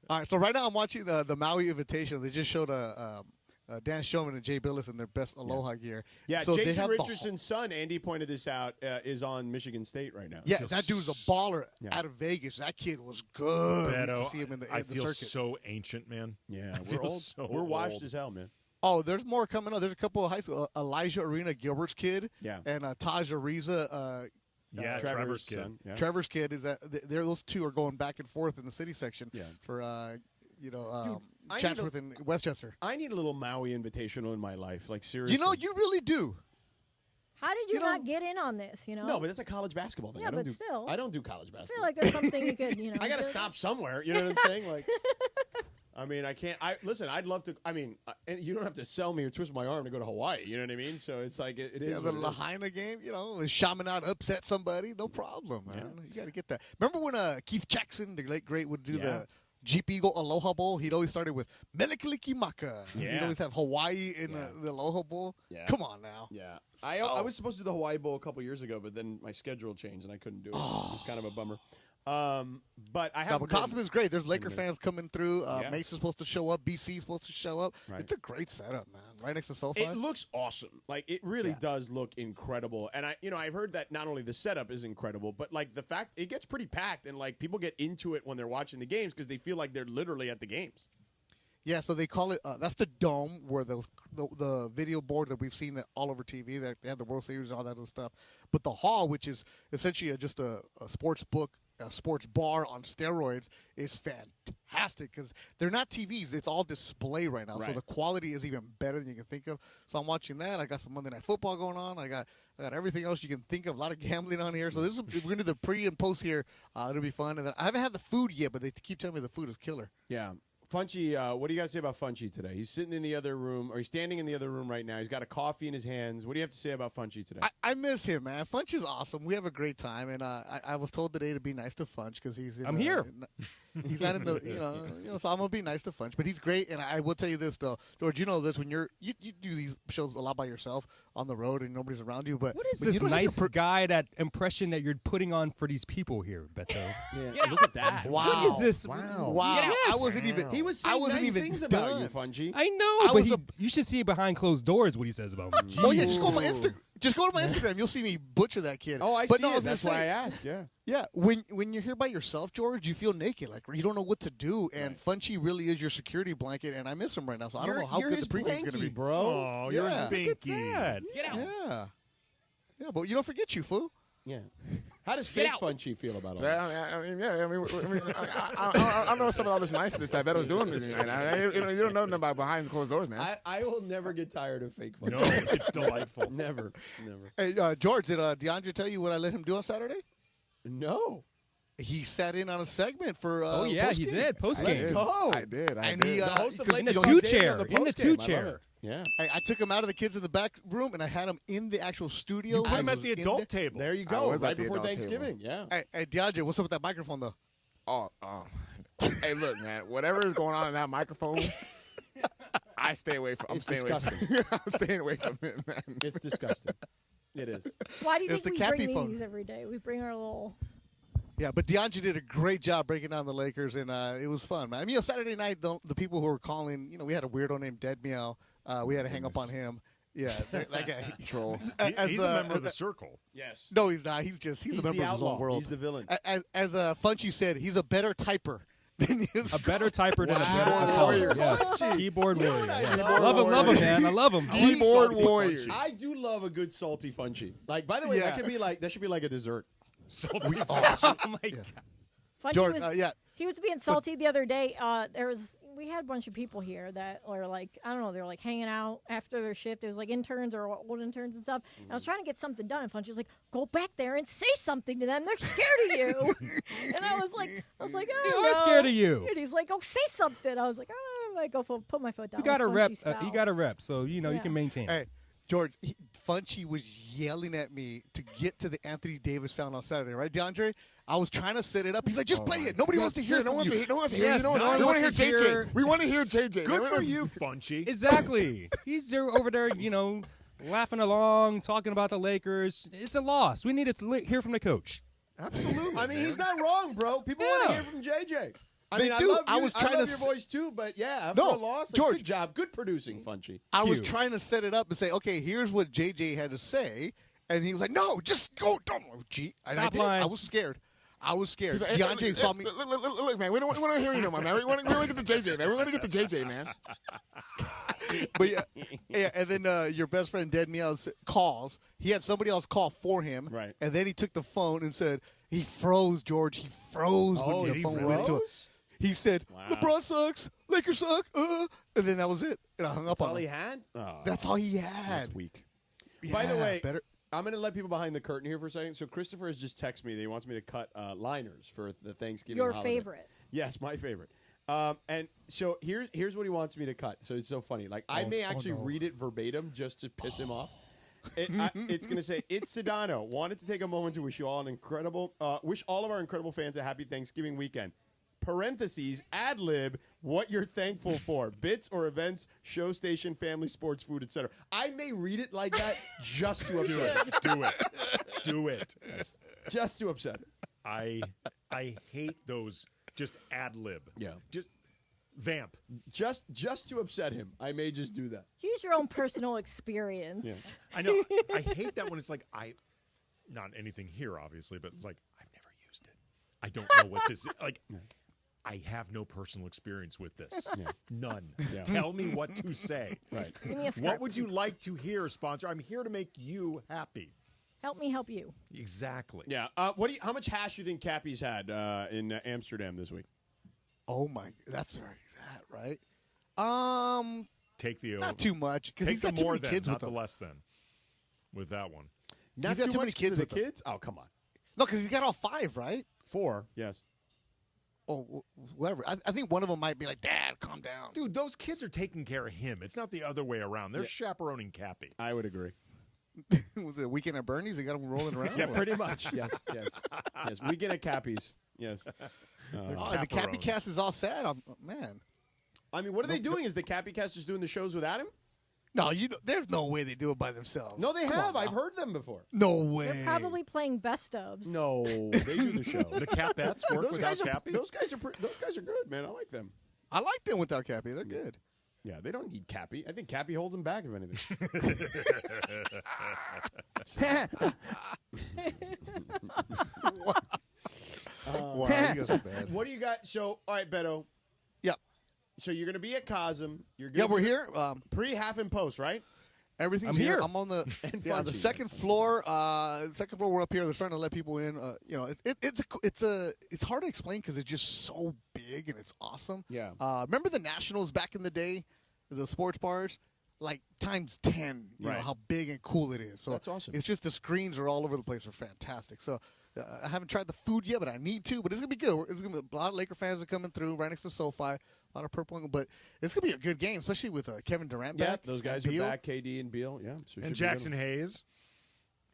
S2: All right, so right now I'm watching the Maui Invitation. They just showed Dan Shulman and Jay Billis in their best Aloha gear.
S11: Yeah,
S2: so
S11: Jason Richardson's son, Andy pointed this out, is on Michigan State right now.
S2: Yeah, that dude's a baller out of Vegas. That kid was good.
S9: Beto,
S2: To see him in the
S9: I
S2: the
S9: feel
S2: circuit.
S9: so ancient, man.
S11: Yeah,
S9: I feel
S11: old.
S9: so
S11: We're washed
S9: old.
S11: as hell, man.
S2: Oh, there's more coming up. There's a couple of high school. Elijah Arena Gilbert's kid.
S11: Yeah.
S2: And Taj Ariza.
S9: Trevor's kid.
S11: Son. Yeah.
S2: Trevor's kid is that those two are going back and forth in the city section for Chatsworth and Westchester.
S11: I need a little Maui Invitational in my life. Like, seriously.
S2: You know, you really do.
S10: How did you not get in on this? You know.
S11: No, but that's a college basketball thing.
S10: Yeah,
S11: I don't
S10: but
S11: do,
S10: still.
S11: I don't do college
S10: I
S11: basketball.
S10: feel like there's something you could, you know.
S11: I got to
S10: do.
S11: stop somewhere. You know what I'm saying? Like, I mean, I can't. Listen. I'd love to. I mean, and you don't have to sell me or twist my arm to go to Hawaii. You know what I mean? So it's like it is.
S2: Yeah, the Lahaina game, you know, when Chaminade upset somebody, no problem, man. You got to get that. Remember when Keith Jackson, the late great, would do the Jeep Eagle Aloha Bowl? He'd always started with Melikaliki Maka.
S11: Yeah.
S2: He'd always have Hawaii in the Aloha Bowl.
S11: Yeah.
S2: Come on now.
S11: Yeah. I was supposed to do the Hawaii Bowl a couple years ago, but then my schedule changed and I couldn't do it. It was kind of a bummer. But I have.
S2: But Cosmo is great. There's Laker fans coming through.
S11: Yeah.
S2: Mason's supposed to show up. BC's supposed to show up.
S11: Right.
S2: It's a great setup, man. Right next to SoFi.
S11: It looks awesome. Like it really does look incredible. And I've heard that not only the setup is incredible, but like the fact it gets pretty packed and like people get into it when they're watching the games because they feel like they're literally at the games.
S2: Yeah, so they call it. That's the dome where the video board that we've seen that all over TV. That they have the World Series and all that other stuff. But the hall, which is essentially just a sports book, a sports bar on steroids, is fantastic because they're not TVs. It's all display right now, so the quality is even better than you can think of. So I'm watching that. I got some Monday Night Football going on. I got everything else you can think of. A lot of gambling on here. So we're gonna do the pre and post here. It'll be fun. And then I haven't had the food yet, but they keep telling me the food is killer.
S11: Yeah. Funchy, what do you got to say about Funchy today? He's sitting in the other room, or he's standing in the other room right now. He's got a coffee in his hands. What do you have to say about Funchy today?
S2: I miss him, man. Funch is awesome. We have a great time, and I was told today to be nice to Funch because he's.
S17: I'm here.
S2: He's not in the you know. So I'm gonna be nice to Funch, but he's great. And I will tell you this though, George. You know this when you do these shows a lot by yourself on the road and nobody's around you. But
S17: What is this nice guy, that impression that you're putting on for these people here, Beto?
S11: Yeah, look at that.
S2: Wow.
S17: What is this?
S11: Wow.
S2: I wasn't even.
S11: He was
S2: I
S11: saying
S2: wasn't
S11: nice
S2: even
S11: things
S2: done.
S11: about you, Funchy.
S17: I know, but you should see behind closed doors what he says about me.
S2: Oh yeah, just go to my Instagram. Just go to my Instagram. You'll see me butcher that kid.
S11: Oh, I
S2: but
S11: see
S2: no,
S11: it.
S2: was gonna
S11: That's why
S2: say-
S11: I asked, yeah.
S2: Yeah, when you're here by yourself, George, you feel naked. Like you don't know what to do. And Funchy really is your security blanket, and I miss him right now. So I don't know how
S11: You're
S2: good
S11: his
S2: the pregame's going to
S11: blankie,
S2: be.
S11: bro.
S9: Oh, you're his
S2: Yeah.
S9: binky.
S17: Get out.
S2: Yeah, but you don't forget you, fool.
S11: Yeah. How does fake Funchy feel about all
S19: Yeah,
S11: that?
S19: I know some of all this niceness that Beto's doing to me. You don't know nothing about behind closed doors, man.
S11: I will never get tired of fake Funchy.
S9: No, it's delightful.
S11: Never.
S2: Hey, George, did DeAndre tell you what I let him do on Saturday?
S11: No.
S2: He sat in on a segment for.
S17: Oh yeah, he
S2: postgame.
S17: did post
S11: Let's
S17: game
S11: go.
S19: I did.
S2: And he,
S11: The host of
S2: because,
S17: in the
S2: you know,
S17: two
S11: Dave on
S17: chair.
S11: the
S17: In the
S11: postgame.
S17: two
S11: I love
S17: chair.
S11: it. Yeah.
S2: I took him out of the kids in the back room, and I had him in the actual studio.
S9: You put him
S2: I
S9: at
S2: was
S9: the
S2: in
S9: adult
S2: there.
S9: table.
S11: There you
S19: I
S11: go.
S19: was
S11: Right
S19: at the
S11: before
S19: adult
S11: Thanksgiving. Yeah.
S2: Hey, DeAndre, what's up with that microphone though?
S19: Oh. Hey, look, man. Whatever is going on in that microphone, I stay away from.
S11: It's disgusting.
S19: I'm staying away from it, man.
S11: It's disgusting. It is.
S10: Why do you
S2: It's
S10: think
S2: the
S10: we bring
S2: Cappy phone.
S10: these every day? We bring our little.
S2: Yeah, but DeAndre did a great job breaking down the Lakers, and it was fun, man. I mean, Saturday night, the people who were calling, we had a weirdo named Dead Meow. We had to hang up on him. Yeah, that guy.
S19: Troll.
S9: He's a member of the circle.
S11: Yes.
S2: No, he's not. He's a member
S11: the
S2: of his
S11: outlaw.
S2: own world.
S11: He's the villain.
S2: As Funchy said, he's a better typer.
S17: A better typer than a better
S19: Keyboard
S17: propeller.
S19: warrior.
S17: Yes.
S11: Funchy.
S17: Keyboard warrior. Yes.
S11: Keyboard
S17: Love him, man. I love him.
S19: Keyboard
S11: Salty
S19: warriors.
S11: Funchy. I do love a good salty Funchy. Like, by the way, that should be like a dessert.
S9: Salty
S17: Oh my God.
S10: Funchy
S2: George,
S10: was,
S2: yeah.
S10: He was being salty the other day. We had a bunch of people here that were like, I don't know, they were like hanging out after their shift. It was like interns or old interns and stuff. And I was trying to get something done, and Funchy was like, go back there and say something to them. They're scared of you. And I was like, oh,
S17: They are scared of you.
S10: And he's like, oh, say something. I was like, oh, I might put my foot down.
S17: You got a
S10: like
S17: rep.
S10: Funchy style.
S17: You got a rep, so you
S10: Yeah.
S17: can maintain it.
S2: Hey, George, Funchy was yelling at me to get to the Anthony Davis sound on Saturday, right, DeAndre? I was trying to set it up. He's like, just play it. Nobody wants to hear it.
S19: No one wants to hear. No one wants to hear.
S2: Yes,
S19: No one wants to hear JJ. We want to hear JJ.
S9: Good for you, Funchy.
S17: Exactly. He's over there, laughing along, talking about the Lakers. It's a loss. We need to hear from the coach.
S9: Absolutely.
S11: I mean, he's not wrong, bro. People want to hear from JJ. I love your voice too, but yeah, after a loss,
S2: George,
S11: good job, good producing, Funchy.
S2: I was trying to set it up and say, okay, here's what JJ had to say, and he was like, no, just go, don't. Gee, and I was scared.
S19: He's like,
S2: DeAndre saw me.
S19: Look, man, we don't want to hear you no more, man. We want to get the JJ, man. We want to get the JJ, man.
S2: But yeah, and then your best friend Dead Meow calls. He had somebody else call for him,
S11: right?
S2: And then he took the phone and said he froze. George, he froze when the phone went to him. He said, "LeBron sucks, Lakers suck," and then that was it. And I hung up on him.
S11: That's all he had.
S2: That's all he had.
S11: That's weak.
S2: Yeah,
S11: By the way, I'm going to let people behind the curtain here for a second. So Christopher has just texted me that he wants me to cut liners for the Thanksgiving
S10: Your
S11: holiday.
S10: favorite.
S11: Yes, my favorite. And so here's what he wants me to cut. So it's so funny. Like I may actually read it verbatim just to piss him off. It's going to say, "It's Sedano. Wanted to take a moment to wish you all wish all of our incredible fans a happy Thanksgiving weekend. Parentheses, ad lib, what you're thankful for. Bits or events, show station, family, sports, food, etc." I may read it like that just to upset him.
S9: Do it.
S11: Yes. Just to upset him.
S9: I hate those just ad lib.
S11: Yeah.
S9: Just vamp.
S11: Just to upset him. I may just do that.
S10: Use your own personal experience.
S9: Yeah. I know. I hate that when it's like not anything here, obviously, but it's like I've never used it. I don't know what this is. Like, I have no personal experience with this.
S11: Yeah.
S9: None. Yeah. Tell me what to say.
S11: Right.
S10: Give me a script.
S9: What would you like to hear, sponsor? I'm here to make you happy.
S10: Help me help you.
S9: Exactly.
S11: Yeah. How much hash do you think Cappy's had in Amsterdam this week?
S2: Oh my, that's right.
S9: Take the
S2: not too much.
S9: Take
S2: he's got
S9: the
S2: too
S9: more
S2: many
S9: than,
S2: kids
S9: not
S2: with
S9: the
S2: him.
S9: less than. With that one.
S11: Not
S2: He's got too many
S11: much
S2: kids
S11: to the
S2: with him.
S11: kids? Oh, come on.
S2: No, because he's got all 5, right?
S11: 4, yes.
S2: Oh, whatever. I think one of them might be like, "Dad, calm down."
S9: Dude, those kids are taking care of him. It's not the other way around. They're chaperoning Cappy.
S11: I would agree.
S2: Was it a weekend at Bernie's? They got him rolling around?
S11: Yeah, pretty much. Yes. Weekend at Cappy's. Yes.
S2: The Cappy cast is all sad. Man.
S11: I mean, what are they doing? Is the Cappy cast just doing the shows without him?
S2: No, there's no way they do it by themselves.
S11: No, they have. I've heard them before.
S2: No way.
S10: They're probably playing best ofs.
S11: No, they do the show.
S9: The Capettes work without Cappy?
S11: Those guys are good, man. I like them.
S2: I like them without Cappy. They're good.
S11: Yeah, they don't need Cappy. I think Cappy holds them back, if anything.
S2: Wow, you guys are bad.
S11: What do you got? So, all right, Beto.
S2: Yep.
S11: So you're going to be at Cosm.
S2: We're here.
S11: Pre, half, and post, right?
S2: Everything's
S11: I'm
S2: here.
S11: here.
S2: I'm on the
S11: And
S2: the
S11: Funchy.
S2: second floor. Second floor. We're up here. They're starting to let people in. It's hard to explain because it's just so big and it's awesome.
S11: Yeah.
S2: Remember the Nationals back in the day, the sports bars, like times 10. You know
S11: Right.
S2: how big and cool it is. So
S11: That's awesome.
S2: It's just the screens are all over the place. They're fantastic. So I haven't tried the food yet, but I need to. But it's gonna be good. It's gonna be a lot of Laker fans are coming through right next to SoFi. A lot of purple, but it's gonna be a good game, especially with Kevin Durant
S11: Yeah,
S2: back.
S11: those
S2: and
S11: guys are
S2: Beal.
S11: back. KD and Beal. Yeah. So it should
S9: And
S11: be
S9: Jackson
S11: good.
S9: Hayes.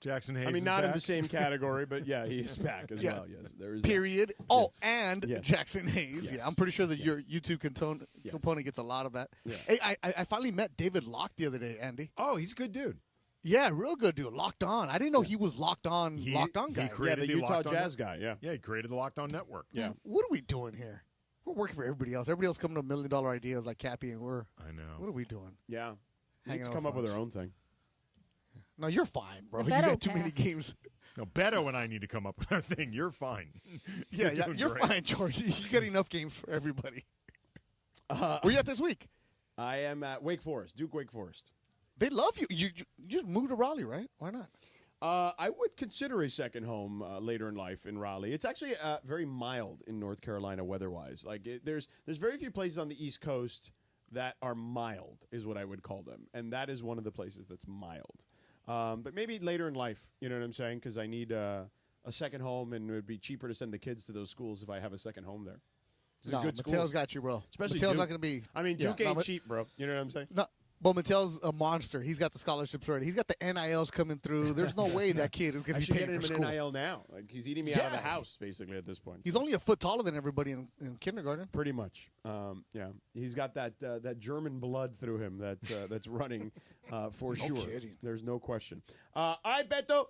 S9: Jackson Hayes.
S11: I mean,
S9: is
S11: not in
S9: back.
S11: the same category, but yeah, he is back as
S2: Yeah.
S11: well. Yes, there is. that.
S2: Period. Oh, and
S11: Yes.
S2: Jackson Hayes.
S11: Yes.
S2: Yeah, I'm pretty sure that your
S11: Yes.
S2: YouTube component gets a lot of that.
S11: Yeah.
S2: Hey, I finally met David Locke the other day, Andy.
S9: Oh, he's a good dude.
S2: Yeah, real good dude. Locked On. I didn't know he was locked on. Locked On guy.
S9: He created
S11: the Utah
S9: Locked On
S11: Jazz
S9: Net-
S11: guy. Yeah.
S9: Yeah, he created the Locked On Network.
S11: Yeah.
S2: What are we doing here? We're working for everybody else. Everybody else coming to $1 million ideas like Cappy, and we're.
S9: I know.
S2: What are we doing?
S11: Yeah.
S2: Hanging
S11: Let's
S2: out
S11: come
S2: with
S11: up with our
S2: folks.
S11: own thing.
S2: No, you're fine, bro.
S10: The
S2: You
S10: Beto
S2: got too many
S10: pass.
S2: games.
S9: No, Beto and I need to come up with our thing. You're fine.
S2: Yeah,
S9: doing
S2: you're
S9: great.
S2: fine, George. You got enough games for everybody. Where you at this week?
S11: I am at Wake Forest, Duke Wake Forest.
S2: They love you. You just moved to Raleigh, right? Why not?
S11: I would consider a second home later in life in Raleigh. It's actually very mild in North Carolina weather-wise. Like there's very few places on the East Coast that are mild, is what I would call them, and that is one of the places that's mild. But maybe later in life, you know what I'm saying? Because I need a second home, and it would be cheaper to send the kids to those schools if I have a second home there. It's
S2: No,
S11: good
S2: Mateo's
S11: schools.
S2: got you, bro.
S11: Especially
S2: Mateo's
S11: Duke.
S2: not going to be.
S11: I mean,
S2: yeah,
S11: Duke
S2: no,
S11: ain't
S2: but-
S11: cheap, bro. You know what I'm saying?
S2: No, Bomentel's a monster. He's got the scholarships already. He's got the NILs coming through. There's no way that kid could
S11: I
S2: be
S11: should
S2: paying
S11: get him
S2: for
S11: an
S2: school.
S11: NIL now. Like he's eating me out of the house basically at this point.
S2: He's only a foot taller than everybody in kindergarten.
S11: Pretty much. Yeah, he's got that German blood through him that's running for sure.
S2: Kidding.
S11: There's no question. All right, Beto.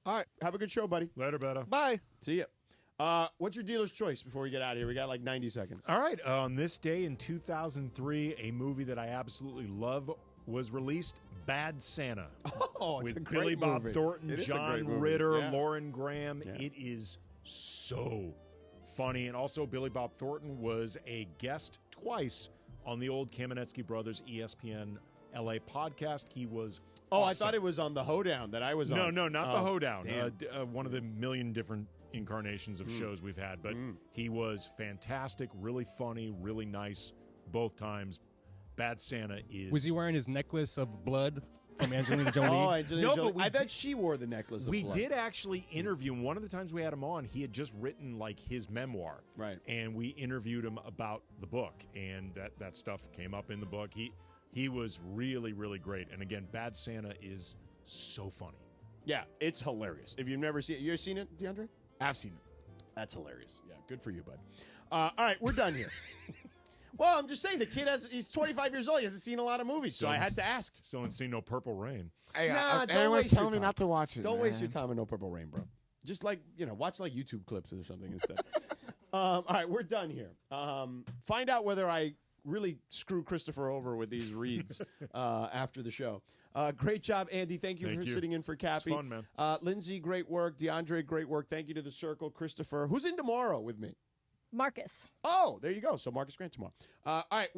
S11: All right, have a good show, buddy.
S9: Later, Beto.
S2: Bye.
S11: See ya. What's your dealer's choice before we get out of here? We got like 90 seconds.
S9: All right. On this day in 2003, a movie that I absolutely love was released, Bad Santa.
S11: Oh, it's
S9: with
S11: a great
S9: Billy Bob
S11: movie.
S9: Thornton,
S11: It is a
S9: John
S11: great movie.
S9: Ritter,
S11: Yeah.
S9: Lauren Graham.
S11: Yeah.
S9: It is so funny. And also, Billy Bob Thornton was a guest twice on the old Kamenetsky Brothers ESPN LA podcast. He was
S11: Oh,
S9: awesome.
S11: I thought it was on the Hoedown that I was on.
S9: No, not the Hoedown.
S11: damn.
S9: One of the million different incarnations of shows we've had. But he was fantastic, really funny, really nice both times. Bad Santa is...
S17: Was he wearing his necklace of blood from Angelina Jolie?
S11: Oh, Angelina
S9: No,
S11: Jolie.
S9: but we
S11: I bet
S9: did-
S11: she wore the necklace of
S9: We
S11: blood.
S9: did actually interview him. One of the times we had him on, he had just written like his memoir.
S11: Right.
S9: And we interviewed him about the book, and that stuff came up in the book. He was really, really great. And again, Bad Santa is so funny.
S11: Yeah, it's hilarious. If you've never seen it, you seen it, DeAndre?
S19: I've seen it.
S11: That's hilarious. Yeah, good for you, bud. All right, we're done here. Well, I'm just saying, the kid he's 25 years old. He hasn't seen a lot of movies, so I had to ask.
S9: Still ain't seen no Purple Rain.
S19: Hey,
S11: Nah, don't
S19: everyone's
S11: waste your
S19: telling me
S11: time.
S19: not to watch it.
S11: Don't waste your
S19: man.
S11: time on No Purple Rain, bro. Just like, watch like YouTube clips or something instead. All right, we're done here. Find out whether I really screw Christopher over with these reads after the show. Great job, Andy. Thank you for sitting in for Cappy.
S9: It's fun, man.
S11: Lindsay, great work. DeAndre, great work. Thank you to the Circle. Christopher, who's in tomorrow with me?
S10: Marcus.
S11: Oh, there you go. So Marcus Grant tomorrow. All right.